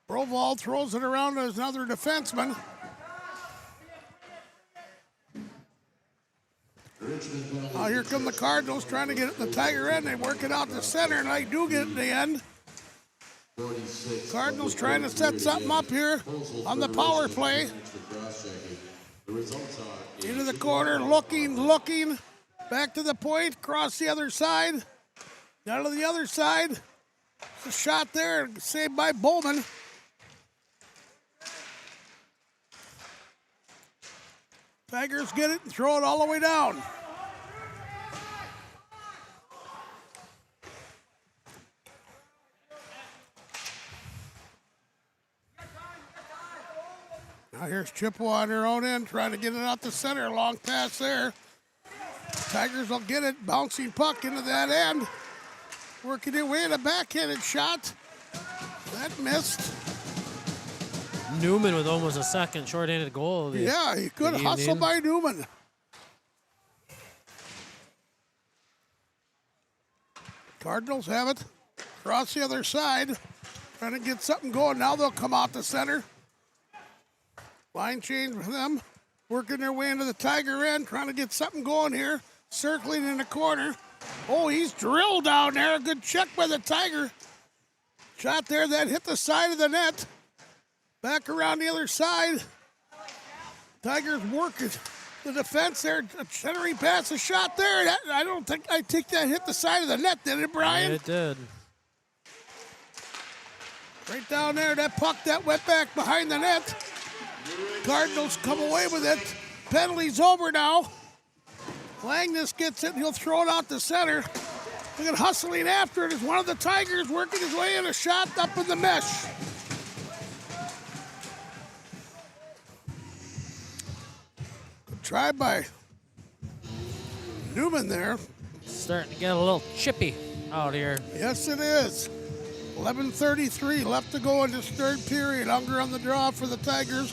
Broval throws it around as another defenseman. Now here come the Cardinals trying to get it in the Tiger end. They work it out the center and they do get it in the end. Cardinals trying to set something up here on the power play. Into the corner, looking. Back to the point, cross the other side. Down to the other side. It's a shot there, saved by Bowman. Tigers get it and throw it all the way down. Now here's Chippewa on their own end, trying to get it out the center. Long pass there. Tigers will get it. Bouncing puck into that end. Working their way in a backhanded shot. That missed. Newman with almost a second shorthanded goal. Yeah, good hustle by Newman. Cardinals have it. Across the other side. Trying to get something going. Now they'll come out the center. Line change for them. Working their way into the Tiger end. Trying to get something going here. Circling in the corner. Oh, he's drilled down there. A good check by the Tiger. Shot there that hit the side of the net. Back around the other side. Tigers working the defense there. A centering pass, a shot there. I think that hit the side of the net, did it, Brian? Yeah, it did. Right down there, that puck that went back behind the net. Cardinals come away with it. Penalty's over now. Langness gets it, and he'll throw it out the center. Look at hustling after it as one of the Tigers working his way in, a shot up in the mesh. Good try by Newman there. Starting to get a little chippy out here. Yes, it is. 11:33 left to go in this third period. Unger on the draw for the Tigers.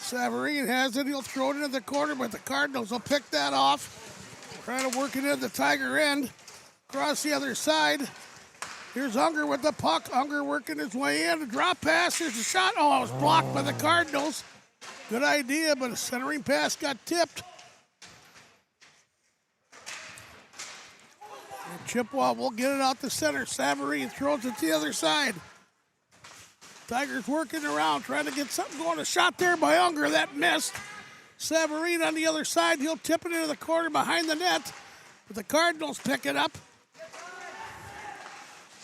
Savarine has it. He'll throw it into the corner, but the Cardinals will pick that off. Trying to work it into the Tiger end. Across the other side. Here's Unger with the puck. Unger working his way in. A drop pass. Here's a shot. Oh, it was blocked by the Cardinals. Good idea, but a centering pass got tipped. And Chippewa will get it out the center. Savarine throws it to the other side. Tigers working around, trying to get something going. A shot there by Unger. That missed. Savarine on the other side. He'll tip it into the corner behind the net. But the Cardinals pick it up.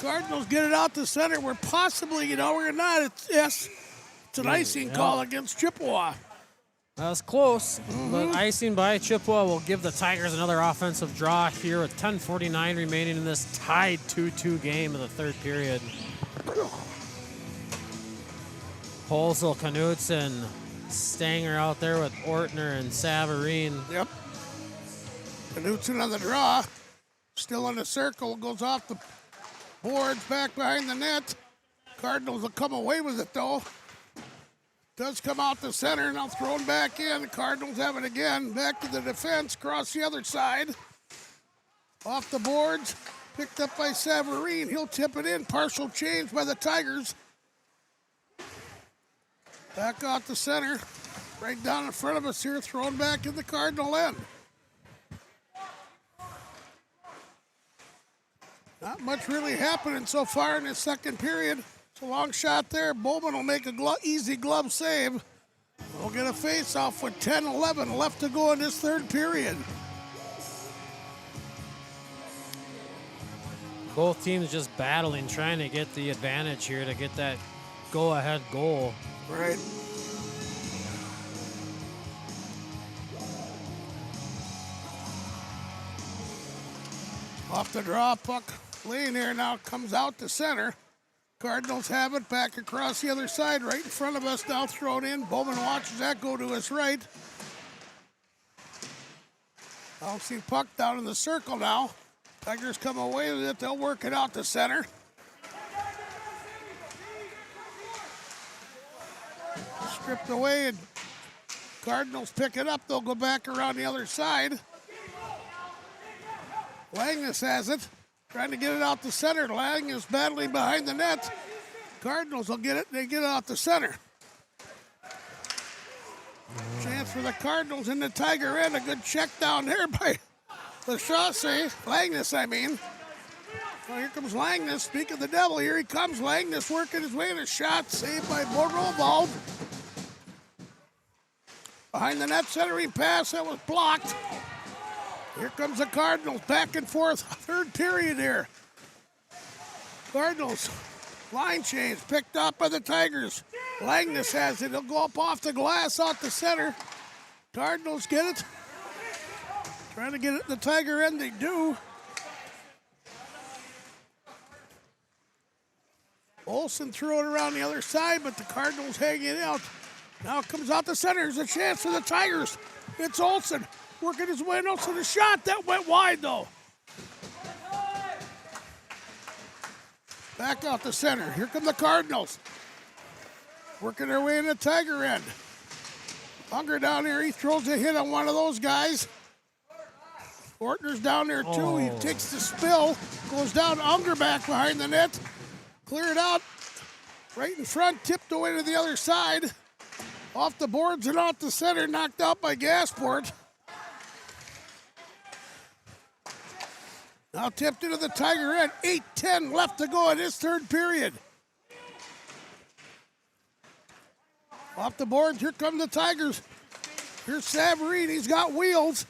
Cardinals get it out the center. We're possibly, we're not. It's an icing call against Chippewa. That was close, but icing by Chippewa will give the Tigers another offensive draw here with 10:49 remaining in this tied 2-2 game of the third period. Holzel, Knutson, Stanger out there with Ortner and Savarine. Yep. Knutson on the draw. Still in the circle. Goes off the boards back behind the net. Cardinals will come away with it, though. Does come out the center. Now thrown back in. The Cardinals have it again. Back to the defense. Across the other side. Off the boards. Picked up by Savarine. He'll tip it in. Partial change by the Tigers. Back out the center. Right down in front of us here. Thrown back in the Cardinal end. Not much really happening so far in this second period. It's a long shot there. Bowman will make a easy glove save. We'll get a face-off with 10-11 left to go in this third period. Both teams just battling, trying to get the advantage here to get that go-ahead goal. Right. Off the draw, puck laying here now, comes out to center. Cardinals have it back across the other side, right in front of us now, thrown in. Bowman watches that go to his right. Bouncing puck down in the circle now. Tigers come away with it. They'll work it out to center. Stripped away, and Cardinals pick it up. They'll go back around the other side. Langness has it, trying to get it out the center. Lang is battling behind the net. Cardinals will get it. They get it out the center. Chance for the Cardinals in the Tiger end. A good check down there by the Chaussee. Langness, I mean. Well, here comes Langness. Speak of the devil, here he comes. Langness working his way in a shot. Saved by Bordelwald. Behind the net, centering pass that was blocked. Here comes the Cardinals, back and forth. Third period here. Cardinals, line change, picked up by the Tigers. Langness has it. He'll go up off the glass, out the center. Cardinals get it. Trying to get it in the Tiger end, they do. Olsen threw it around the other side, but the Cardinals hanging out. Now it comes out the center. There's a chance for the Tigers. It's Olsen working his way. Olsen, a shot that went wide, though. Back out the center. Here come the Cardinals. Working their way in the Tiger end. Unger down here. He throws a hit on one of those guys. Ortner's down there, too. He takes the spill. Goes down. Unger back behind the net. Cleared out. Right in front. Tipped away to the other side. Off the boards and off the center. Knocked out by Gasport. Now tipped into the Tiger end. 8:10 left to go in this third period. Off the boards, here come the Tigers. Here's Savarine, he's got wheels.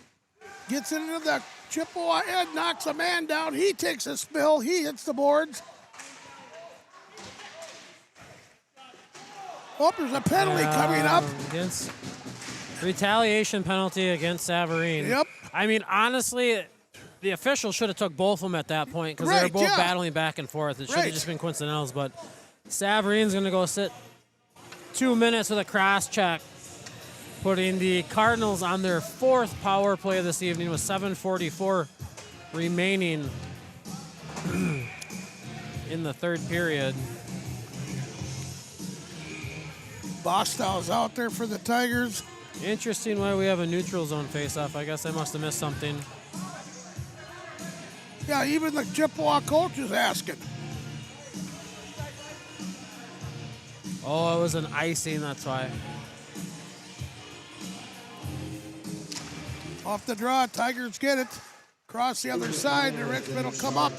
Gets it into the Chippewa end, knocks a man down. He takes a spill, he hits the boards. Oh, there's a penalty coming up. Against retaliation penalty against Savarine. Yep. I mean, honestly, the official should have took both of them at that point because they were both battling back and forth. It should have just been coincidental, but Savarine's going to go sit 2 minutes with a cross check, putting the Cardinals on their fourth power play this evening with 7:44 remaining in the third period. Bostow's out there for the Tigers. Interesting why we have a neutral zone face-off. I guess I must have missed something. Yeah, even the Chippewa coach is asking. Oh, it was an icing, that's why. Off the draw, Tigers get it. Across the other side, the Richmond will come up.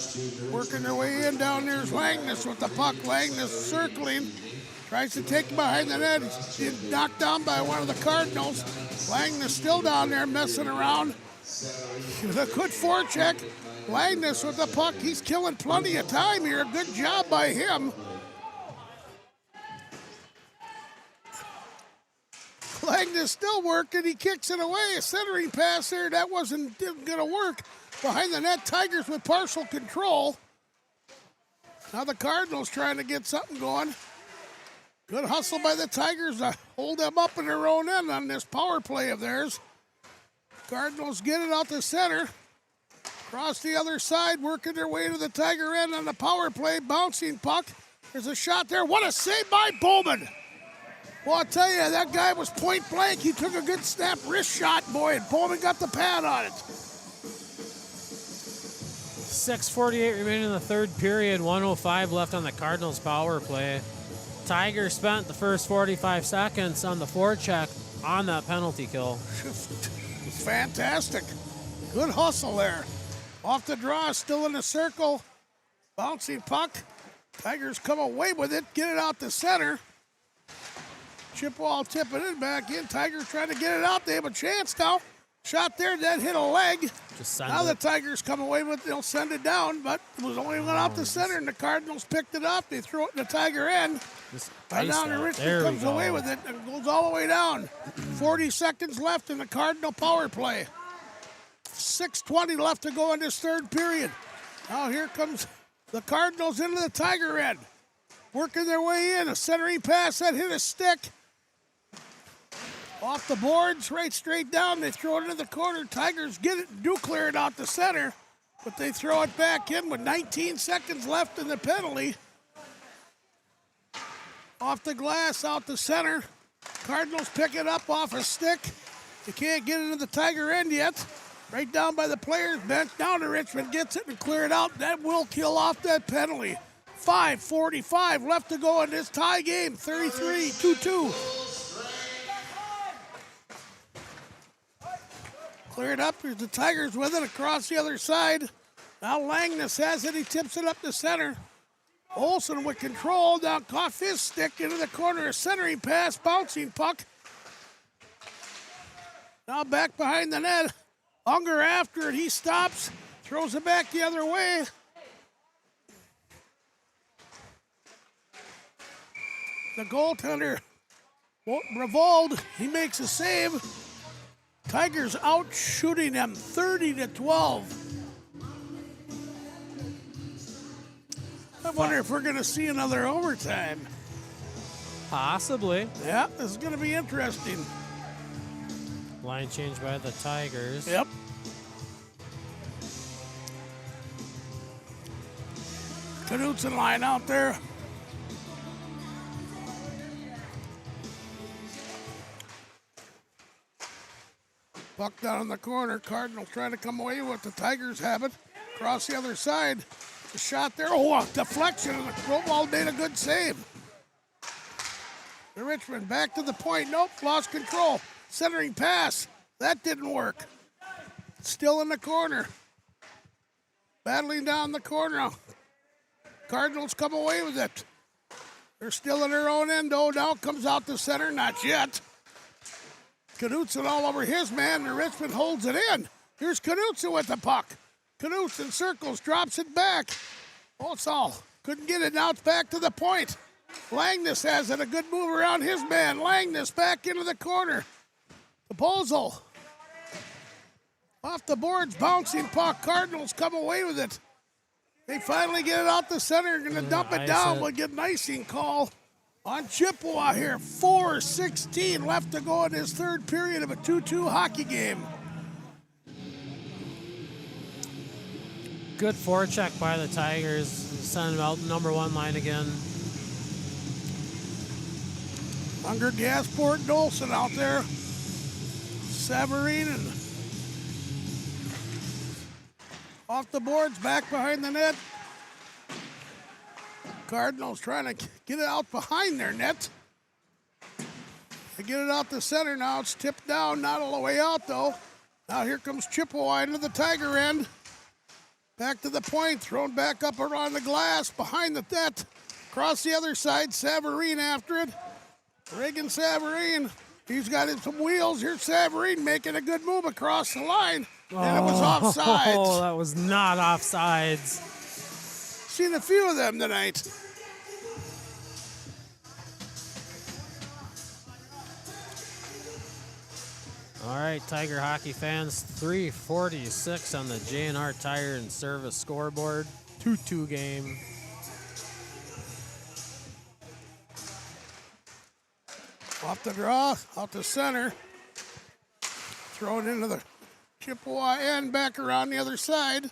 Working their way in, down there's Langness with the puck. Langness circling. Tries to take him behind the net. He's knocked down by one of the Cardinals. Langness still down there messing around. With a good forecheck. Langness with the puck. He's killing plenty of time here. Good job by him. Langness still working. He kicks it away. A centering pass there. That didn't going to work. Behind the net, Tigers with partial control. Now the Cardinals trying to get something going. Good hustle by the Tigers to hold them up in their own end on this power play of theirs. Cardinals get it out the center. Across the other side, working their way to the Tiger end on the power play. Bouncing puck. There's a shot there. What a save by Bowman. Well, I'll tell you, that guy was point blank. He took a good snap wrist shot, boy, and Bowman got the pad on it. 6:48 remaining in the third period. 1:05 left on the Cardinals power play. Tigers spent the first 45 seconds on the forecheck on that penalty kill. It's fantastic. Good hustle there. Off the draw, still in the circle. Bouncing puck. Tigers come away with it, get it out the center. Chippewa tipping it back in. Tigers trying to get it out. They have a chance now. Shot there, that hit a leg. Now the Tigers come away with it. They'll send it down, but it was only went out the center, and the Cardinals picked it up. They threw it in the Tiger end. And now the Richmond comes away with it and goes all the way down. 40 seconds left in the Cardinal power play. 6:20 left to go in this third period. Now here comes the Cardinals into the Tiger end. Working their way in. A centering pass that hit a stick. Off the boards, right straight down. They throw it into the corner. Tigers get it and do clear it out the center. But they throw it back in with 19 seconds left in the penalty. Off the glass, out the center. Cardinals pick it up off a stick. You can't get into the Tiger end yet. Right down by the players' bench. Down to Richmond, gets it and clear it out. That will kill off that penalty. 5:45 left to go in this tie game. 33-2-2. Cleared up. Here's the Tigers with it across the other side. Now Langness has it. He tips it up the center. Olsen with control. Now off his stick into the corner. A centering pass. Bouncing puck. Now back behind the net. Unger after it. He stops. Throws it back the other way. The goaltender, Revold, he makes a save. Tigers out shooting them 30-12. I wonder if we're going to see another overtime. Possibly. Yeah, this is going to be interesting. Line change by the Tigers. Yep. Knutson line out there. Puck down in the corner. Cardinal trying to come away with the Tigers have it. Across the other side. The shot there. Oh, a deflection. And the Crowball made a good save. The Richmond back to the point. Nope, lost control. Centering pass. That didn't work. Still in the corner. Battling down the corner. Cardinals come away with it. They're still in their own end, though. Now comes out the center. Not yet. Knutson all over his man. The Richmond holds it in. Here's Knutson with the puck. Knutson circles, drops it back. Oh, it's all. Couldn't get it. Now it's back to the point. Langness has it. A good move around his man. Langness back into the corner. Proposal. Off the boards, bouncing puck. Cardinals come away with it. They finally get it out the center. Going to dump it down. We'll get an icing call on Chippewa here. 4:16 left to go in this third period of a 2-2 hockey game. Good forecheck by the Tigers. Send them out number one line again. Unger, Gasport, Dolson out there. Savarine and off the boards, back behind the net. Cardinals trying to get it out behind their net. They get it out the center now. It's tipped down, not all the way out though. Now here comes Chippewa into the Tiger end. Back to the point, thrown back up around the glass, behind the net. Across the other side, Savarine after it. Reagan Savarine, he's got some wheels. Here's Savarine making a good move across the line. And it was offsides. Oh, that was not offsides. Seen a few of them tonight. All right, Tiger hockey fans, 3:46 on the J&R Tire and Service scoreboard. 2-2 game. Off the draw, out the center. Throw it into the Chippewa end, back around the other side.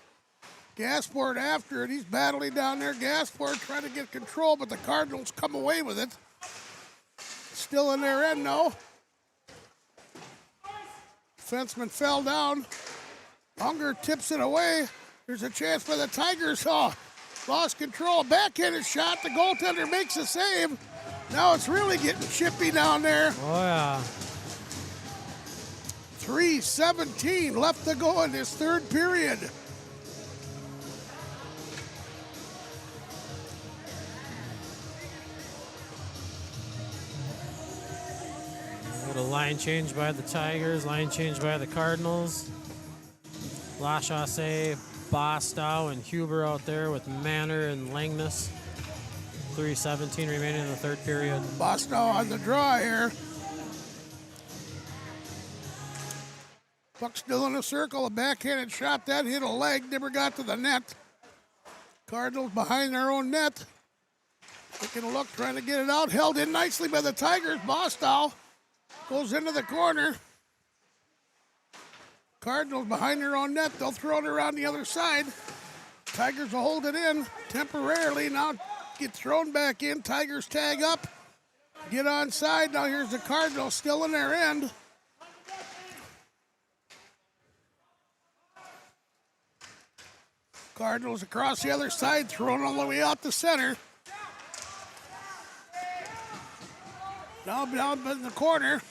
Gasport after it. He's battling down there. Gasport trying to get control, but the Cardinals come away with it. Still in their end, though. Defenseman fell down. Unger tips it away. There's a chance for the Tigers. Oh, lost control. Backhanded shot. The goaltender makes a save. Now it's really getting chippy down there. Oh, yeah. 3:17 left to go in this third period. A line change by the Tigers, line change by the Cardinals. Lachaussee, Bostow, and Huber out there with Manor and Langness. 3:17 remaining in the third period. Bostow on the draw here. Puck still in a circle. A backhanded shot that hit a leg, never got to the net. Cardinals behind their own net. Taking a look, trying to get it out. Held in nicely by the Tigers. Bostow goes into the corner. Cardinals behind their own net. They'll throw it around the other side. Tigers will hold it in temporarily. Now get thrown back in. Tigers tag up. Get onside. Now here's the Cardinals still in their end. Cardinals across the other side, thrown all the way out the center. Now down in the corner.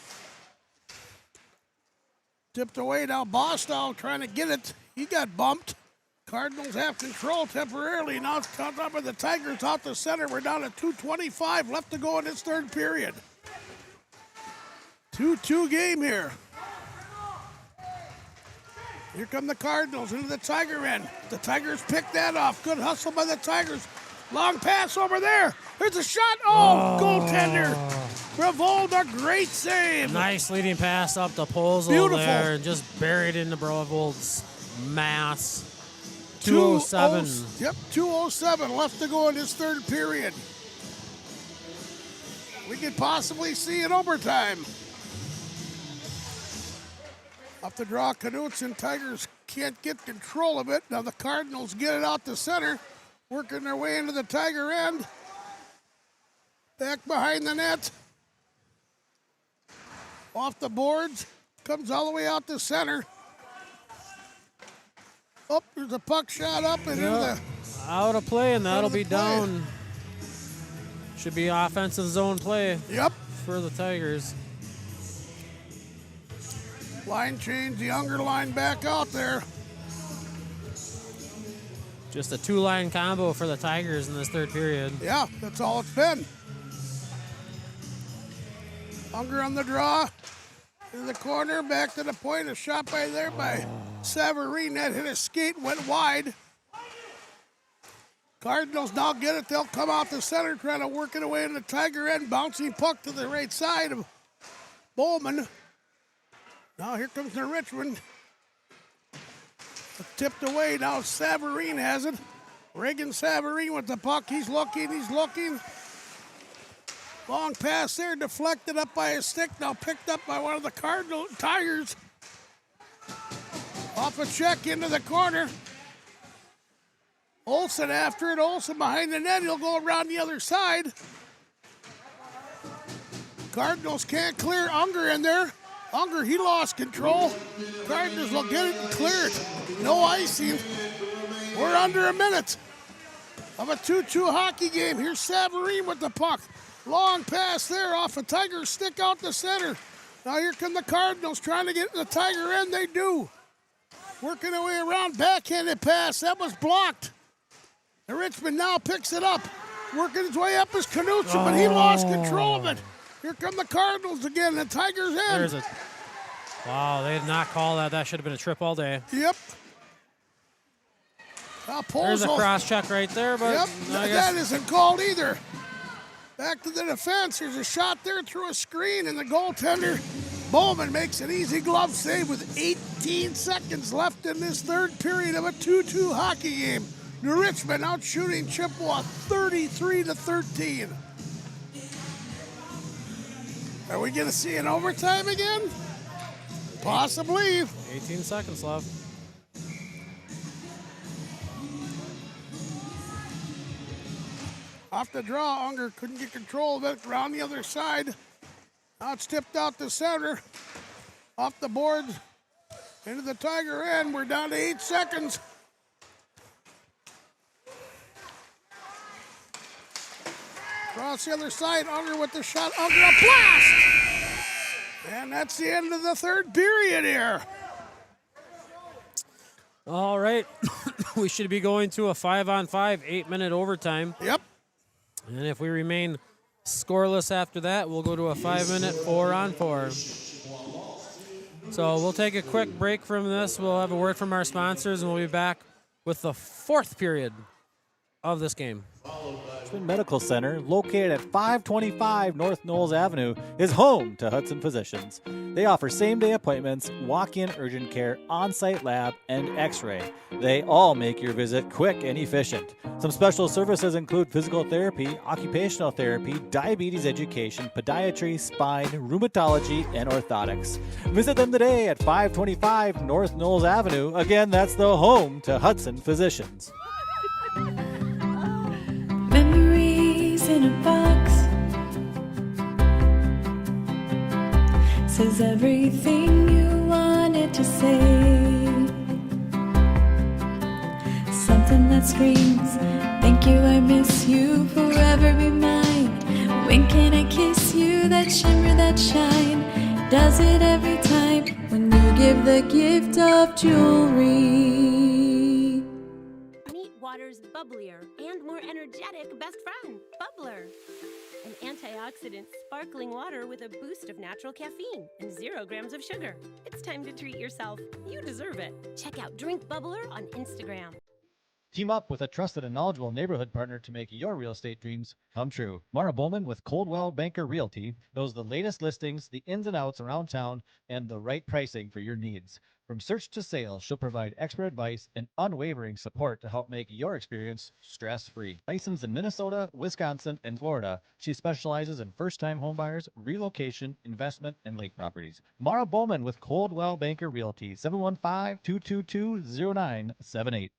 Tipped away now. Bostow trying to get it. He got bumped. Cardinals have control temporarily. Now it's caught up with the Tigers out the center. We're down to 2:25 left to go in this third period. 2-2 game here. Here come the Cardinals into the Tiger end. The Tigers pick that off. Good hustle by the Tigers. Long pass over there. There's a shot. Oh, goaltender. Bravolda, great save. Nice leading pass up the poles over there and just buried into Bravolda's mass. 2:07. Yep, 2:07 left to go in this third period. We could possibly see an overtime. Up the draw, Knutson. Tigers can't get control of it. Now the Cardinals get it out the center, working their way into the Tiger end. Back behind the net. Off the boards. Comes all the way out the center. Oh, there's a puck shot up and into the... Out of play, and that'll be down. Should be offensive zone play. Yep. For the Tigers. Line change, the younger line back out there. Just a two-line combo for the Tigers in this third period. Yeah, that's all it's been. Unger on the draw. In the corner, back to the point. A shot by Savarine. That hit his skate, went wide. Cardinals now get it. They'll come out the center, trying to work it away in the Tiger end. Bouncing puck to the right side of Bowman. Now here comes the Richmond. Tipped away. Now Savarine has it. Reagan Savarine with the puck. He's looking. Long pass there, deflected up by his stick. Now picked up by one of the Cardinal Tigers. Off a check into the corner. Olsen after it. Olsen behind the net. He'll go around the other side. Cardinals can't clear Unger in there. Unger, he lost control. Cardinals will get it and clear it. No icing. We're under a minute of a 2-2 hockey game. Here's Savarine with the puck. Long pass there off a Tiger stick out the center. Now here come the Cardinals trying to get in the Tiger end. They do. Working their way around. Backhanded pass. That was blocked. The Richmond now picks it up. Working his way up is Knutson, but he lost control of it. Here come the Cardinals again. The Tigers end. Wow, they did not call that. That should have been a trip all day. Yep. There's a cross check right there, but yep, that isn't called either. Back to the defense. There's a shot there through a screen, and the goaltender, Bowman, makes an easy glove save with 18 seconds left in this third period of a 2-2 hockey game. New Richmond out shooting Chippewa 33-13. Are we going to see an overtime again? Possibly. 18 seconds left. Off the draw, Unger couldn't get control of it. Around the other side. Now it's tipped out the center. Off the boards. Into the Tiger end. We're down to 8 seconds. Across the other side, Unger with the shot. Unger, a blast! And that's the end of the third period here. All right. We should be going to a 5-on-5, 8-minute overtime. Yep. And if we remain scoreless after that, we'll go to a 5-minute 4-on-4. So we'll take a quick break from this. We'll have a word from our sponsors, and we'll be back with the fourth period of this game. Richmond Medical Center, located at 525 North Knowles Avenue, is home to Hudson Physicians. They offer same-day appointments, walk-in urgent care, on-site lab, and x-ray. They all make your visit quick and efficient. Some special services include physical therapy, occupational therapy, diabetes education, podiatry, spine, rheumatology, and orthotics. Visit them today at 525 North Knowles Avenue. Again, that's the home to Hudson Physicians. Memories in a box says everything you wanted to say. Something that screams, thank you, I miss you, forever be mine. When can I kiss you, that shimmer, that shine? Does it every time when you give the gift of jewelry. water's bubblier and more energetic best friend, Bubbler. An antioxidant sparkling water with a boost of natural caffeine and 0 grams of sugar. It's time to treat yourself. You deserve it. Check out Drink Bubbler on Instagram. Team up with a trusted and knowledgeable neighborhood partner to make your real estate dreams come true. Mara Bowman with Coldwell Banker Realty knows the latest listings, the ins and outs around town, and the right pricing for your needs. From search to sale, she'll provide expert advice and unwavering support to help make your experience stress-free. Licensed in Minnesota, Wisconsin, and Florida, she specializes in first-time homebuyers, relocation, investment, and lake properties. Mara Bowman with Coldwell Banker Realty, 715-222-0978.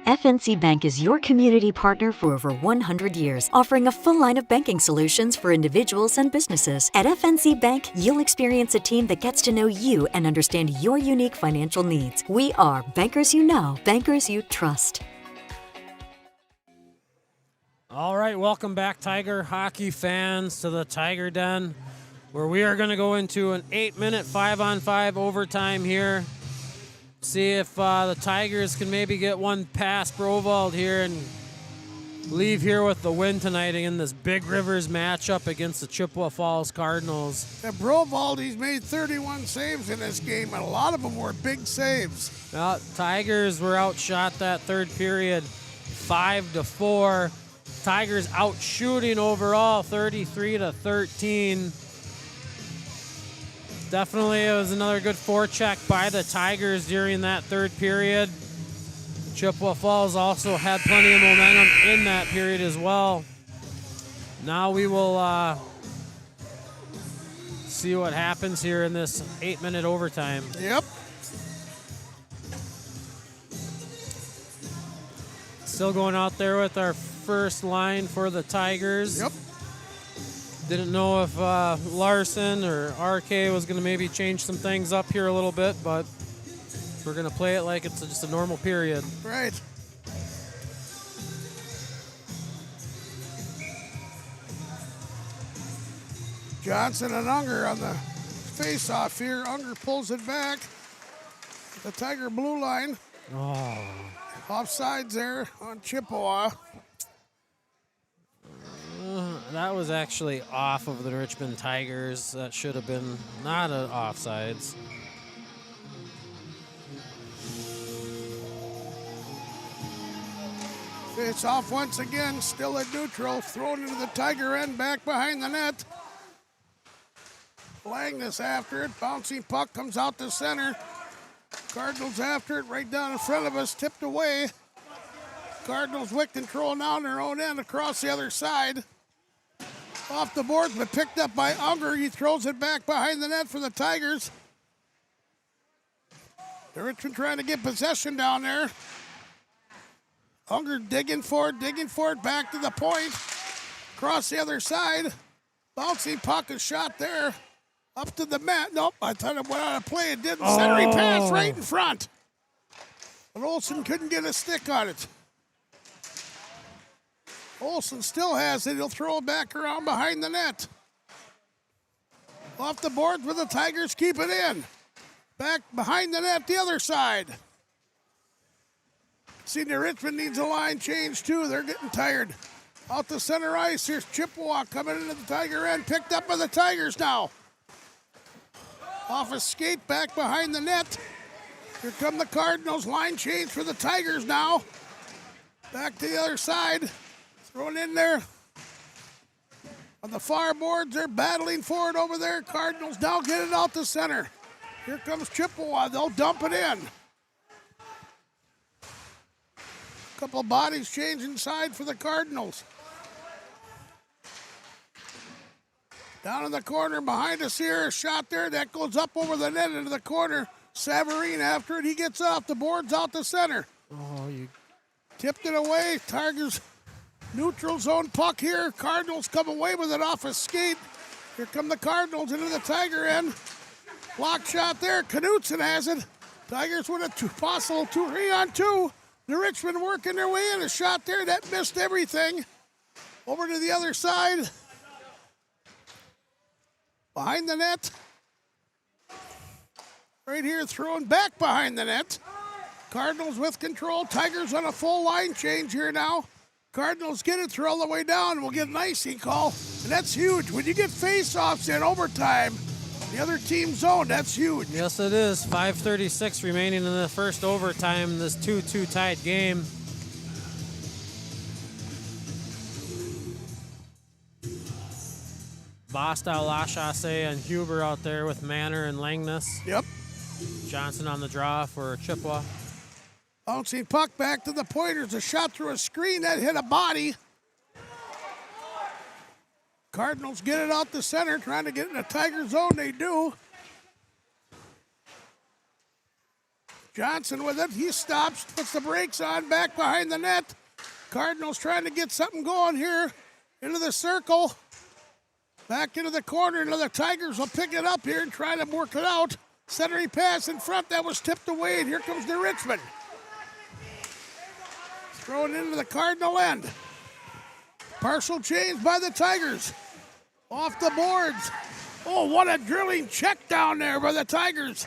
FNC Bank is your community partner for over 100 years, offering a full line of banking solutions for individuals and businesses. At FNC Bank, you'll experience a team that gets to know you and understand your unique financial needs. We are bankers you know, bankers you trust. All right, welcome back, Tiger hockey fans, to the Tiger Den, where we are going to go into an 8-minute 5-on-5 overtime here. See if the Tigers can maybe get one past Brovald here and leave here with the win tonight in this Big Rivers matchup against the Chippewa Falls Cardinals. And Brovald, he's made 31 saves in this game, and a lot of them were big saves. Well, Tigers were outshot that third period 5-4. Tigers out shooting overall 33-13. Definitely, it was another good forecheck by the Tigers during that third period. Chippewa Falls also had plenty of momentum in that period as well. Now we will see what happens here in this 8-minute overtime. Yep. Still going out there with our first line for the Tigers. Yep. Didn't know if Larson or RK was going to maybe change some things up here a little bit, but we're going to play it like it's just a normal period. Right. Johnson and Unger on the face-off here. Unger pulls it back. The Tiger blue line. Oh. Offsides there on Chippewa. That was actually off of the Richmond Tigers. That should have been not an offsides. Face off once again, still at neutral. Thrown into the Tiger end, back behind the net. Langness after it. Bouncing puck comes out to center. Cardinals after it, right down in front of us, tipped away. Cardinals with control now on their own end across the other side. Off the boards, but picked up by Unger. He throws it back behind the net for the Tigers. The Richmond trying to get possession down there. Unger digging for it, back to the point. Across the other side. Bouncing puck, a shot there. Up to the mat. Nope, I thought it went out of play. It didn't. Centering pass right in front. But Olsen couldn't get a stick on it. Olsen still has it. He'll throw it back around behind the net. Off the boards with the Tigers, keep it in. Back behind the net, the other side. Senior Richmond needs a line change too. They're getting tired. Out the center ice, here's Chippewa coming into the Tiger end. Picked up by the Tigers now. Off a skate, back behind the net. Here come the Cardinals. Line change for the Tigers now. Back to the other side. Thrown in there. On the far boards, they're battling for it over there. Cardinals now get it out the center. Here comes Chippewa. They'll dump it in. Couple bodies change inside for the Cardinals. Down in the corner behind us here, a shot there that goes up over the net into the corner. Savarine after it, he gets off the boards out the center. Oh, you tipped it away. Tigers neutral zone puck here. Cardinals come away with it off a skate. Here come the Cardinals into the Tiger end. Block shot there. Knutson has it. Tigers with a possible 3-on-2. The Richmond working their way in. A shot there that missed everything. Over to the other side. Behind the net. Right here, thrown back behind the net. Cardinals with control. Tigers on a full line change here now. Cardinals get it, throw all the way down. We'll get an icing call, and that's huge. When you get face-offs in overtime, the other team's zone, that's huge. Yes, it is. 5:36 remaining in the first overtime in this 2-2 tied game. Basta, Lachasse, and Huber out there with Manor and Langness. Yep. Johnson on the draw for Chippewa. Bouncing puck back to the Pointers. A shot through a screen that hit a body. Cardinals get it out the center, trying to get in the Tiger zone. They do. Johnson with it. He stops, puts the brakes on, back behind the net. Cardinals trying to get something going here into the circle. Back into the corner. And the Tigers will pick it up here and try to work it out. Centering pass in front. That was tipped away, and here comes the Richmond. Thrown into the Cardinal end. Partial change by the Tigers. Off the boards. Oh, what a drilling check down there by the Tigers.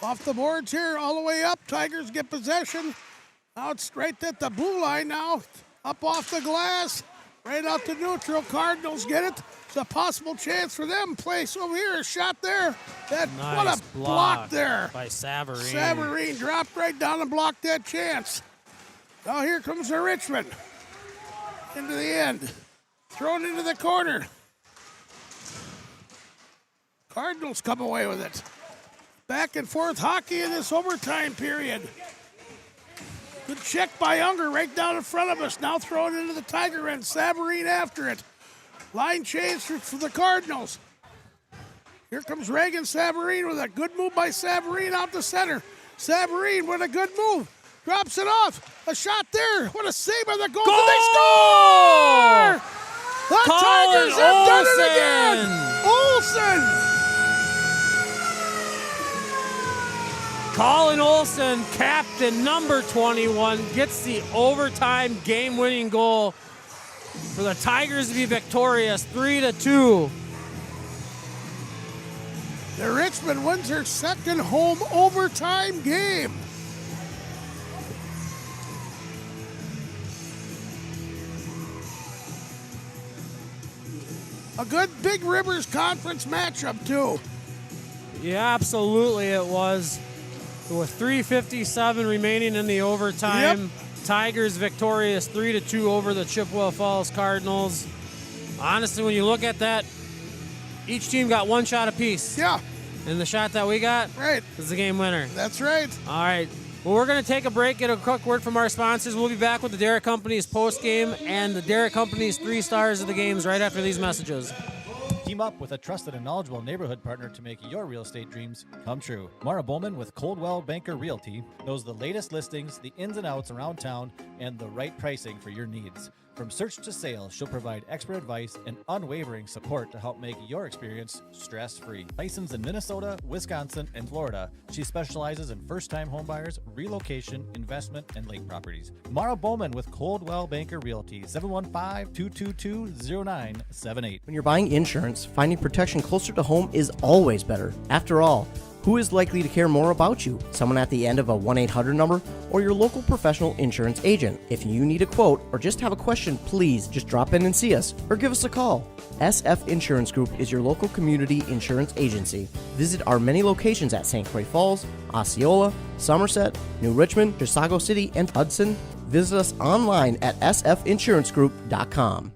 Off the boards here, all the way up. Tigers get possession. Now it's right at the blue line now. Up off the glass. Right out to neutral. Cardinals get it. It's a possible chance for them. Place over here. A shot there. Nice what a block there. By Savarine. Savarine dropped right down and blocked that chance. Now here comes the Richmond. Into the end. Thrown into the corner. Cardinals come away with it. Back and forth hockey in this overtime period. Good check by Unger right down in front of us. Now thrown into the Tiger end. Savarine after it. Line change for the Cardinals. Here comes Reagan Savarine with a good move by Savarine out the center. Savarine with a good move. Drops it off. A shot there. What a save by the goal. Goal! They score! The Colin Tigers have done Olsen! it again. Olsen! Colin Olsen, captain number 21, gets the overtime game-winning goal for the Tigers to be victorious, 3-2. The Richmond wins their second home overtime game. A good Big Rivers Conference matchup, too. Yeah, absolutely it was. With 3:57 remaining in the overtime, Yep. Tigers victorious 3-2 over the Chippewa Falls Cardinals. Honestly, when you look at that, each team got one shot apiece. Yeah. And the shot that we got right. is the game winner. That's right. All right. Well, we're going to take a break, get a quick word from our sponsors. We'll be back with the Derek Company's postgame and the Derek Company's 3 stars of the games right after these messages. Team up with a trusted and knowledgeable neighborhood partner to make your real estate dreams come true. Mara Bowman with Coldwell Banker Realty knows the latest listings, the ins and outs around town, and the right pricing for your needs. From search to sale, she'll provide expert advice and unwavering support to help make your experience stress-free. Licensed in Minnesota, Wisconsin, and Florida, she specializes in first-time homebuyers, relocation, investment, and lake properties. Mara Bowman with Coldwell Banker Realty, 715-222-0978. When you're buying insurance, finding protection closer to home is always better. After all, who is likely to care more about you? Someone at the end of a 1-800 number or your local professional insurance agent? If you need a quote or just have a question, please just drop in and see us or give us a call. SF Insurance Group is your local community insurance agency. Visit our many locations at St. Croix Falls, Osceola, Somerset, New Richmond, Chisago City, and Hudson. Visit us online at sfinsurancegroup.com.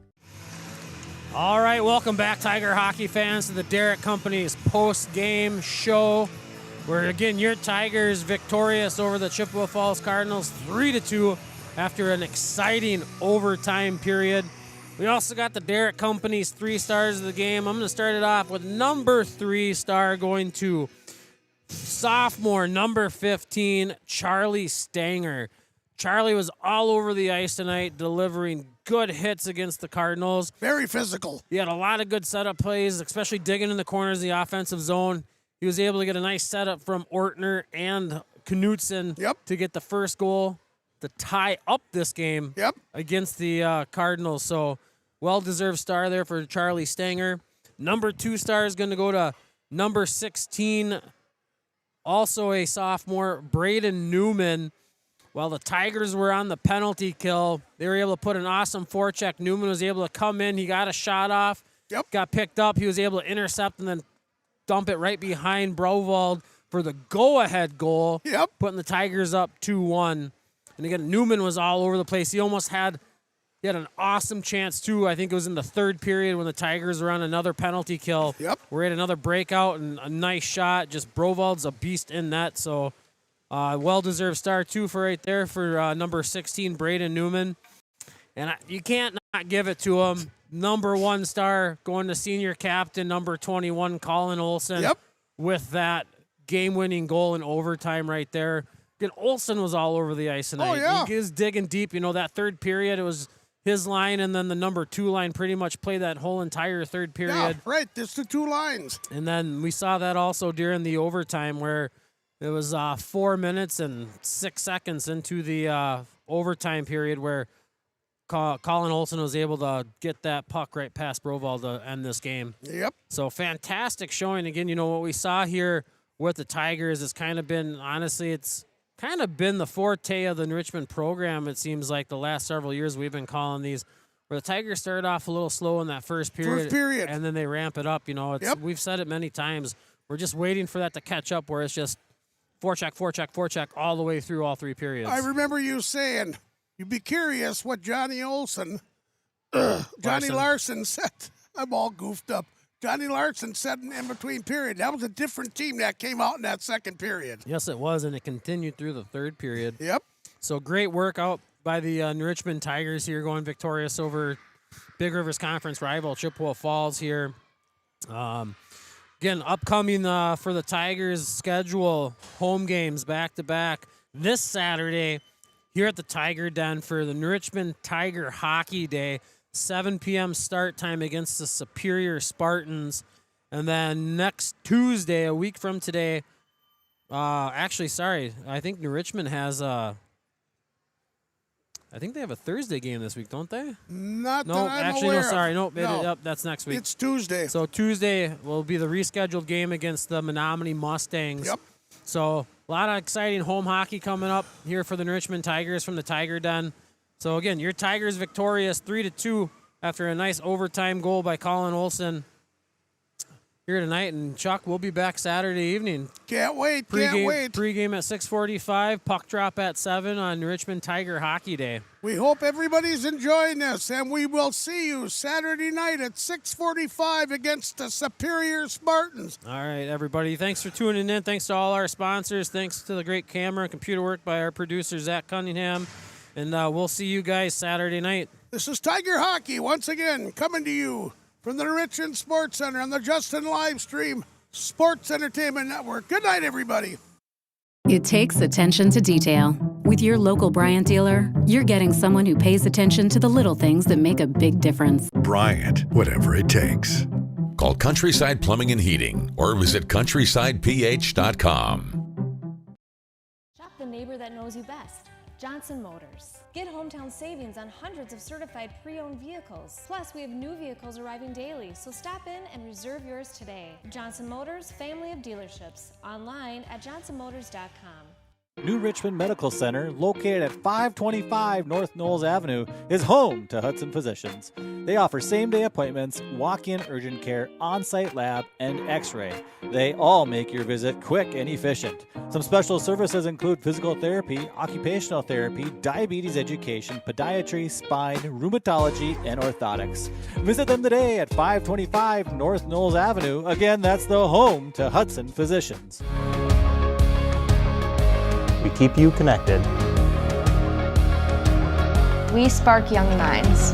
All right, welcome back, Tiger hockey fans, to the Derek Company's post-game show, where, again, your Tigers victorious over the Chippewa Falls Cardinals 3-2 after an exciting overtime period. We also got the Derek Company's 3 stars of the game. I'm going to start it off with number 3 star going to sophomore number 15, Charlie Stanger. Charlie was all over the ice tonight, delivering good hits against the Cardinals. Very physical. He had a lot of good setup plays, especially digging in the corners of the offensive zone. He was able to get a nice setup from Ortner and Knutson to get the first goal to tie up this game against the Cardinals. So well-deserved star there for Charlie Stanger. Number 2 star is going to go to number 16, also a sophomore, Braden Newman. While the Tigers were on the penalty kill, they were able to put an awesome forecheck. Newman was able to come in. He got a shot off. Yep. Got picked up. He was able to intercept and then dump it right behind Brovald for the go-ahead goal. Yep. Putting the Tigers up 2-1. And again, Newman was all over the place. He had an awesome chance, too. I think it was in the third period when the Tigers were on another penalty kill. Yep. We had another breakout and a nice shot. Just Brovald's a beast in net. So well-deserved star, too, for number 16, Braden Newman. And you can't not give it to him. Number 1 star going to senior captain, number 21, Colin Olson. Yep. With that game-winning goal in overtime right there. Again, Olson was all over the ice tonight. Oh, yeah. He was digging deep. That third period, it was his line, and then the number 2 line pretty much played that whole entire third period. Yeah, right. There's the 2 lines. And then we saw that also during the overtime where it was 4 minutes and 6 seconds into the overtime period where Colin Olson was able to get that puck right past Brovald to end this game. Yep. So fantastic showing. Again, what we saw here with the Tigers has kind of been, honestly, it's kind of been the forte of the Richmond program, it seems like, the last several years we've been calling these, where the Tigers started off a little slow in that first period. And then they ramp it up. We've said it many times. We're just waiting for that to catch up where it's just forecheck all the way through all 3 periods. I remember you saying, you'd be curious what Johnny Larson said. I'm all goofed up. Johnny Larson said in between period. That was a different team that came out in that second period. Yes, it was, and it continued through the third period. Yep. So great work out by the Richmond Tigers here, going victorious over Big Rivers Conference rival Chippewa Falls here. Again, upcoming for the Tigers schedule, home games back-to-back this Saturday here at the Tiger Den for the Richmond Tiger Hockey Day. 7 p.m. start time against the Superior Spartans. And then next Tuesday, a week from today, I think New Richmond has I think they have a Thursday game this week, don't they? That's next week. It's Tuesday. So Tuesday will be the rescheduled game against the Menominee Mustangs. Yep. So a lot of exciting home hockey coming up here for the Richmond Tigers from the Tiger Den. So again, your Tigers victorious 3-2 after a nice overtime goal by Colin Olson here tonight. And Chuck, we'll be back Saturday evening. Can't wait. Pregame at 6:45, puck drop at 7 on Richmond Tiger Hockey Day. We hope everybody's enjoying this, and we will see you Saturday night at 6:45 against the Superior Spartans. All right, everybody. Thanks for tuning in. Thanks to all our sponsors. Thanks to the great camera and computer work by our producer, Zach Cunningham. And we'll see you guys Saturday night. This is Tiger Hockey once again coming to you from the Richmond Sports Center on the Justin Livestream Sports Entertainment Network. Good night, everybody. It takes attention to detail. With your local Bryant dealer, you're getting someone who pays attention to the little things that make a big difference. Bryant, whatever it takes. Call Countryside Plumbing and Heating or visit countrysideph.com. Shop the neighbor that knows you best. Johnson Motors. Get hometown savings on hundreds of certified pre-owned vehicles. Plus, we have new vehicles arriving daily, so stop in and reserve yours today. Johnson Motors, family of dealerships. Online at johnsonmotors.com. New Richmond Medical Center, located at 525 North Knowles Avenue, is home to Hudson Physicians. They offer same-day appointments, walk-in urgent care, on-site lab, and x-ray. They all make your visit quick and efficient. Some special services include physical therapy, occupational therapy, diabetes education, podiatry, spine, rheumatology, and orthotics. Visit them today at 525 North Knowles Avenue. Again, that's the home to Hudson Physicians. We keep you connected. We spark young minds.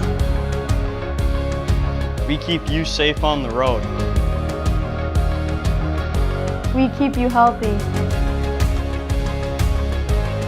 We keep you safe on the road. We keep you healthy.